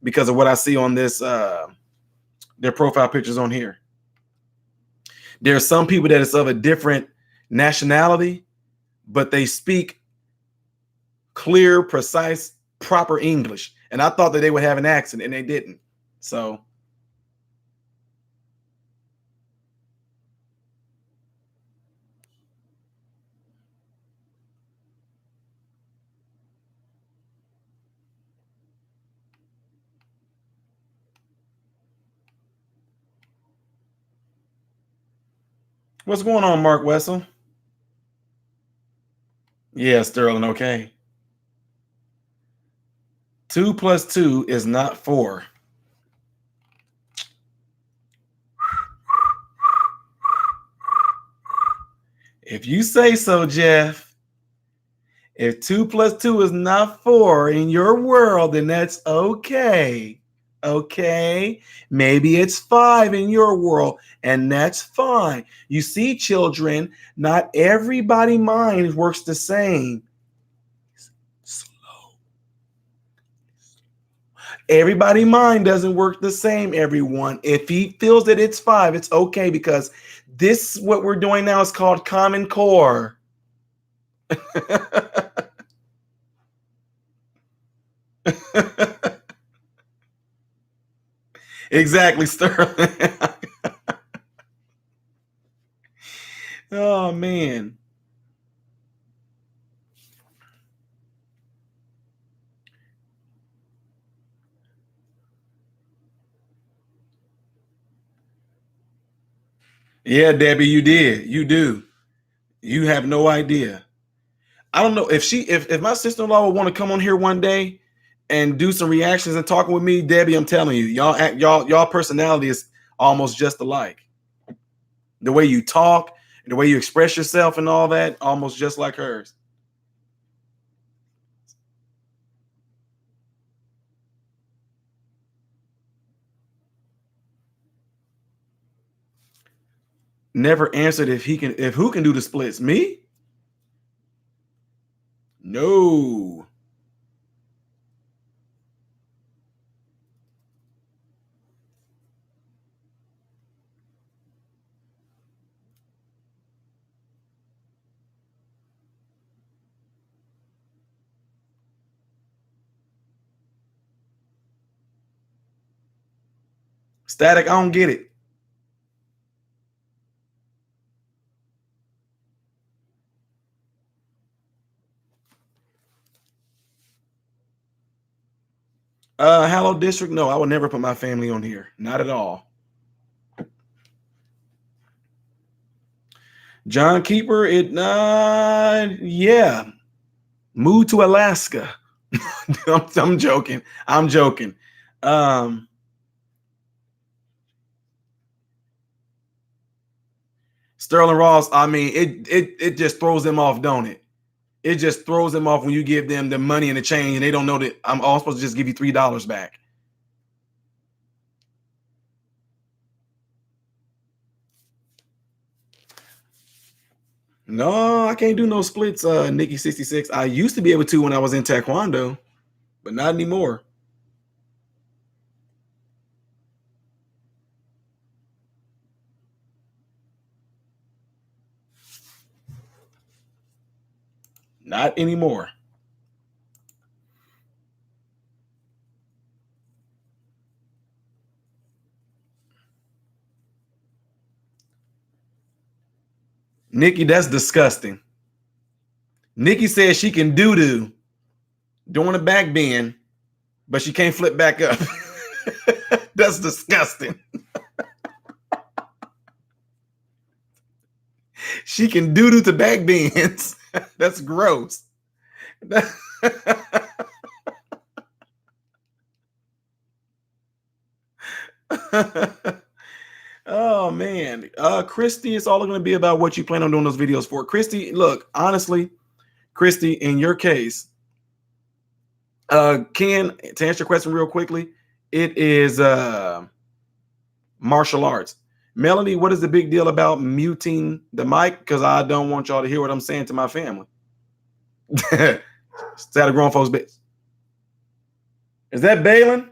Speaker 1: because of what I see on this, their profile pictures on here. There are some people that is of a different nationality, but they speak clear, precise, proper English. And I thought that they would have an accent and they didn't. So what's going on, Mark Wessel? Yeah, Sterling, okay. 2 plus 2 is not 4. If you say so, Jeff. If 2 plus 2 is not 4 in your world, then that's okay. Okay. Maybe it's 5 in your world, and that's fine. You see, children, not everybody mind works the same. Slow. Everybody mind doesn't work the same, everyone. If he feels that it's 5, it's okay, because this, what we're doing now, is called Common Core. Exactly, Sterling. Oh man. Yeah, Debbie, you did. You do. You have no idea. I don't know if my sister-in-law would want to come on here one day and do some reactions and talking with me, Debbie. I'm telling you, y'all personality is almost just alike. The way you talk, the way you express yourself, and all that, almost just like hers. Never answered if who can do the splits? Me? No. Static, I don't get it. Hallowed District, no, I would never put my family on here. Not at all. John Keeper, yeah. Move to Alaska. I'm joking. I'm joking. Sterling Ross, I mean, it just throws them off, don't it? It just throws them off when you give them the money and the change and they don't know that I'm all supposed to just give you $3 back. No, I can't do no splits, Nikki 66. I used to be able to when I was in Taekwondo, but not anymore. Not anymore. Nikki, that's disgusting. Nikki says she can doo-doo doing a back bend, but she can't flip back up. That's disgusting. She can doo-doo to back bends. That's gross. Oh man. Christy, it's all going to be about what you plan on doing those videos for. Christy, look, honestly, Christy, in your case, Ken, to answer your question real quickly, it is martial arts. Melanie, what is the big deal about muting the mic? Because I don't want y'all to hear what I'm saying to my family. It's at a grown folks' bits. Is that Balin?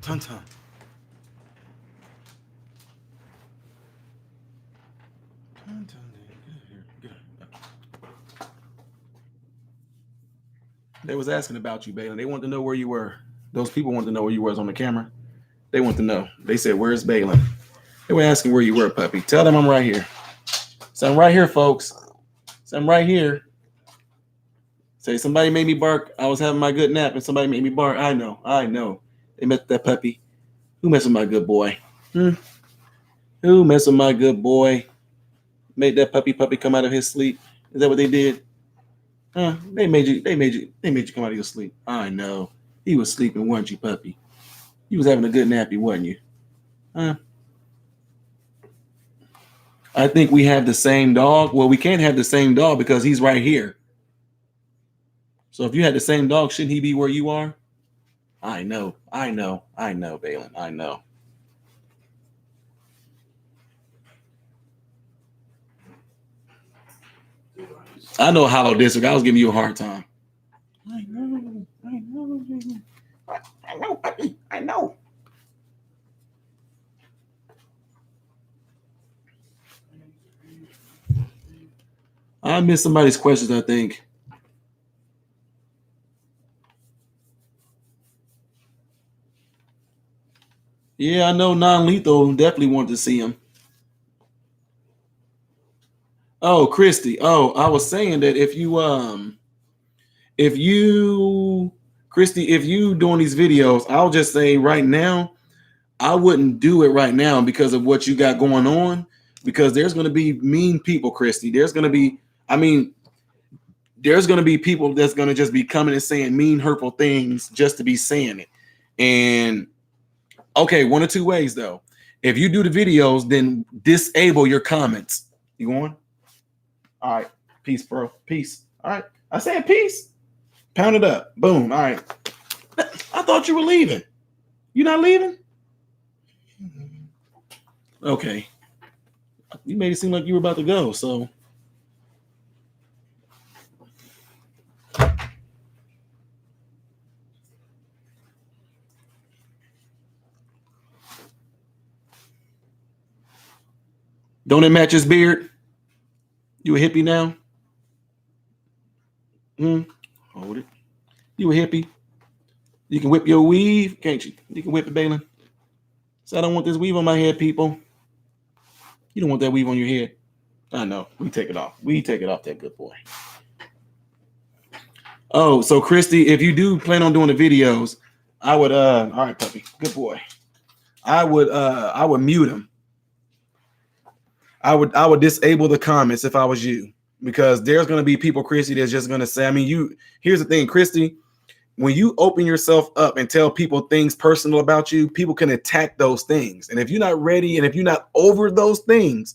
Speaker 1: Ton. They was asking about you, Balin. They wanted to know where you were. Those people wanted to know where you was on the camera. They want to know. They said, "Where's Balin?" They were asking where you were, puppy. Tell them I'm right here. So I'm right here, folks. So I'm right here. Say somebody made me bark. I was having my good nap, and somebody made me bark. I know. They messed with that puppy. Who messed with my good boy? Who messed with my good boy? Made that puppy come out of his sleep. Is that what they did? They made you come out of your sleep. I know. He was sleeping, weren't you, puppy? You was having a good nappy, wasn't you? I think we have the same dog. Well, we can't have the same dog because he's right here. So if you had the same dog, shouldn't he be where you are? I know, Balin. I know. I know Hollow District. I was giving you a hard time. I know, puppy. I know. I missed somebody's questions, I think. Yeah, I know non-lethal definitely wanted to see him. Oh, Christy. Oh, I was saying that if you Christy, if you doing these videos, I'll just say right now, I wouldn't do it right now because of what you got going on. Because there's going to be mean people, Christy. There's going to be people that's going to just be coming and saying mean, hurtful things just to be saying it. And okay, one or two ways though. If you do the videos, then disable your comments. You going? All right. Peace, bro. Peace. All right. I said peace. Pound it up. Boom. All right. I thought you were leaving. You not leaving? Okay. You made it seem like you were about to go. So Don't it match his beard? You a hippie now? Hold it. You a hippie? You can whip your weave, can't you? You can whip it, Balin. So I don't want this weave on my head, people. You don't want that weave on your head. I know. We take it off. We take it off, that good boy. Oh, so Christy, if you do plan on doing the videos, I would all right, puppy. Good boy. I would mute him. I would disable the comments if I was you, because there's gonna be people, Christy, that's just gonna say, I mean, here's the thing, Christy, when you open yourself up and tell people things personal about you, people can attack those things. And if you're not ready and if you're not over those things,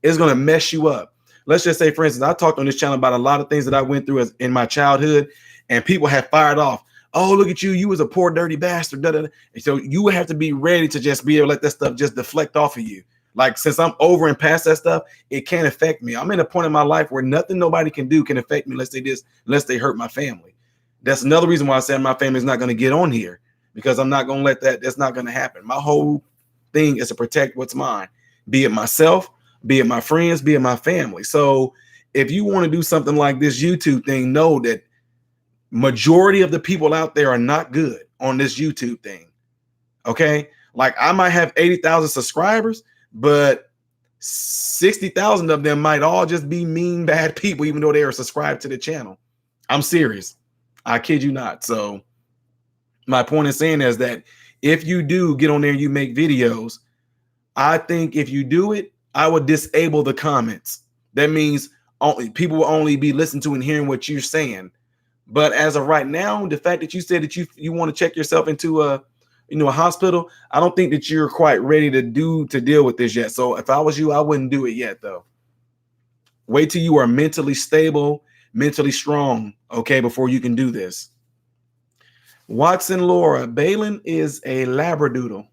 Speaker 1: it's going to mess you up. Let's just say, for instance, I talked on this channel about a lot of things that I went through in my childhood, and people have fired off. Oh, look at you. You was a poor, dirty bastard. Da, da, da. And so you would have to be ready to just be able to let that stuff just deflect off of you. Like, since I'm over and past that stuff, it can't affect me. I'm in a point in my life where nothing nobody can do can affect me unless they hurt my family. That's another reason why I said my family's not going to get on here, because I'm not going to let that's not going to happen. My whole thing is to protect what's mine, be it myself, be it my friends, be it my family. So if you want to do something like this YouTube thing, know that majority of the people out there are not good on this YouTube thing. Okay. Like, I might have 80,000 subscribers, but 60,000 of them might all just be mean, bad people, even though they are subscribed to the channel. I'm serious. I kid you not. So my point in saying is that if you do get on there and you make videos, I think if you do it, I would disable the comments. That means people will only be listening to and hearing what you're saying. But as of right now, the fact that you said that you want to check yourself into a hospital, I don't think that you're quite ready to deal with this yet. So if I was you, I wouldn't do it yet, though. Wait till you are mentally stable, mentally strong, okay, before you can do this. Watson Laura, Balin is a labradoodle.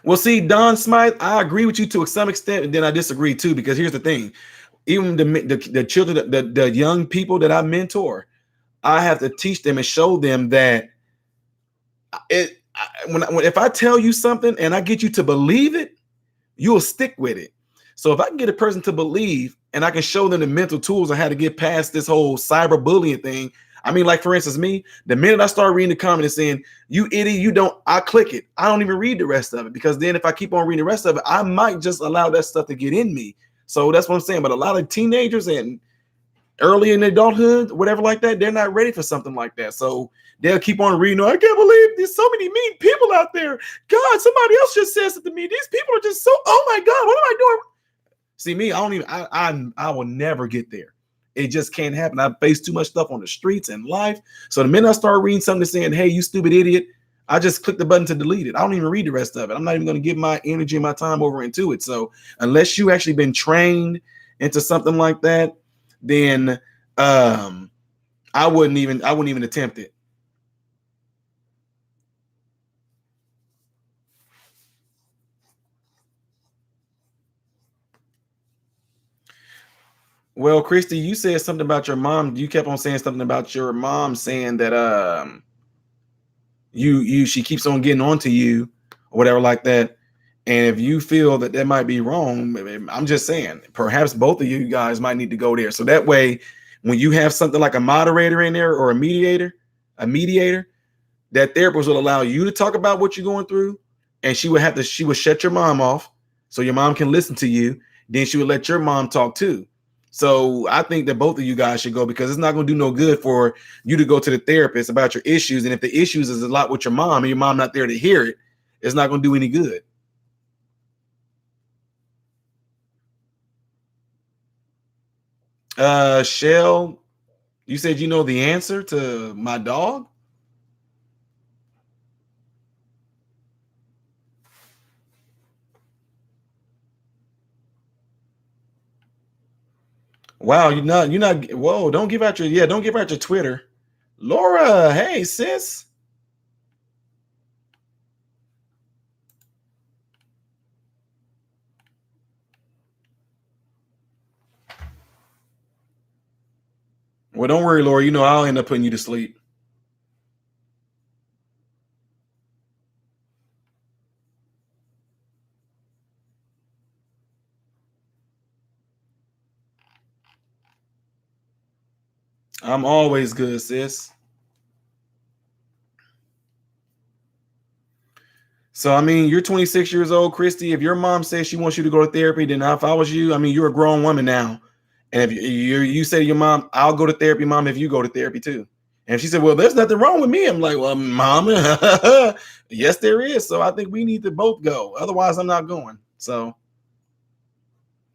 Speaker 1: Well, see, Don Smythe, I agree with you to some extent, and then I disagree too, because here's the thing. Even the children, the young people that I mentor, I have to teach them and show them that if I tell you something and I get you to believe it, you'll stick with it. So if I can get a person to believe and I can show them the mental tools on how to get past this whole cyberbullying thing. I mean, like, for instance, me, the minute I start reading the comment and saying, you idiot, you don't, I click it. I don't even read the rest of it, because then if I keep on reading the rest of it, I might just allow that stuff to get in me. So that's what I'm saying. But a lot of teenagers and early in adulthood, whatever like that, they're not ready for something like that. So they'll keep on reading. I can't believe there's so many mean people out there. God, somebody else just said something to me. These people are just so, oh my God, what am I doing? See, me, I will never get there. It just can't happen. I face too much stuff on the streets and life. So the minute I start reading something saying, hey, you stupid idiot, I just click the button to delete it. I don't even read the rest of it. I'm not even going to give my energy and my time over into it. So unless you actually been trained into something like that, then I wouldn't even attempt it. Well, Christy, you said something about your mom. You kept on saying something about your mom saying that she keeps on getting on to you or whatever like that. And if you feel that might be wrong, I'm just saying, perhaps both of you guys might need to go there. So that way, when you have something like a moderator in there or a mediator, that therapist will allow you to talk about what you're going through. And she would shut your mom off so your mom can listen to you. Then she would let your mom talk too. So I think that both of you guys should go, because it's not going to do no good for you to go to the therapist about your issues. And if the issues is a lot with your mom and your mom not there to hear it, it's not going to do any good. Shell, you said you know the answer to my dog? Wow, you're not whoa, don't give out your Twitter. Laura, hey sis. Well, don't worry, Laura. You know I'll end up putting you to sleep. I'm always good, sis. So, I mean, you're 26 years old, Christy. If your mom says she wants you to go to therapy, then if I was you, I mean, you're a grown woman now. And if you say to your mom, I'll go to therapy, mom, if you go to therapy too. And if she said, well, there's nothing wrong with me. I'm like, well, mom, yes, there is. So I think we need to both go. Otherwise, I'm not going. So,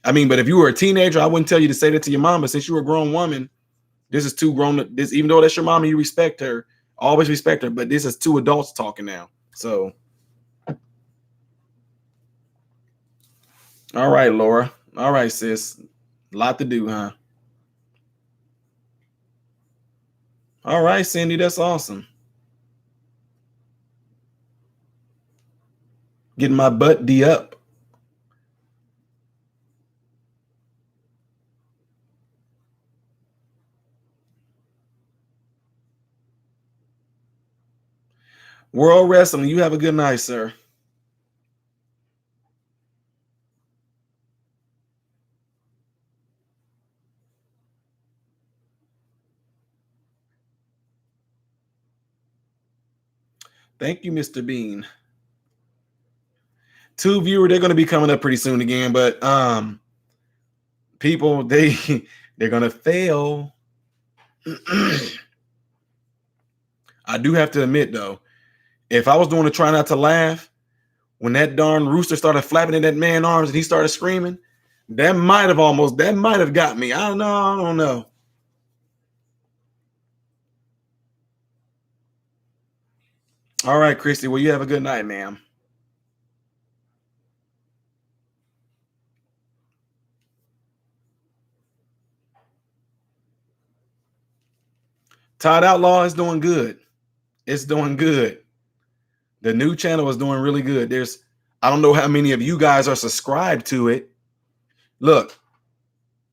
Speaker 1: I mean, but if you were a teenager, I wouldn't tell you to say that to your mom. But since you're a grown woman, this is two grown. This, even though that's your mom and you respect her, always respect her. But this is two adults talking now. So, all right, Laura. All right, sis. A lot to do, huh? All right, Cindy. That's awesome. Getting my butt D up. World Wrestling. You have a good night, sir. Thank you, Mr. Bean. 2 viewer, they're going to be coming up pretty soon again, but people they're going to fail. I do have to admit though, if I was doing a try not to laugh when that darn rooster started flapping in that man's arms and he started screaming, that might have got me. I don't know. All right, Christy. Well, you have a good night, ma'am. Todd Outlaw is doing good. It's doing good. The new channel is doing really good. I don't know how many of you guys are subscribed to it. Look,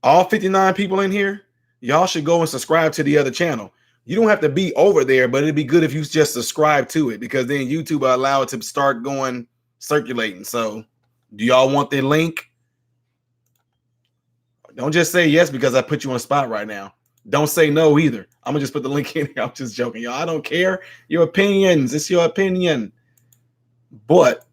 Speaker 1: all 59 people in here, y'all should go and subscribe to the other channel. You don't have to be over there, but it'd be good if you just subscribe to it because then YouTube will allow it to start going circulating. So, do y'all want the link? Don't just say yes because I put you on the spot right now. Don't say no either. I'm gonna just put the link in here. I'm just joking, y'all. I don't care. Your opinions. It's your opinion. But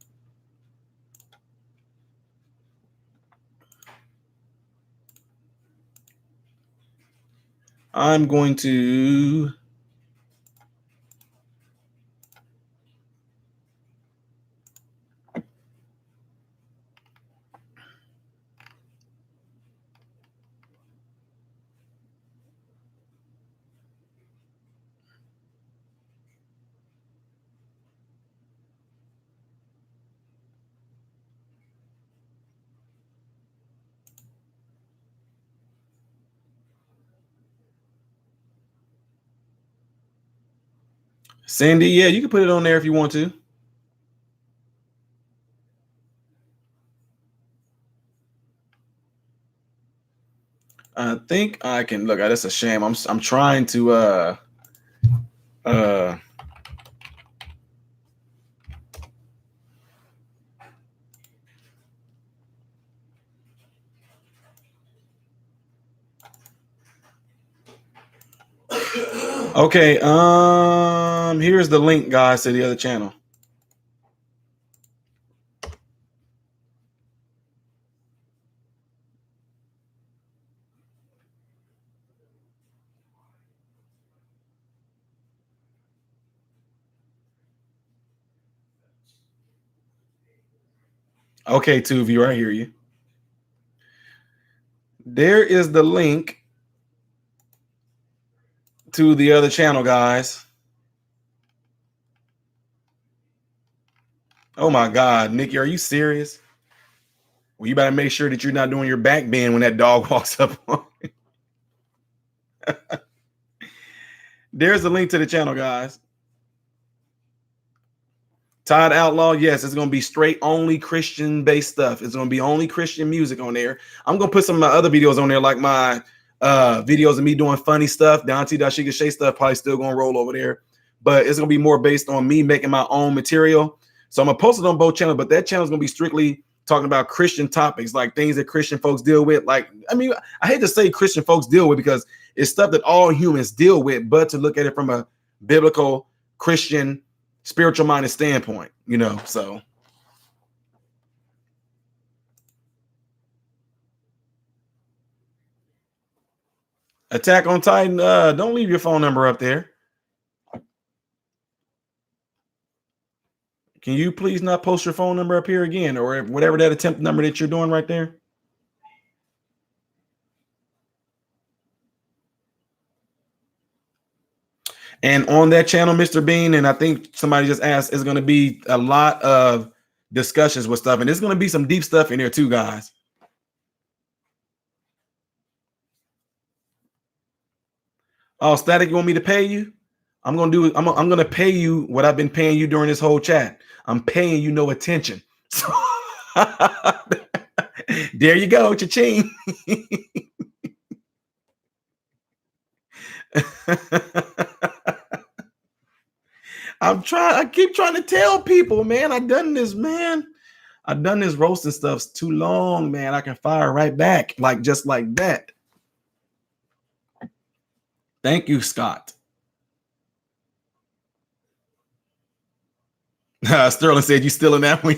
Speaker 1: I'm going to Sandy. Yeah, you can put it on there if you want to. I think I can look. That's a shame. I'm trying to okay. Here's the link, guys, to the other channel. Okay, 2 of you, I hear you. There is the link to the other channel, guys. Oh my God, Nikki, are you serious? Well, you better make sure that you're not doing your back bend when that dog walks up on you. There's a link to the channel, guys. Todd Outlaw, yes, it's going to be straight only Christian based stuff. It's going to be only Christian music on there. I'm going to put some of my other videos on there, like my videos of me doing funny stuff. Dante Dashika Shay stuff probably still gonna roll over there, but it's gonna be more based on me making my own material. So I'm gonna post it on both channels, but that channel is gonna be strictly talking about Christian topics, like things that Christian folks deal with. Like, I mean, I hate to say Christian folks deal with because it's stuff that all humans deal with, but to look at it from a biblical, Christian, spiritual minded standpoint, you know. So Attack on Titan, don't leave your phone number up there. Can you please not post your phone number up here again, or whatever that attempt number that you're doing right there? And on that channel, Mr. Bean, and I think somebody just asked, is going to be a lot of discussions with stuff, and there's going to be some deep stuff in there too, guys. Oh, Static, you want me to pay you? I'm gonna do it. I'm gonna pay you what I've been paying you during this whole chat. I'm paying you no attention. So there you go, cha-ching. I keep trying to tell people, man. I've done this, man. I've done this roasting stuff too long, man. I can fire right back, like just like that. Thank you, Scott. Sterling said you still in that one.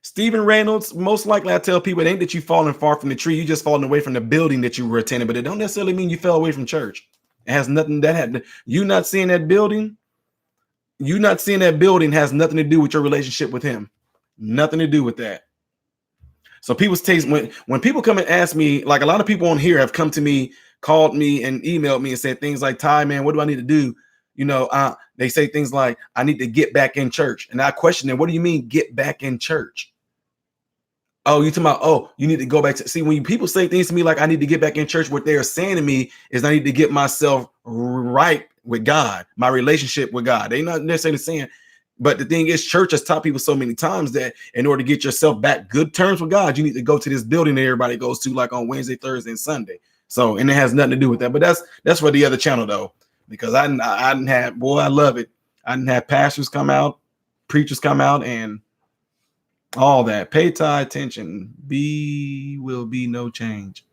Speaker 1: Stephen Reynolds, most likely I tell people it ain't that you falling far from the tree, you just falling away from the building that you were attending, but it don't necessarily mean you fell away from church. It has nothing that had you not seeing that building. You not seeing that building has nothing to do with your relationship with him. Nothing to do with that. So people's taste when people come and ask me, like a lot of people on here have come to me, called me, and emailed me and said things like, "Ty, man, what do I need to do?" You know, they say things like, "I need to get back in church," and I question them, "What do you mean get back in church?" Oh, you talking about, oh, you need to go back to see when people say things to me like I need to get back in church, what they are saying to me is I need to get myself right with God, my relationship with God. They not necessarily saying, but the thing is, church has taught people so many times that in order to get yourself back good terms with God, you need to go to this building that everybody goes to, like on Wednesday, Thursday, and Sunday. So, and it has nothing to do with that. But that's for the other channel though, because I didn't have, boy, I love it. I didn't have pastors come out, preachers come out, and all that. Pay tie attention. Will be no change.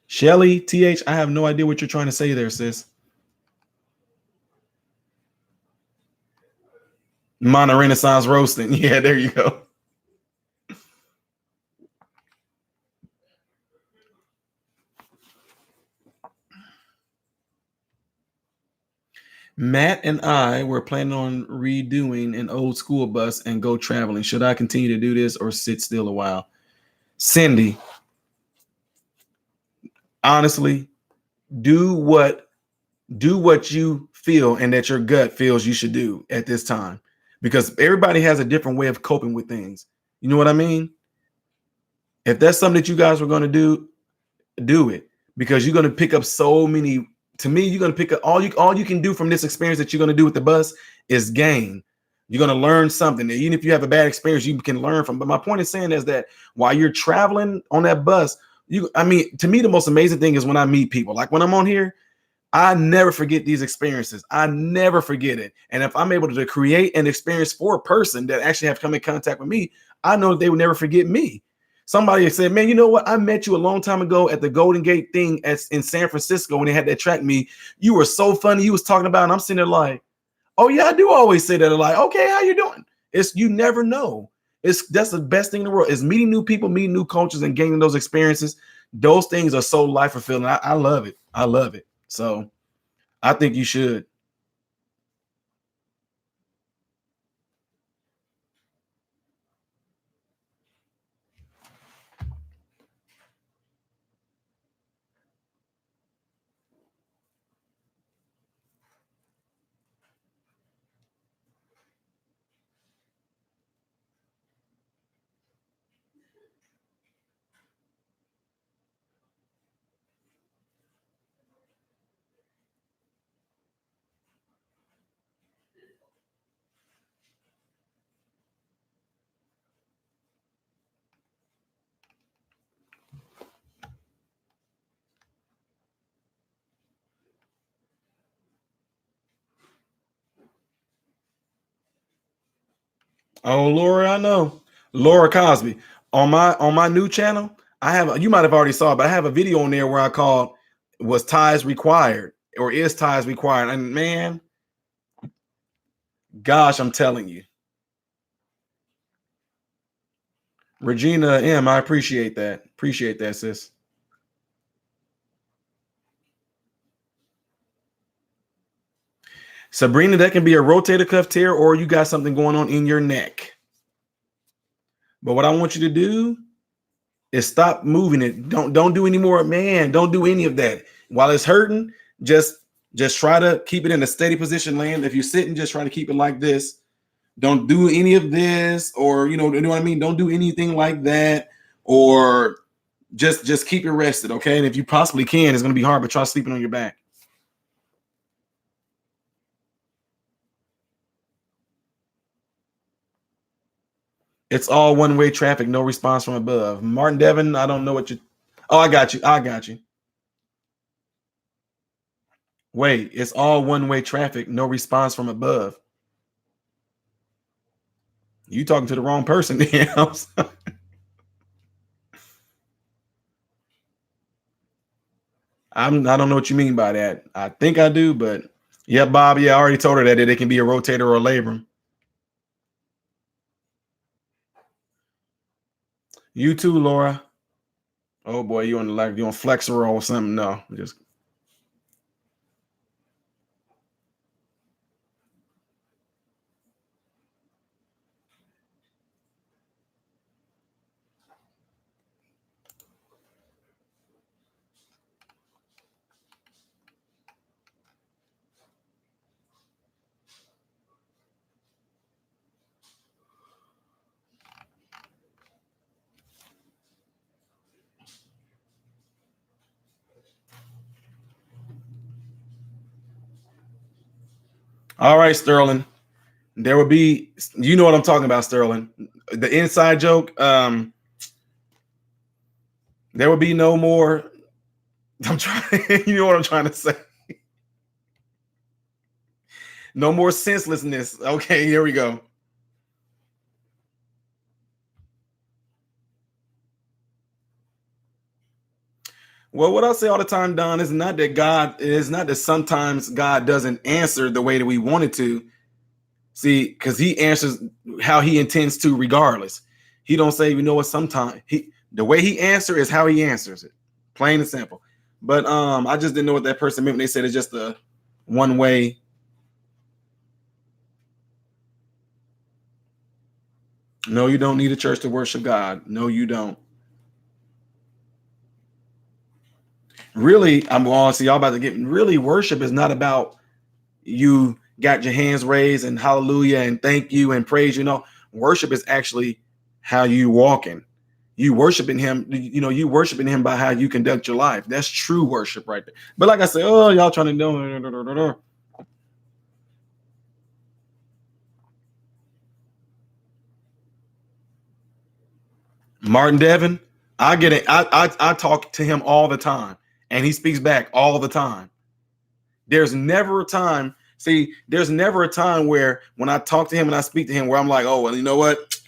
Speaker 1: Shelly, TH, I have no idea what you're trying to say there, sis. Mana Renaissance roasting. Yeah, there you go. Matt and I were planning on redoing an old school bus and go traveling. Should I continue to do this or sit still a while? Cindy, honestly, do what you feel and that your gut feels you should do at this time, because everybody has a different way of coping with things. You know what I mean? If that's something that you guys were going to do it, because you're going to pick up so many. To me, you're going to pick up all you can do from this experience that you're going to do with the bus is gain. You're going to learn something. Even if you have a bad experience, you can learn from. But my point is saying is that while you're traveling on that bus, I mean, to me, the most amazing thing is when I meet people. Like when I'm on here, I never forget these experiences. I never forget it. And if I'm able to create an experience for a person that actually have come in contact with me, I know they will never forget me. Somebody said, "Man, you know what? I met you a long time ago at the Golden Gate thing in San Francisco when they had that track meet. You were so funny. You was talking about," and I'm sitting there like, "Oh yeah, I do always say that." Like, "Okay, how you doing?" It's you never know. That's the best thing in the world is meeting new people, meeting new cultures, and gaining those experiences. Those things are so life fulfilling. I love it. I love it. So I think you should. Oh, Laura, I know. Laura Cosby. On my new channel, I have you might have already saw it, but I have a video on there where I call was ties required or is ties required. And man, gosh, I'm telling you. Regina M, I appreciate that. Appreciate that, sis. Sabrina, that can be a rotator cuff tear or you got something going on in your neck. But what I want you to do is stop moving it. Don't do any more, man. Don't do any of that. While it's hurting, just try to keep it in a steady position, land. If you're sitting, just try to keep it like this. Don't do any of this, or you know what I mean? Don't do anything like that, or just keep it rested, okay? And if you possibly can, it's gonna be hard, but try sleeping on your back. It's all one-way traffic, no response from above. Martin Devin, I don't know what you. Oh, I got you. I got you. Wait, it's all one-way traffic, no response from above. You talking to the wrong person. I don't know what you mean by that. I think I do, but yeah, Bob. Yeah, I already told her that it can be a rotator or a labrum. You too, Laura. Oh boy, you on Flexer or something? No, just. All right, Sterling. There will be, you know what I'm talking about, Sterling. The inside joke. There will be no more. I'm trying. You know what I'm trying to say. No more senselessness. Okay, here we go. Well, what I say all the time, Don, is not that sometimes God doesn't answer the way that we wanted to. See, because he answers how he intends to, regardless. He don't say, you know what, sometimes the way he answers is how he answers it. Plain and simple. But I just didn't know what that person meant when they said it's just a one way. No, you don't need a church to worship God. No, you don't. Really, I'm honestly y'all about to get really worship is not about you got your hands raised and hallelujah and thank you and praise. You know, worship is actually how you walking. You worshiping him, you know, you worshiping him by how you conduct your life. That's true worship right there. But like I said, oh, y'all trying to do Martin Devin, I get it. I talk to him all the time and he speaks back all the time. There's never a time. See, there's never a time where when I talk to him and I speak to him where I'm like, oh, well, you know what?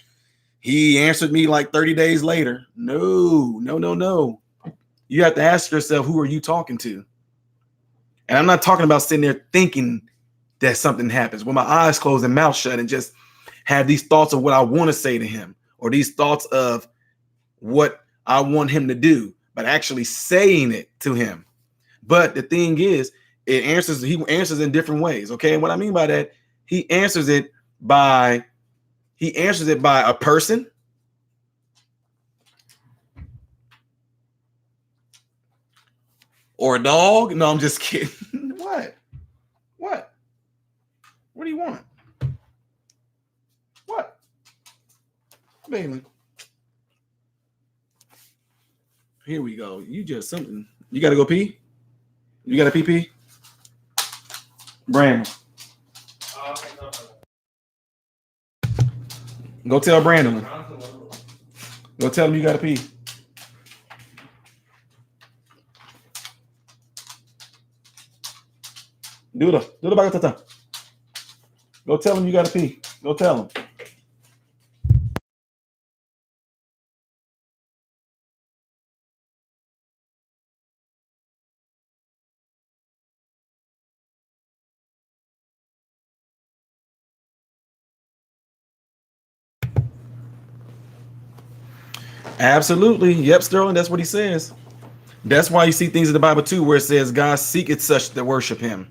Speaker 1: He answered me like 30 days later. No, no, no, no. You have to ask yourself, who are you talking to? And I'm not talking about sitting there thinking that something happens with my eyes closed and mouth shut and just have these thoughts of what I want to say to him or these thoughts of what I want him to do, but actually saying it to him. But the thing is, he answers in different ways. Okay. And what I mean by that, he answers it by a person. Or a dog. No, I'm just kidding. What? What do you want? What? Bailey. Here we go. You just something. You gotta go pee? You gotta pee? Brandon. Go tell Brandon. Go tell him you gotta pee. Do it back. Go tell him you gotta pee. Go tell him. Absolutely. Yep, Sterling. That's what he says. That's why you see things in the Bible too, where it says God seeketh such that worship Him,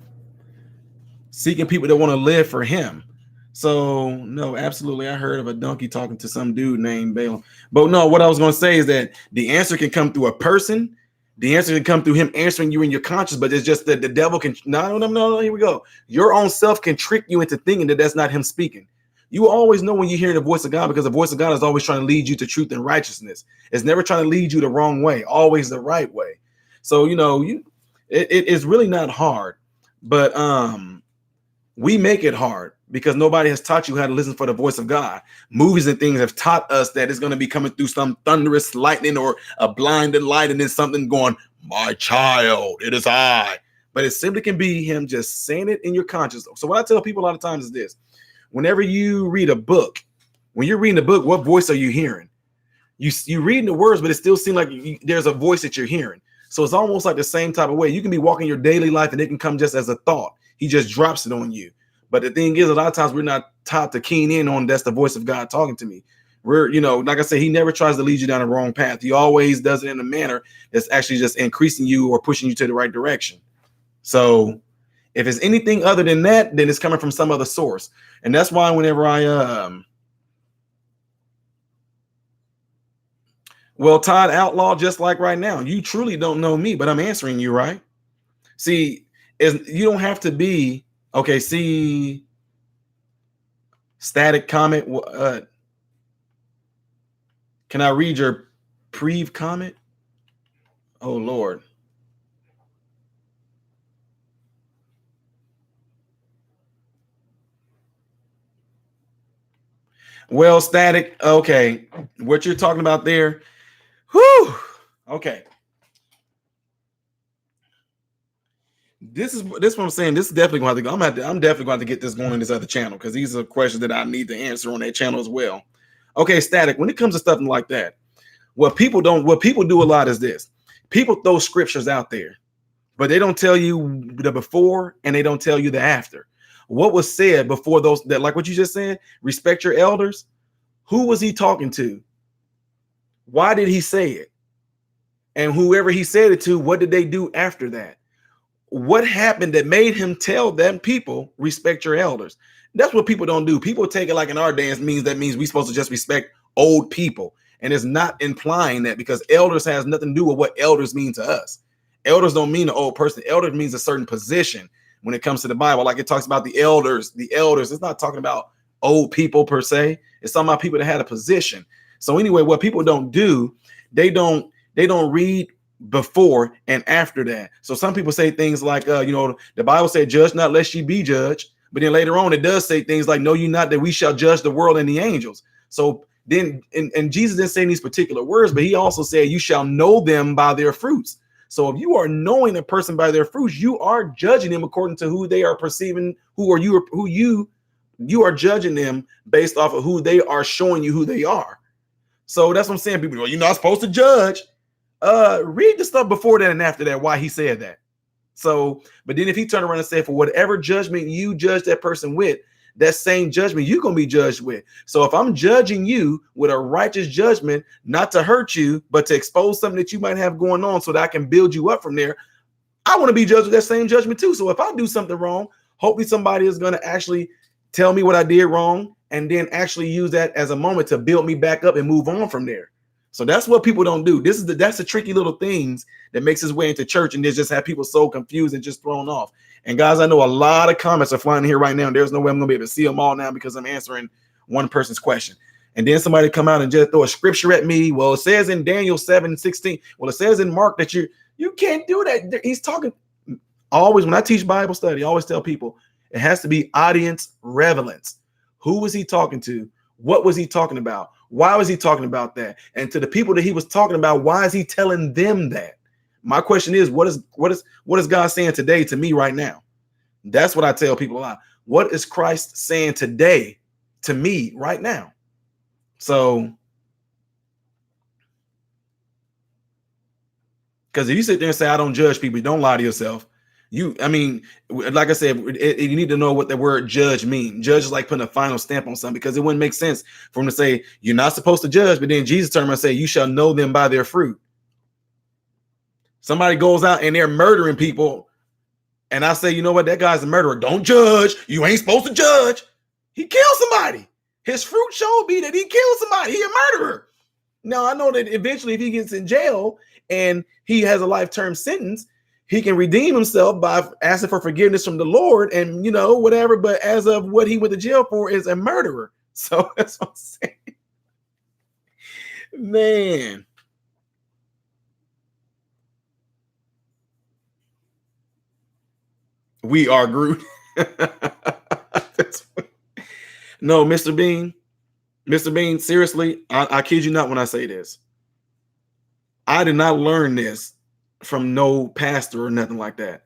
Speaker 1: seeking people that want to live for Him. So no, absolutely. I heard of a donkey talking to some dude named Balaam. But no, what I was going to say is that the answer can come through a person. The answer can come through him answering you in your conscience, but it's just that the devil can. No, no, no, no. Here we go. Your own self can trick you into thinking that that's not him speaking. You always know when you hear the voice of God, because the voice of God is always trying to lead you to truth and righteousness. It's never trying to lead you the wrong way, always the right way. So it is really not hard, but we make it hard because nobody has taught you how to listen for the voice of God. Movies and things have taught us that it's going to be coming through some thunderous lightning or a blinding light, and then something going, "My child, it is I." But it simply can be him just saying it in your conscience. So what I tell people a lot of times is this: whenever you read a book, when you're reading a book, what voice are you hearing? You reading the words, but it still seems like there's a voice that you're hearing. So it's almost like the same type of way. You can be walking your daily life and it can come just as a thought. He just drops it on you. But the thing is, a lot of times we're not taught to keen in on that's the voice of God talking to me. We're, like I said, he never tries to lead you down the wrong path. He always does it in a manner that's actually just increasing you or pushing you to the right direction. So if it's anything other than that, then it's coming from some other source. And that's why whenever well, Todd Outlaw, just like right now, you truly don't know me, but I'm answering you, right? See, you don't have to be okay. See, static comment. Can I read your Preve comment? Oh Lord. Well, static. Okay, what you're talking about there. Whew. Okay. This is what I'm saying. This is definitely going to have to go. I'm definitely going to get this going in this other channel because these are questions that I need to answer on that channel as well. Okay, static. When it comes to stuff like that, what people do a lot is this: people throw scriptures out there, but they don't tell you the before and they don't tell you the after. What was said before those, that, like what you just said, respect your elders. Who was he talking to? Why did he say it? And whoever he said it to, what did they do after that? What happened that made him tell them people respect your elders? That's what people don't do. People take it like in our dance means we supposed to just respect old people. And it's not implying that, because elders has nothing to do with what elders mean to us. Elders don't mean an old person. Elder means a certain position when it comes to the Bible. Like it talks about the elders. The elders, it's not talking about old people per se. It's talking about people that had a position. So anyway, what people don't do, they don't read before and after that. So some people say things like, the Bible said, "Judge not lest ye be judged." But then later on, it does say things like, "Know you not that we shall judge the world and the angels." So then, and Jesus didn't say these particular words, but he also said, "You shall know them by their fruits." So if you are knowing a person by their fruits, you are judging them according to who they are perceiving, who you are judging them based off of who they are showing you who they are. So that's what I'm saying. People go, "You're not supposed to judge." Read the stuff before that and after that, why he said that. So, but then if he turned around and said, "For whatever judgment you judge that person with, that same judgment you're going to be judged with." So if I'm judging you with a righteous judgment, not to hurt you, but to expose something that you might have going on so that I can build you up from there, I want to be judged with that same judgment too. So if I do something wrong, hopefully somebody is going to actually tell me what I did wrong and then actually use that as a moment to build me back up and move on from there. So that's what people don't do. That's the tricky little things that makes its way into church, and just have people so confused and just thrown off. And guys, I know a lot of comments are flying here right now. And there's no way I'm gonna be able to see them all now because I'm answering one person's question. And then somebody come out and just throw a scripture at me. Well, it says in Daniel 7:16. Well, it says in Mark that you can't do that. He's talking always when I teach Bible study, I always tell people it has to be audience relevance. Who was he talking to? What was he talking about? Why was he talking about that? And to the people that he was talking about, why is he telling them that? My question is, what is God saying today to me right now? That's what I tell people a lot. What is Christ saying today to me right now? So, because if you sit there and say, "I don't judge people," don't lie to yourself. I mean, like I said, you need to know what the word judge means. Judge is like putting a final stamp on something, because it wouldn't make sense for him to say you're not supposed to judge, but then Jesus turned around and say you shall know them by their fruit. Somebody goes out and they're murdering people, and I say, you know what, that guy's a murderer. Don't judge. You ain't supposed to judge. He killed somebody. His fruit showed me that he killed somebody. He a murderer. Now, I know that eventually if he gets in jail and he has a life-term sentence, he can redeem himself by asking for forgiveness from the Lord and, whatever. But as of what he went to jail for is a murderer. So that's what I'm saying. Man. We are Groot. No, Mr. Bean. Mr. Bean, seriously, I kid you not when I say this. I did not learn this from no pastor or nothing like that.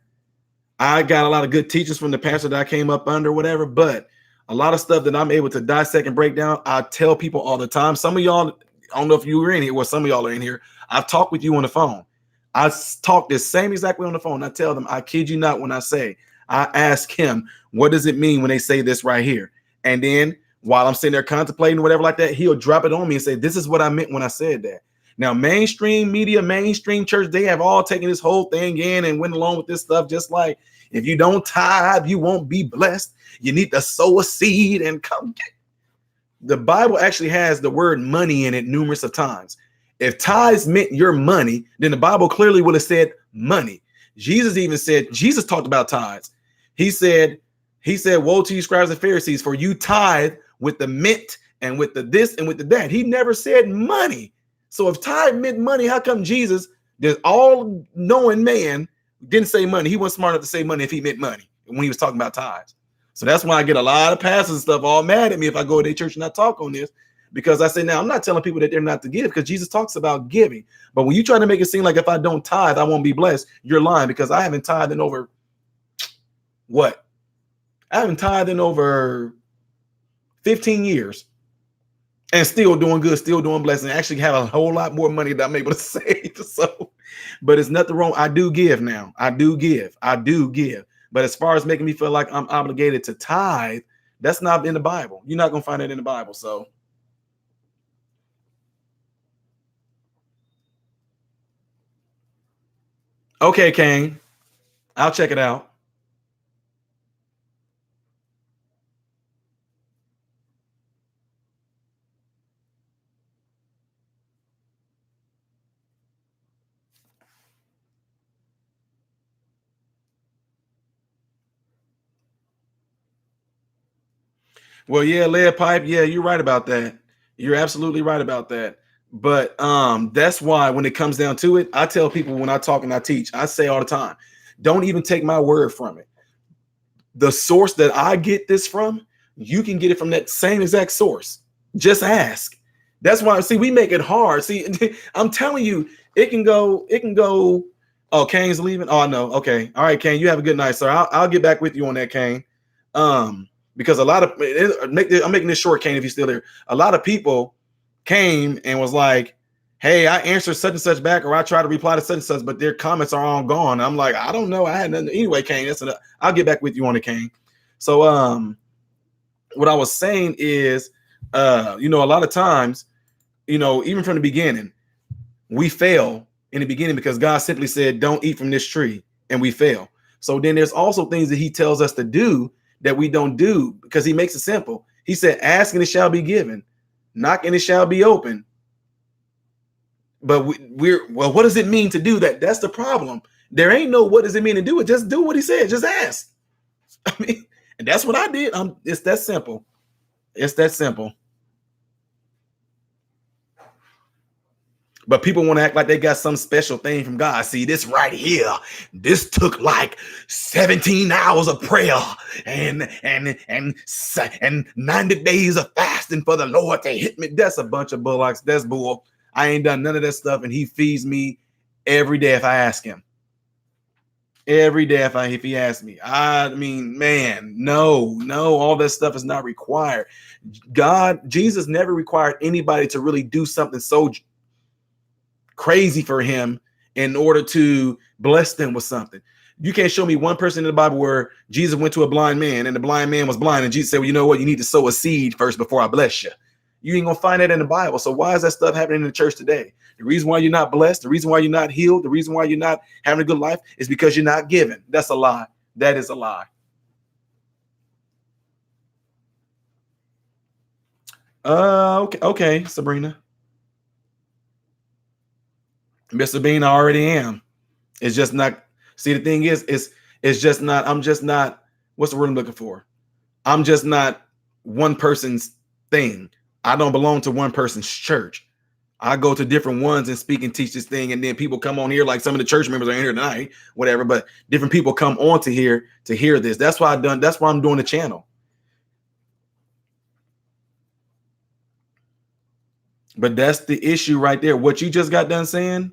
Speaker 1: I got a lot of good teachers from the pastor that I came up under, whatever, but a lot of stuff that I'm able to dissect and break down, I tell people all the time. Some of y'all, I don't know if you were in here, well, some of y'all are in here. I've talked with you on the phone. I talk this same exact way on the phone. I tell them, I kid you not when I say, I ask him, what does it mean when they say this right here? And then while I'm sitting there contemplating whatever like that, he'll drop it on me and say, this is what I meant when I said that. Now, mainstream media, mainstream church, they have all taken this whole thing in and went along with this stuff. Just like, if you don't tithe, you won't be blessed. You need to sow a seed and come get. The Bible actually has the word money in it numerous of times. If tithes meant your money, then the Bible clearly would have said money. Jesus talked about tithes. He said, woe to you, scribes and Pharisees, for you tithe with the mint and with the this and with the that. He never said money. So if tithe meant money, how come Jesus, this all-knowing man, didn't say money? He wasn't smart enough to say money if he meant money when he was talking about tithes. So that's why I get a lot of pastors and stuff all mad at me if I go to their church and I talk on this, because I say, now I'm not telling people that they're not to give, because Jesus talks about giving. But when you try to make it seem like if I don't tithe, I won't be blessed, you're lying, because I haven't tithed in over what? I haven't tithed in over 15 years and still doing good, still doing blessing. Actually have a whole lot more money that I'm able to save. So, but it's nothing wrong. I do give now. I do give. But as far as making me feel like I'm obligated to tithe, that's not in the Bible. You're not going to find it in the Bible. So, okay, Kane, I'll check it out. Well, yeah, lead pipe. Yeah, you're right about that. You're absolutely right about that. But that's why when it comes down to it, I tell people when I talk and I teach, I say all the time, don't even take my word from it. The source that I get this from, you can get it from that same exact source. Just ask. That's why, see, we make it hard. See, I'm telling you, it can go. Oh, Kane's leaving. Oh, no. Okay. All right, Kane, you have a good night, sir. I'll get back with you on that, Kane. Because a lot of I'm making this short, Kane, if you're still there. A lot of people came and was like, hey, I answered such and such back, or I try to reply to such and such, but their comments are all gone. I'm like, I don't know. I had nothing. Anyway, Kane, that's enough. I'll get back with you on it, Kane. So what I was saying is, a lot of times, even from the beginning, we fail in the beginning because God simply said, don't eat from this tree, and we fail. So then there's also things that he tells us to do that we don't do, because he makes it simple. He said, ask and it shall be given, knock and it shall be open. But well, what does it mean to do that? That's the problem. There ain't no what does it mean to do it. Just do what he said. Just ask. I mean, and that's what I did. It's that simple. It's that simple. But people want to act like they got some special thing from God. See, this right here, this took like 17 hours of prayer and 90 days of fasting for the Lord to hit me. That's a bunch of bullocks. That's bull. I ain't done none of that stuff, and he feeds me every day if I ask him. Every day if he asks me. I mean, man, no, all that stuff is not required. Jesus never required anybody to really do something so crazy for him in order to bless them with something. You can't show me one person in the Bible where Jesus went to a blind man and the blind man was blind and Jesus said, well, you know what? You need to sow a seed first before I bless you. You ain't going to find that in the Bible. So why is that stuff happening in the church today? The reason why you're not blessed, the reason why you're not healed, the reason why you're not having a good life is because you're not giving. That's a lie. That is a lie. Okay, Sabrina. Mr. Bean, I already am. It's just not. See, the thing is, it's just not. I'm just not. What's the word I'm looking for? I'm just not one person's thing. I don't belong to one person's church. I go to different ones and speak and teach this thing, and then people come on here, like some of the church members are in here tonight, whatever. But different people come on to hear this. That's why That's why I'm doing the channel. But that's the issue right there. What you just got done saying.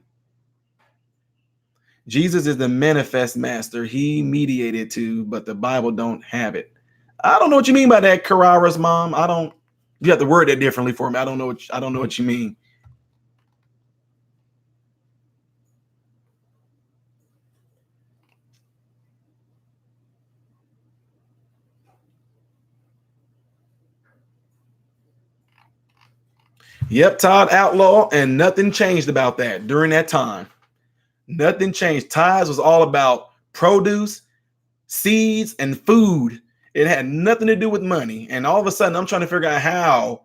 Speaker 1: Jesus is the manifest master. He mediated to, but the Bible don't have it. I don't know what you mean by that, Carrara's mom. I don't. You have to word that differently for me. I don't know what you mean. Yep, Todd Outlaw, and nothing changed about that during that time. Nothing changed. Tithes was all about produce, seeds, and food. It had nothing to do with money. And all of a sudden, I'm trying to figure out how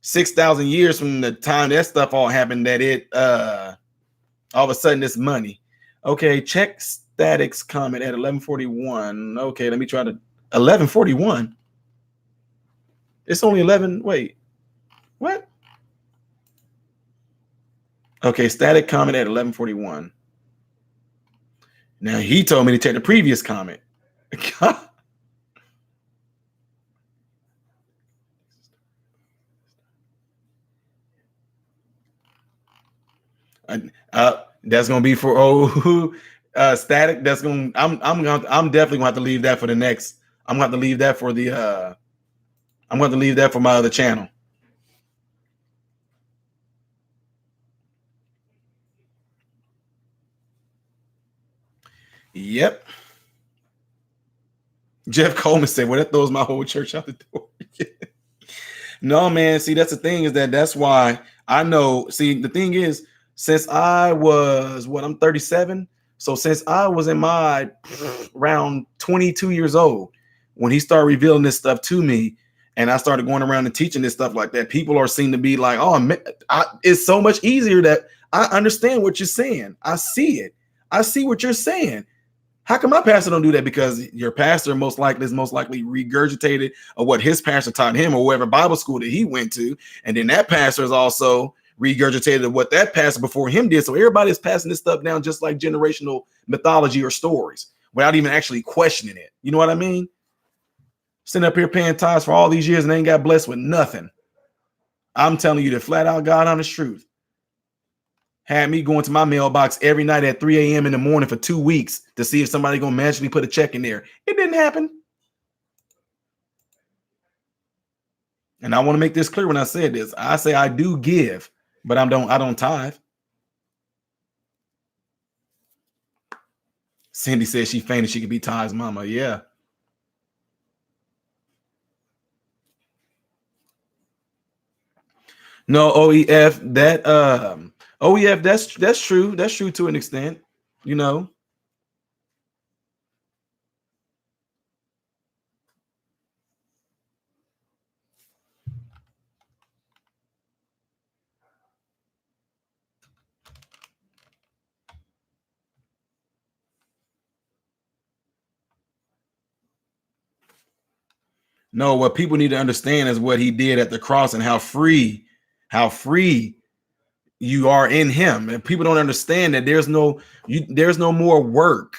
Speaker 1: 6,000 years from the time that stuff all happened, that it all of a sudden it's money. Okay, check Static's comment at 11:41. Okay, let me try to 11:41. It's only 11. Wait, what? Okay, Static comment at 11:41. Now he told me to check the previous comment. That's gonna be for Static. That's gonna. I'm definitely gonna have to leave that for the next. I'm gonna have to leave that for the. I'm going to leave that for my other channel. Yep. Jeff Coleman said, "Well, that throws my whole church out the door." No, man. See, that's the thing, is that's why I know. See, the thing is, since I was I'm 37. So since I was in my around 22 years old, when he started revealing this stuff to me, and I started going around and teaching this stuff like that, people are seen to be like, "Oh, man, it's so much easier that I understand what you're saying. I see it. I see what you're saying. How come my pastor don't do that?" Because your pastor most likely regurgitated of what his pastor taught him, or whatever Bible school that he went to. And then that pastor is also regurgitated of what that pastor before him did. So everybody's passing this stuff down just like generational mythology or stories without even actually questioning it. You know what I mean? Sitting up here paying tithes for all these years and ain't got blessed with nothing. I'm telling you the flat out God honest truth. Had me going to my mailbox every night at 3 a.m. in the morning for 2 weeks to see if somebody gonna magically put a check in there. It didn't happen. And I want to make this clear when I said this. I say I do give, but I don't tithe. Cindy says she fainted. She could be Ty's mama. Yeah. No, OEF, OEF, that's true. That's true to an extent, you know. No, what people need to understand is what he did at the cross and how free you are in him. And people don't understand that there's no more work.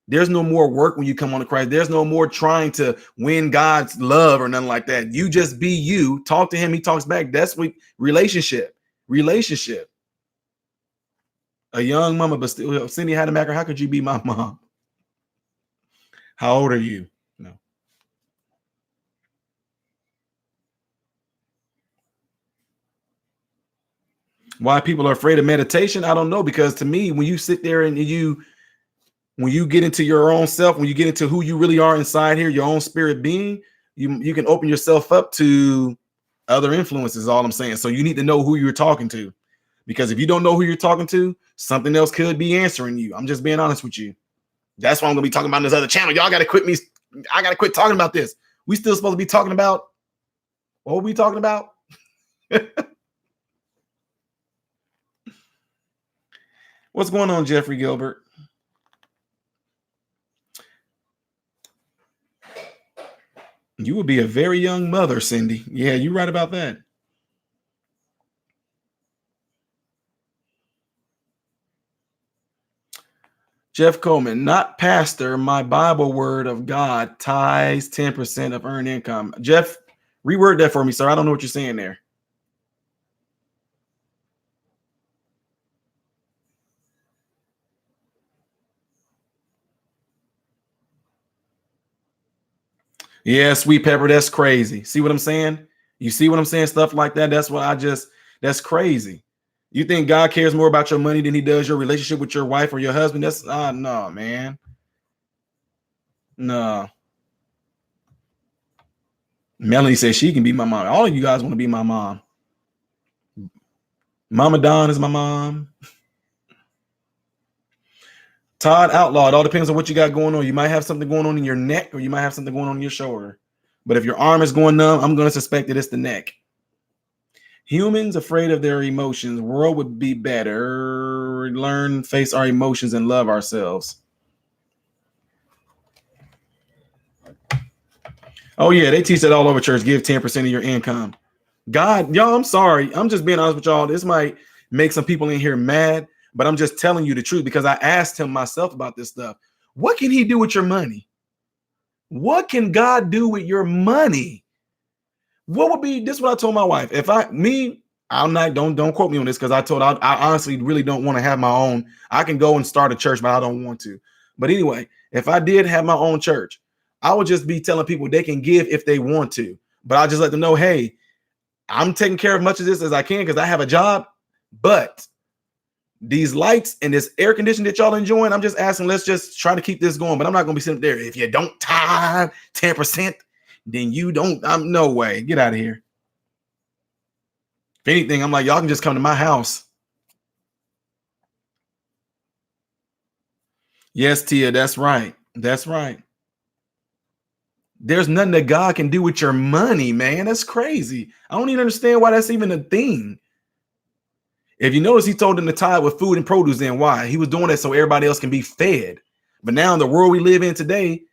Speaker 1: There's no more work when you come on to Christ. There's no more trying to win God's love or nothing like that. You just be you. Talk to him. He talks back. That's what relationship. A young mama, but still, Cindy Hademacher, how could you be my mom? How old are you? No. Why people are afraid of meditation? I don't know. Because to me, when you sit there and When you get into your own self, when you get into who you really are inside here, your own spirit being, you can open yourself up to other influences. All I'm saying. So you need to know who you're talking to, because if you don't know who you're talking to, something else could be answering you. I'm just being honest with you. That's why I'm gonna be talking about this other channel. Y'all gotta quit me. I gotta quit talking about this. We still supposed to be talking about what are we talking about? What's going on, Jeffrey Gilbert? You would be a very young mother, Cindy. Yeah, you're right about that. Jeff Coleman, not pastor, my Bible word of God, tithes 10% of earned income. Jeff, reword that for me, sir. I don't know what you're saying there. Yeah, sweet pepper, that's crazy. See what I'm saying? You see what I'm saying? Stuff like that. That's crazy. You think God cares more about your money than he does your relationship with your wife or your husband? That's no, man. No. Melanie says she can be my mom. All of you guys want to be my mom. Mama Don is my mom. Todd Outlaw. It all depends on what you got going on. You might have something going on in your neck, or you might have something going on in your shoulder. But if your arm is going numb, I'm going to suspect that it's the neck. Humans afraid of their emotions. World would be better. Learn, face our emotions, and love ourselves. Oh yeah, they teach that all over church. Give 10% of your income. God, y'all, I'm sorry. I'm just being honest with y'all. This might make some people in here mad, but I'm just telling you the truth, because I asked him myself about this stuff. What can he do with your money? What can God do with your money? What would be this? Is what I told my wife. If I'm not, don't quote me on this, because I honestly really don't want to have my own. I can go and start a church, but I don't want to. But anyway, if I did have my own church, I would just be telling people they can give if they want to, but I just let them know, hey, I'm taking care of much of this as I can because I have a job, but these lights and this air conditioning that y'all enjoying, I'm just asking, let's just try to keep this going. But I'm not going to be sitting there. If you don't tithe 10%, then you don't. I'm no way. Get out of here. If anything, I'm like, y'all can just come to my house. Yes, Tia, that's right. That's right. There's nothing that God can do with your money, man. That's crazy. I don't even understand why that's even a thing. If you notice, he told them to tithe with food and produce. Then why? He was doing that so everybody else can be fed. But now in the world we live in today,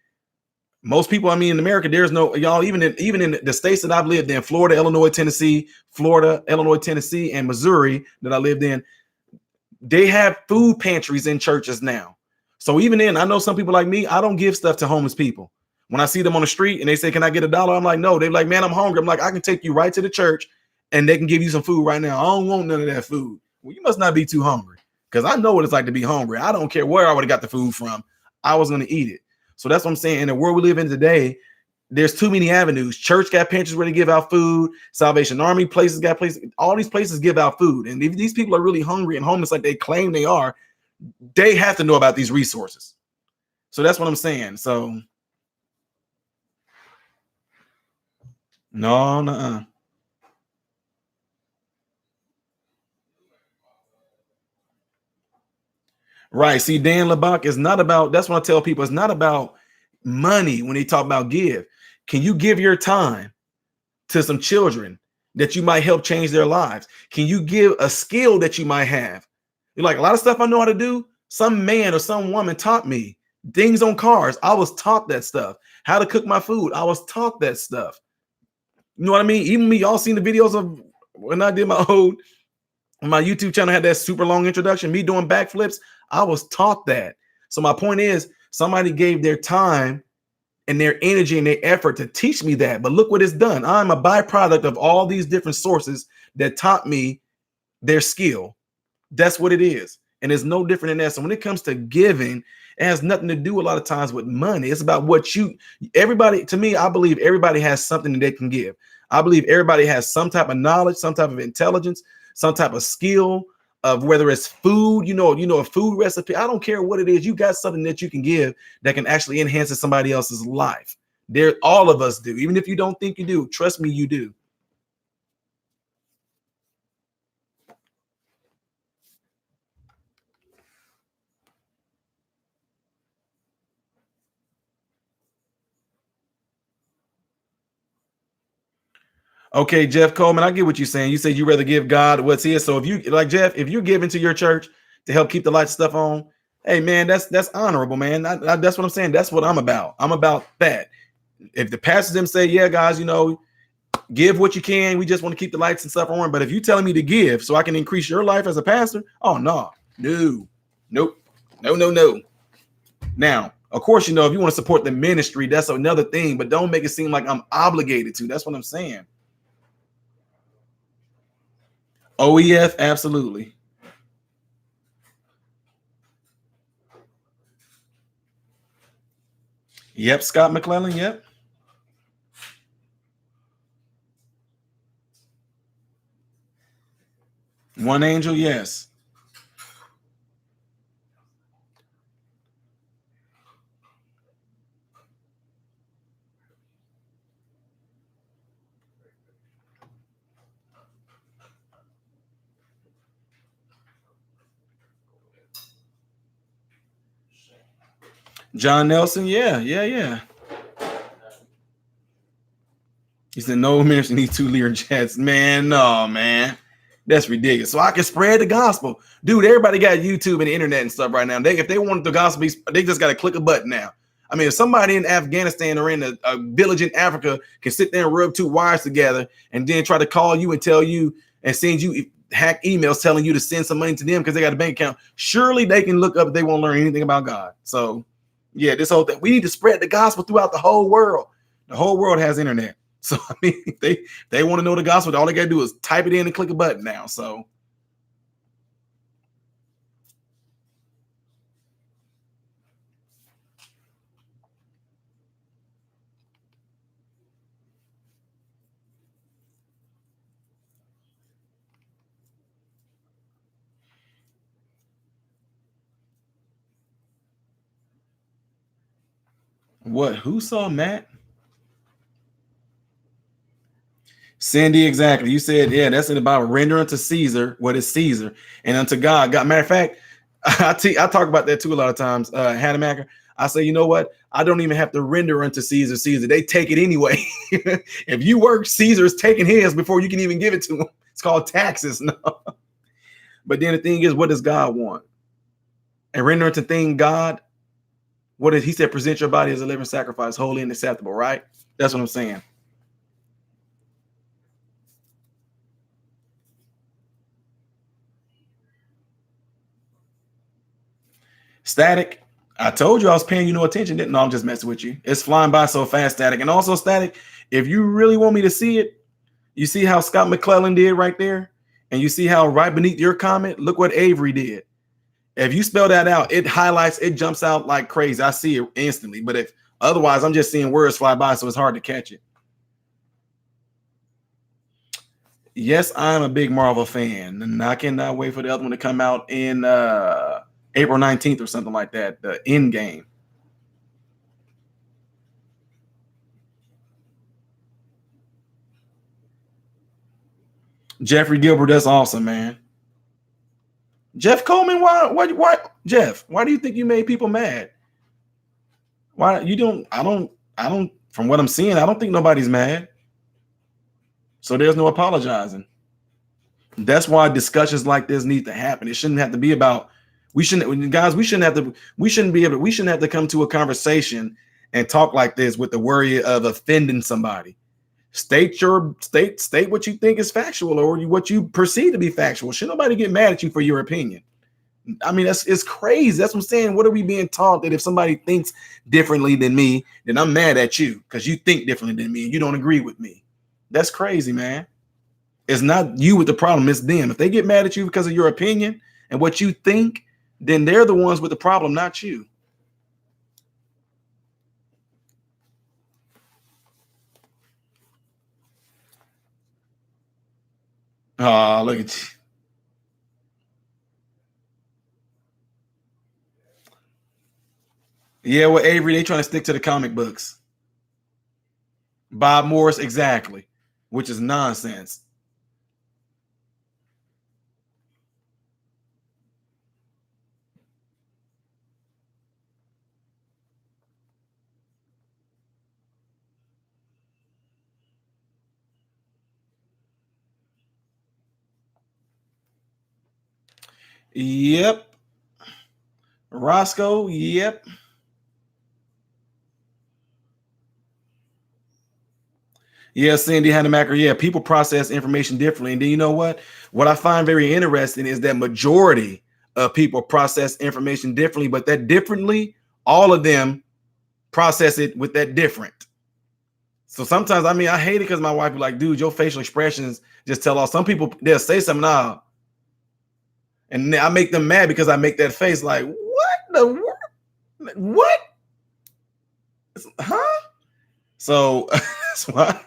Speaker 1: most people, I mean, in America, there's no, y'all, even in the states that I've lived in, Florida, Illinois, Tennessee, and Missouri that I lived in, they have food pantries in churches now. So even then, I know some people like me, I don't give stuff to homeless people. When I see them on the street and they say, can I get $1? I'm like, no. They're like, man, I'm hungry. I'm like, I can take you right to the church and they can give you some food right now. I don't want none of that food. Well, you must not be too hungry, because I know what it's like to be hungry. I don't care where I would have got the food from. I was going to eat it. So that's what I'm saying. In the world we live in today, there's too many avenues. Church got pantries where they give out food. Salvation Army places got places. All these places give out food. And if these people are really hungry and homeless like they claim they are, they have to know about these resources. So that's what I'm saying. So no. Right. See, Dan LeBach is not about, that's what I tell people. It's not about money when they talk about give. Can you give your time to some children that you might help change their lives? Can you give a skill that you might have? You're like, a lot of stuff I know how to do, some man or some woman taught me. Things on cars, I was taught that stuff. How to cook my food, I was taught that stuff. You know what I mean? Even me, y'all seen the videos of when I did my YouTube channel, had that super long introduction, me doing backflips. I was taught that. So my point is, somebody gave their time and their energy and their effort to teach me that. But look what it's done. I'm a byproduct of all these different sources that taught me their skill. That's what it is. And it's no different than that. So when it comes to giving, it has nothing to do a lot of times with money. It's about what everybody, to me, I believe everybody has something that they can give. I believe everybody has some type of knowledge, some type of intelligence, some type of skill, of whether it's food, a food recipe. I don't care what it is. You got something that you can give that can actually enhance somebody else's life. There, all of us do. Even if you don't think you do, trust me, you do. Okay, Jeff Coleman, I get what you're saying. You said you rather give God what's his. So if you like Jeff, if you're giving to your church to help keep the light stuff on, hey man, that's honorable, man. That's what I'm saying. That's what I'm about. I'm about that. If the pastors them say, yeah, guys, give what you can. We just want to keep the lights and stuff on. But if you're telling me to give so I can increase your life as a pastor, oh no, nope, no. Now, of course, if you want to support the ministry, that's another thing. But don't make it seem like I'm obligated to. That's what I'm saying. OEF, absolutely. Yep, Scott McClellan. Yep. One Angel. Yes. John Nelson. Yeah. He said, no ministry needs 2 Lear jets. Man, no, man. That's ridiculous. So I can spread the gospel. Dude, everybody got YouTube and the internet and stuff right now. If they wanted the gospel, they just got to click a button now. I mean, if somebody in Afghanistan or in a village in Africa can sit there and rub 2 wires together and then try to call you and tell you and send you hack emails telling you to send some money to them because they got a bank account, surely they can look up if they won't learn anything about God. So, yeah, this whole thing, we need to spread the gospel throughout the whole world. The whole world has internet. So I mean, they want to know the gospel. All they gotta do is type it in and click a button now. So what? Who saw Matt? Cindy, exactly. You said, yeah, that's it about rendering to Caesar what is Caesar and unto God. Matter of fact, I talk about that too a lot of times. Hanamaker, I say, you know what? I don't even have to render unto Caesar. They take it anyway. If you work, Caesar's taking his before you can even give it to him. It's called taxes. No. But then the thing is, what does God want? And render unto thing God, what did he said? Present your body as a living sacrifice, holy and acceptable, right? That's what I'm saying. Static, I told you I was paying you no attention. No, I'm just messing with you. It's flying by so fast, Static. And also, Static, if you really want me to see it, you see how Scott McClellan did right there? And you see how right beneath your comment, look what Avery did. If you spell that out, it highlights, it jumps out like crazy. I see it instantly. But if otherwise, I'm just seeing words fly by, so it's hard to catch it. Yes, I'm a big Marvel fan, and I cannot wait for the other one to come out in April 19th or something like that, the end game. Jeffrey Gilbert, that's awesome, man. Jeff Coleman, why, Jeff, why do you think you made people mad? Why you don't, I don't, from what I'm seeing, I don't think nobody's mad. So there's no apologizing. That's why discussions like this need to happen. It shouldn't have to be about, we shouldn't, guys, we shouldn't have to come to a conversation and talk like this with the worry of offending somebody. State what you think is factual or what you perceive to be factual. Should nobody get mad at you for your opinion? I mean, it's crazy. That's what I'm saying. What are we being taught that if somebody thinks differently than me, then I'm mad at you because you think differently than me and you don't agree with me? That's crazy, man. It's not you with the problem, it's them. If they get mad at you because of your opinion and what you think, then they're the ones with the problem, not you. Oh, look at you. Yeah, with Avery, they trying to stick to the comic books. Bob Morris, exactly, which is nonsense. Yep. Roscoe, yep. Yeah, Cindy Hanamaker. Yeah, people process information differently. And then you know what? What I find very interesting is that majority of people process information differently, but that differently, all of them process it with that different. So sometimes, I mean, I hate it because my wife be like, dude, your facial expressions just tell off. Some people, they'll say something now, and I make them mad because I make that face like, what the what? Huh? So that's why,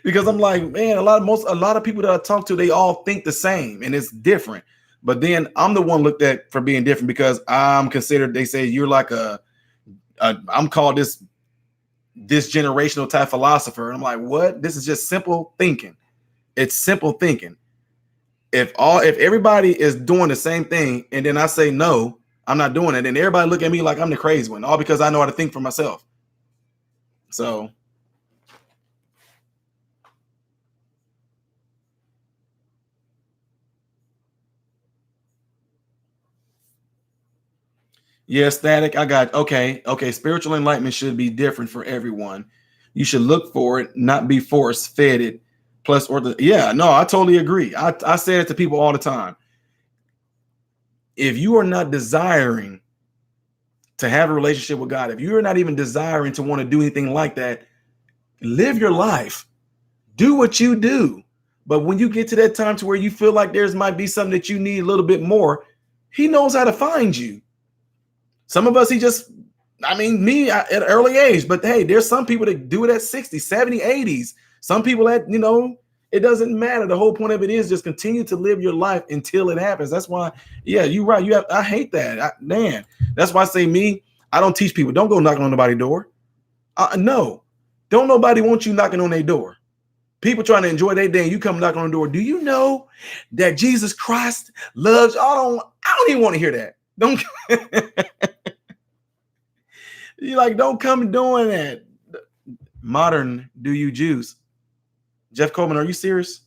Speaker 1: because I'm like, man, a lot of people that I talk to, they all think the same and it's different. But then I'm the one looked at for being different because I'm considered, they say you're like I'm called this generational type philosopher. And I'm like, what? This is just simple thinking. It's simple thinking. If everybody is doing the same thing and then I say no, I'm not doing it, and everybody look at me like I'm the crazy one, all because I know how to think for myself. So yeah, static. I got okay. Okay, spiritual enlightenment should be different for everyone. You should look for it, not be force fed it. Plus, or the yeah, no, I totally agree. I say it to people all the time. If you are not desiring to have a relationship with God, if you're not even desiring to want to do anything like that, live your life. Do what you do. But when you get to that time to where you feel like there's might be something that you need a little bit more, he knows how to find you. Some of us, he just, I mean, me at an early age, but hey, there's some people that do it at 60, 70, 80s. Some people that, it doesn't matter. The whole point of it is just continue to live your life until it happens. That's why, yeah, you're right. I hate that. Man, that's why I say I don't teach people, don't go knocking on nobody's door. No, don't nobody want you knocking on their door. People trying to enjoy their day, and you come knocking on the door. Do you know that Jesus Christ loves? I don't even want to hear that. Don't you like? Don't come doing that. Modern, do you Jews? Jeff Coleman, are you serious?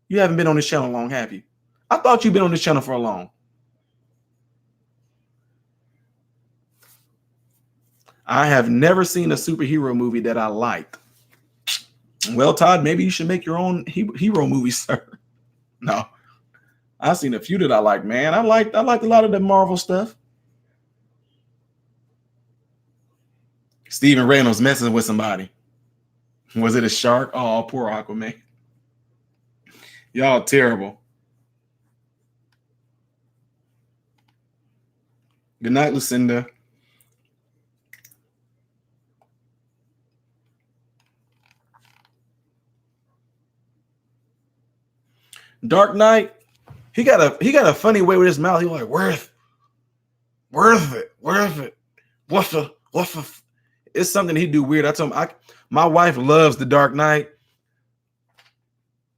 Speaker 1: You haven't been on this channel long, have you? I thought you've been on this channel for a long. I have never seen a superhero movie that I liked. Well, Todd, maybe you should make your own hero movie, sir. No, I've seen a few that I like, man. I liked a lot of the Marvel stuff. Steven Reynolds messing with somebody. Was it a shark? Oh, poor Aquaman. Y'all terrible. Good night, Lucinda. Dark Knight. He got a funny way with his mouth. He's like, worth it. What's the it's something he do weird. I told him my wife loves the Dark Knight.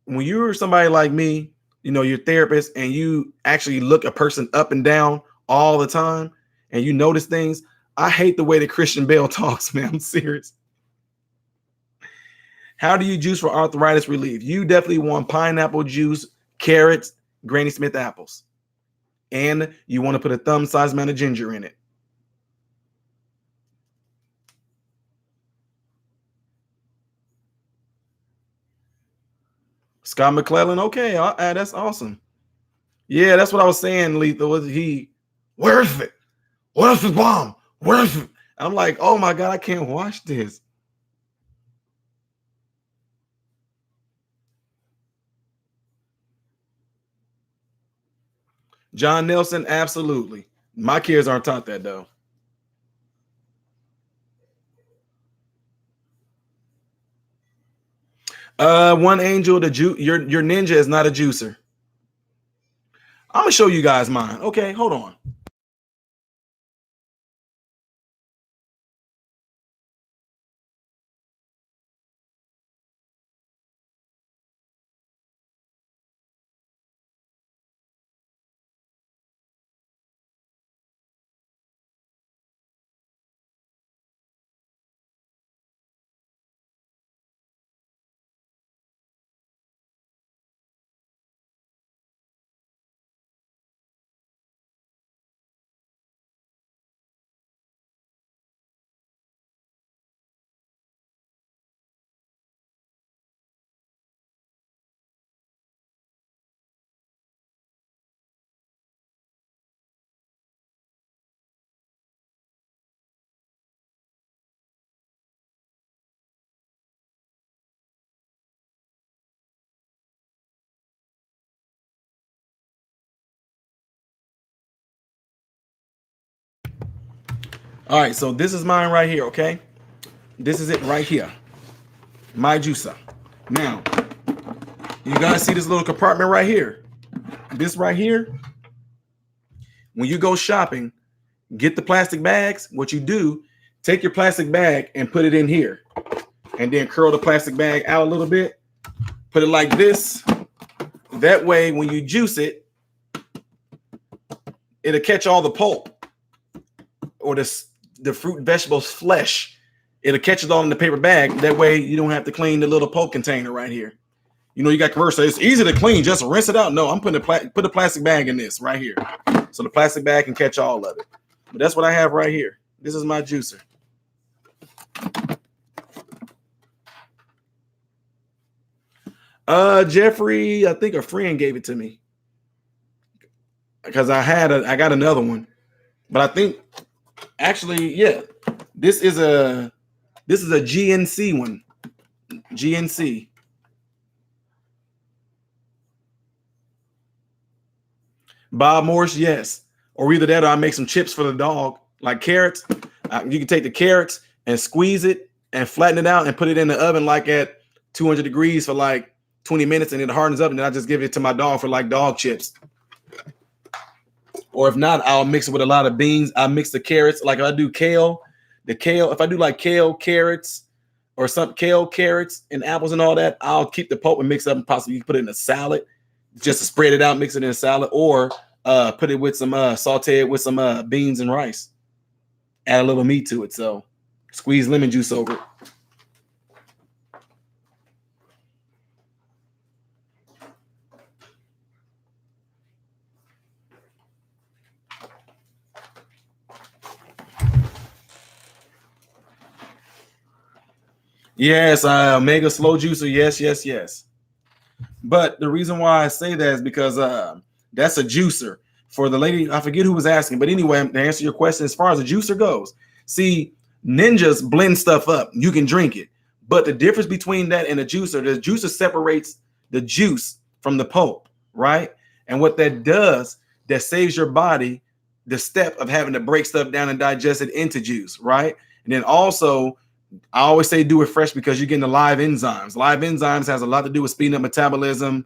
Speaker 1: When you're somebody like me, you're a therapist and you actually look a person up and down all the time and you notice things. I hate the way that Christian Bale talks, man. I'm serious. How do you juice for arthritis relief? You definitely want pineapple juice, carrots, Granny Smith apples. And you want to put a thumb-sized amount of ginger in it. Scott McClellan, okay, that's awesome. Yeah, that's what I was saying, Lethal. Was he worth it? Worth the bomb? Worth it? I'm like, oh my God, I can't watch this. John Nelson, absolutely. My kids aren't taught that though. One angel, your ninja is not a juicer. I'm gonna show you guys mine. Okay, hold on. All right, so this is mine right here, okay? This is it right here. My juicer. Now, you guys see this little compartment right here? This right here, when you go shopping, get the plastic bags. What you do, take your plastic bag and put it in here. And then curl the plastic bag out a little bit. Put it like this. That way, when you juice it, it'll catch all the pulp or the fruit and vegetables flesh. It'll catch it all in the paper bag. That way, you don't have to clean the little pulp container right here. You know, you got commercial. It's easy to clean. Just rinse it out. No, I'm putting put a plastic bag in this right here, so the plastic bag can catch all of it. But that's what I have right here. This is my juicer. Jeffrey, I think a friend gave it to me because I got another one, but I think actually, yeah, this is a GNC one. GNC. Bob Morse, yes. Or either that or I make some chips for the dog, like carrots. You can take the carrots and squeeze it and flatten it out and put it in the oven like at 200 degrees for like 20 minutes and it hardens up. And then I just give it to my dog for like dog chips. Or if not, I'll mix it with a lot of beans. I mix the carrots. Like if I do kale, if I do like kale, carrots, or some kale, carrots, and apples and all that, I'll keep the pulp and mix it up and possibly put it in a salad just to spread it out, mix it in a salad, or put it with some saute it with some beans and rice. Add a little meat to it. So squeeze lemon juice over it. Yes, Omega Slow Juicer. Yes, yes, yes. But the reason why I say that is because that's a juicer. For the lady, I forget who was asking, but anyway, to answer your question, as far as a juicer goes, see, ninjas blend stuff up. You can drink it. But the difference between that and a juicer, the juicer separates the juice from the pulp, right? And what that does, that saves your body the step of having to break stuff down and digest it into juice, right? And then also, I always say do it fresh because you're getting the live enzymes. Live enzymes has a lot to do with speeding up metabolism,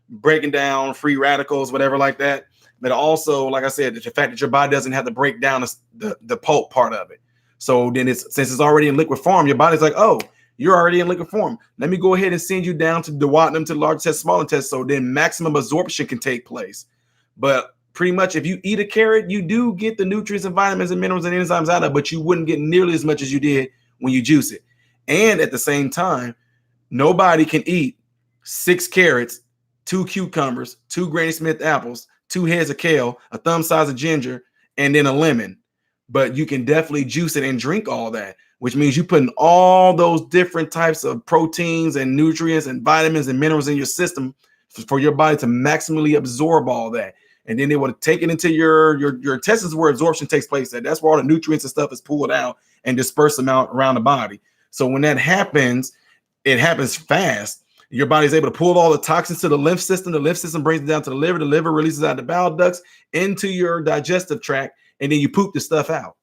Speaker 1: breaking down free radicals, whatever like that. But also, like I said, the fact that your body doesn't have to break down the pulp part of it. So then since it's already in liquid form, your body's like, oh, you're already in liquid form. Let me go ahead and send you down to the duodenum, to the large intestine, small intestine, so then maximum absorption can take place. But pretty much if you eat a carrot, you do get the nutrients and vitamins and minerals and enzymes out of it, but you wouldn't get nearly as much as you did when you juice it. And at the same time, nobody can eat 6 carrots, 2 cucumbers, 2 Granny Smith apples, 2 heads of kale, a thumb size of ginger, and then a lemon. But you can definitely juice it and drink all that, which means you're putting all those different types of proteins and nutrients and vitamins and minerals in your system for your body to maximally absorb all that. And then they would take it into your intestines where absorption takes place. That's where all the nutrients and stuff is pulled out and dispersed them out around the body. So when that happens, it happens fast. Your body's able to pull all the toxins to the lymph system. The lymph system brings it down to the liver. The liver releases out the bowel ducts into your digestive tract, and then you poop the stuff out.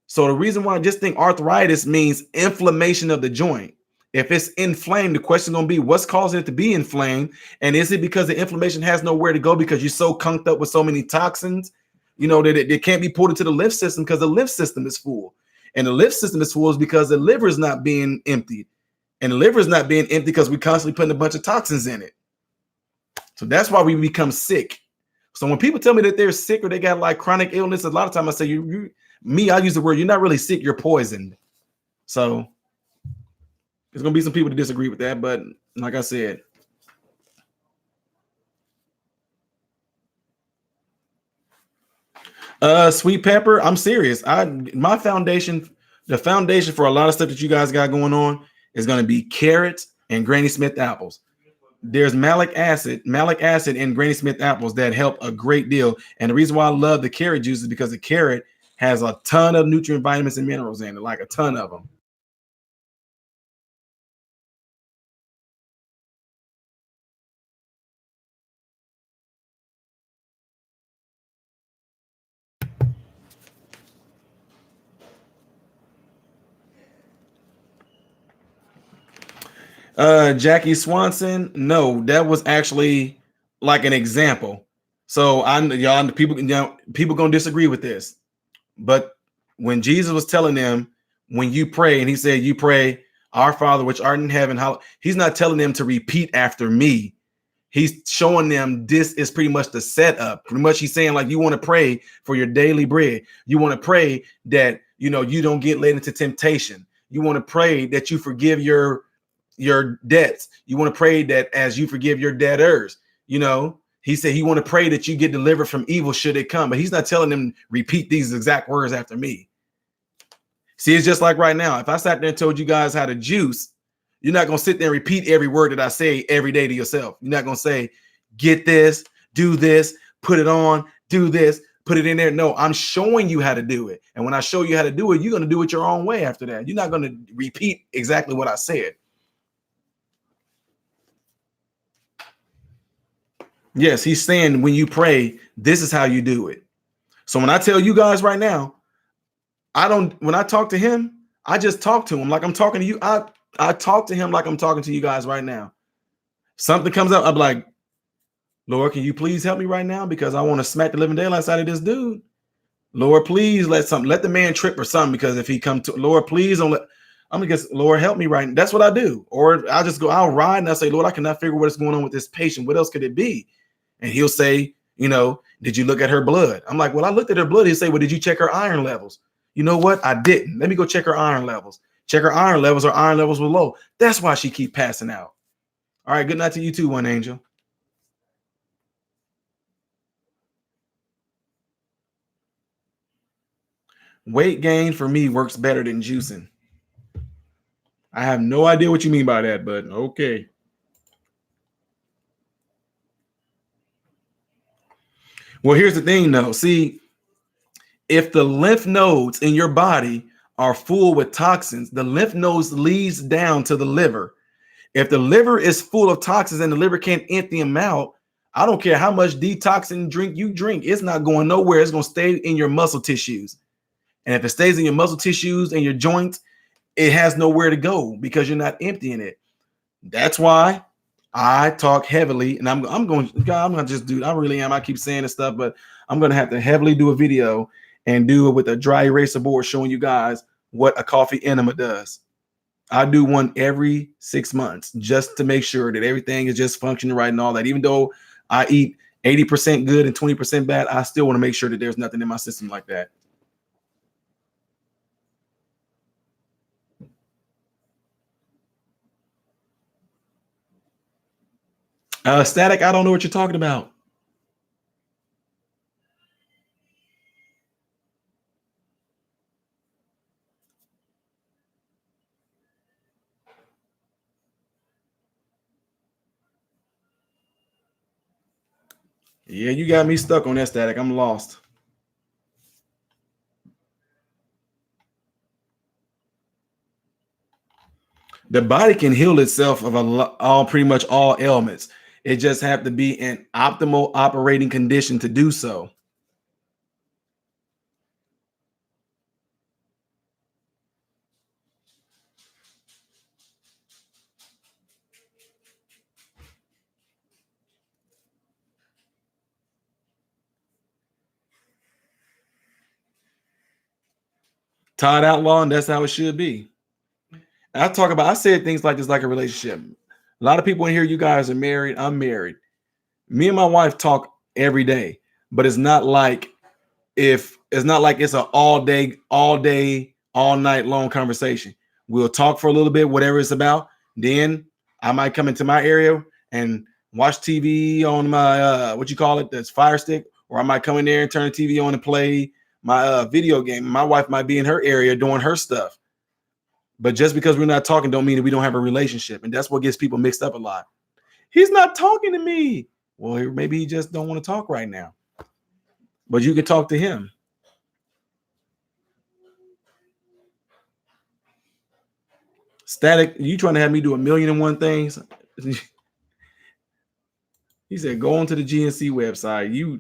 Speaker 1: So the reason why I just think arthritis means inflammation of the joint. If it's inflamed, the question is going to be what's causing it to be inflamed? And is it because the inflammation has nowhere to go because you're so conked up with so many toxins, you know, that it can't be pulled into the lymph system because the lymph system is full. And the lymph system is full is because the liver is not being emptied. And the liver is not being emptied because we're constantly putting a bunch of toxins in it. So that's why we become sick. So when people tell me that they're sick or they got like chronic illness, a lot of times I say, I use the word, you're not really sick, you're poisoned. So there's going to be some people that disagree with that. But like I said, sweet pepper, I'm serious. The foundation for a lot of stuff that you guys got going on is going to be carrots and Granny Smith apples. There's malic acid in Granny Smith apples that help a great deal. And the reason why I love the carrot juice is because the carrot has a ton of nutrient, vitamins, and minerals in it, like a ton of them. Jackie Swanson. No, that was actually like an example. So I y'all people, people gonna disagree with this, but when Jesus was telling them, when you pray, and he said, you pray, our Father which art in heaven, how he's not telling them to repeat after me. He's showing them this is pretty much the setup. Pretty much he's saying, like, you want to pray for your daily bread. You want to pray that you don't get led into temptation. You want to pray that you forgive your debts. You want to pray that as you forgive your debtors. He said he want to pray that you get delivered from evil should it come. But he's not telling them repeat these exact words after me. See, it's just like right now. If I sat there and told you guys how to juice, you're not going to sit there and repeat every word that I say every day to yourself. You're not going to say, get this, do this, put it on, do this, put it in there. No, I'm showing you how to do it. And when I show you how to do it, you're going to do it your own way after that. You're not going to repeat exactly what I said. Yes, he's saying when you pray, this is how you do it. So when I tell you guys right now, when I talk to him, I just talk to him like I'm talking to you. I talk to him like I'm talking to you guys right now. Something comes up, I'm like, Lord, can you please help me right now? Because I want to smack the living daylights out of this dude. Lord, please let the man trip or something, because if he come to, Lord, please don't let, I'm gonna guess, Lord, help me right now. That's what I do. Or I'll ride and I say, Lord, I cannot figure what's going on with this patient. What else could it be? And he'll say, did you look at her blood? I'm like, well, I looked at her blood. He'll say, well, did you check her iron levels? You know what? I didn't. Let me go check her iron levels. Check her iron levels. Her iron levels were low. That's why she keep passing out. All right. Good night to you too, one angel. Weight gain for me works better than juicing. I have no idea what you mean by that, but okay. Well, here's the thing though. See, if the lymph nodes in your body are full with toxins, the lymph nodes leads down to the liver. If the liver is full of toxins and the liver can't empty them out, I don't care how much detoxing drink you drink, it's not going nowhere. It's going to stay in your muscle tissues. And if it stays in your muscle tissues and your joints, it has nowhere to go because you're not emptying it. That's why I talk heavily, and I'm going to just do, I really am. I keep saying this stuff, but I'm going to have to heavily do a video and do it with a dry eraser board showing you guys what a coffee enema does. I do one every 6 months just to make sure that everything is just functioning right and all that. Even though I eat 80% good and 20% bad, I still want to make sure that there's nothing in my system like that. Static, I don't know what you're talking about. Yeah, you got me stuck on that, Static. I'm lost. The body can heal itself of pretty much all ailments. It just have to be in optimal operating condition to do so. Todd Outlaw, and that's how it should be. I said things like this, like a relationship. A lot of people in here, you guys are married. I'm married. Me and my wife talk every day, but it's not like it's an all day, all night long conversation. We'll talk for a little bit, whatever it's about. Then I might come into my area and watch TV on my what you call it, that's Fire Stick, or I might come in there and turn the TV on and play my video game. My wife might be in her area doing her stuff. But just because we're not talking don't mean that we don't have a relationship. And that's what gets people mixed up a lot. He's not talking to me. Well, maybe he just don't want to talk right now. But you can talk to him. Static, you trying to have me do 1,000,001 things? He said, go on to the GNC website. You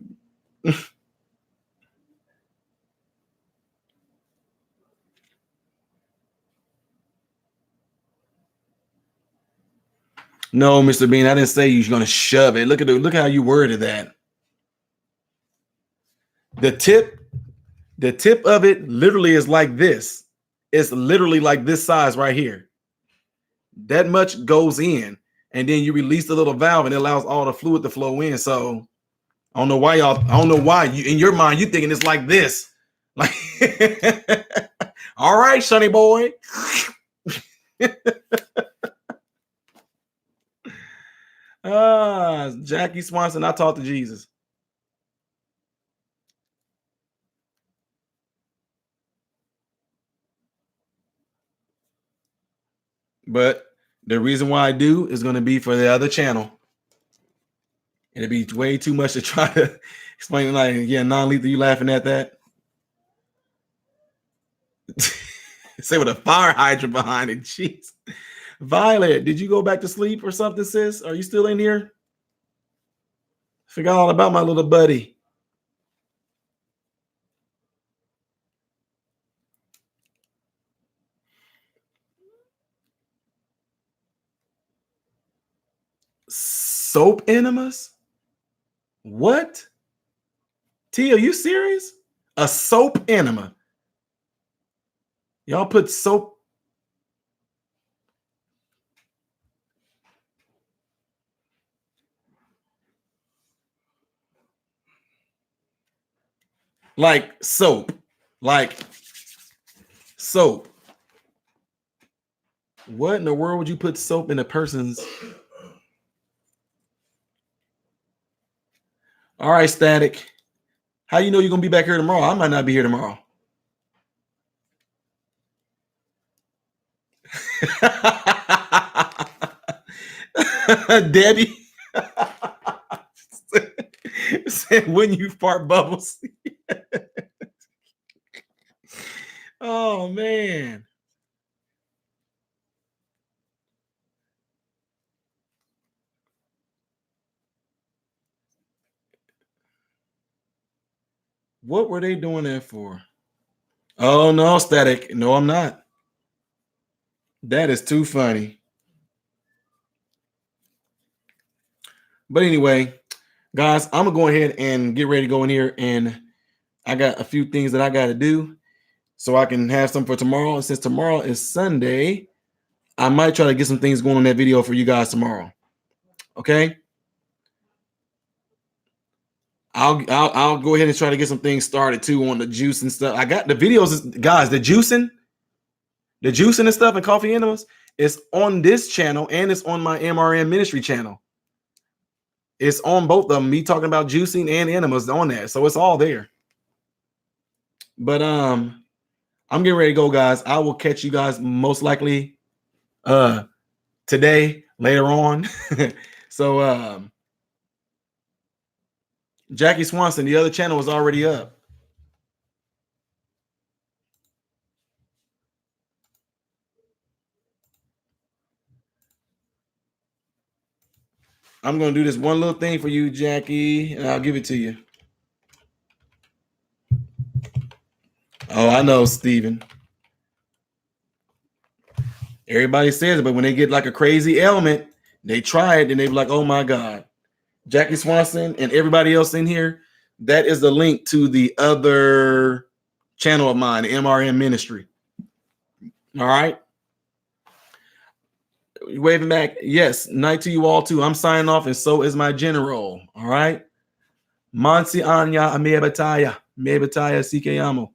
Speaker 1: No, Mr. Bean, I didn't say you're gonna shove it. Look how you worded that. The tip of it literally is like this. It's literally like this size right here. That much goes in, and then you release the little valve, and it allows all the fluid to flow in. So I don't know why you in your mind you thinking it's like this. Like, all right, Sonny boy. Jackie Swanson, I talked to Jesus. But the reason why I do is going to be for the other channel. It'd be way too much to try to explain. Like, yeah, non-lethal, you laughing at that? Say with a fire hydrant behind it. Jeez. Violet, did you go back to sleep or something, sis? Are you still in here? Forgot all about my little buddy. Soap enemas? What? T, are you serious? A soap enema? Y'all put soap? Like soap. Like soap. What in the world would you put soap in a person's? All right, Static. How you know you're gonna be back here tomorrow? I might not be here tomorrow. Debbie said, when you fart bubbles. Oh man. What were they doing that for? Oh no, Static. No, I'm not. That is too funny. But anyway, guys, I'm gonna go ahead and get ready to go in here, and I got a few things that I got to do so I can have some for tomorrow. And since tomorrow is Sunday, I might try to get some things going on that video for you guys tomorrow. Okay. I'll go ahead and try to get some things started too on the juice and stuff. I got the videos, guys. The juicing and stuff, and coffee enemas is on this channel, and it's on my MRM ministry channel. It's on both of them. Me talking about juicing and enemas on that, so it's all there. But I'm getting ready to go, guys. I will catch you guys most likely today later on. So Jackie Swanson, the other channel was already up. I'm going to do this one little thing for you, Jackie, and I'll give it to you. Oh, I know, Steven. Everybody says it, but when they get like a crazy ailment, they try it and they be like, oh my God. Jackie Swanson and everybody else in here, that is the link to the other channel of mine, the MRM Ministry. All right. Waving back. Yes. Night to you all too. I'm signing off, and so is my general. All right. Mansi Anya Amebataya. Mebataya Sikeyamo.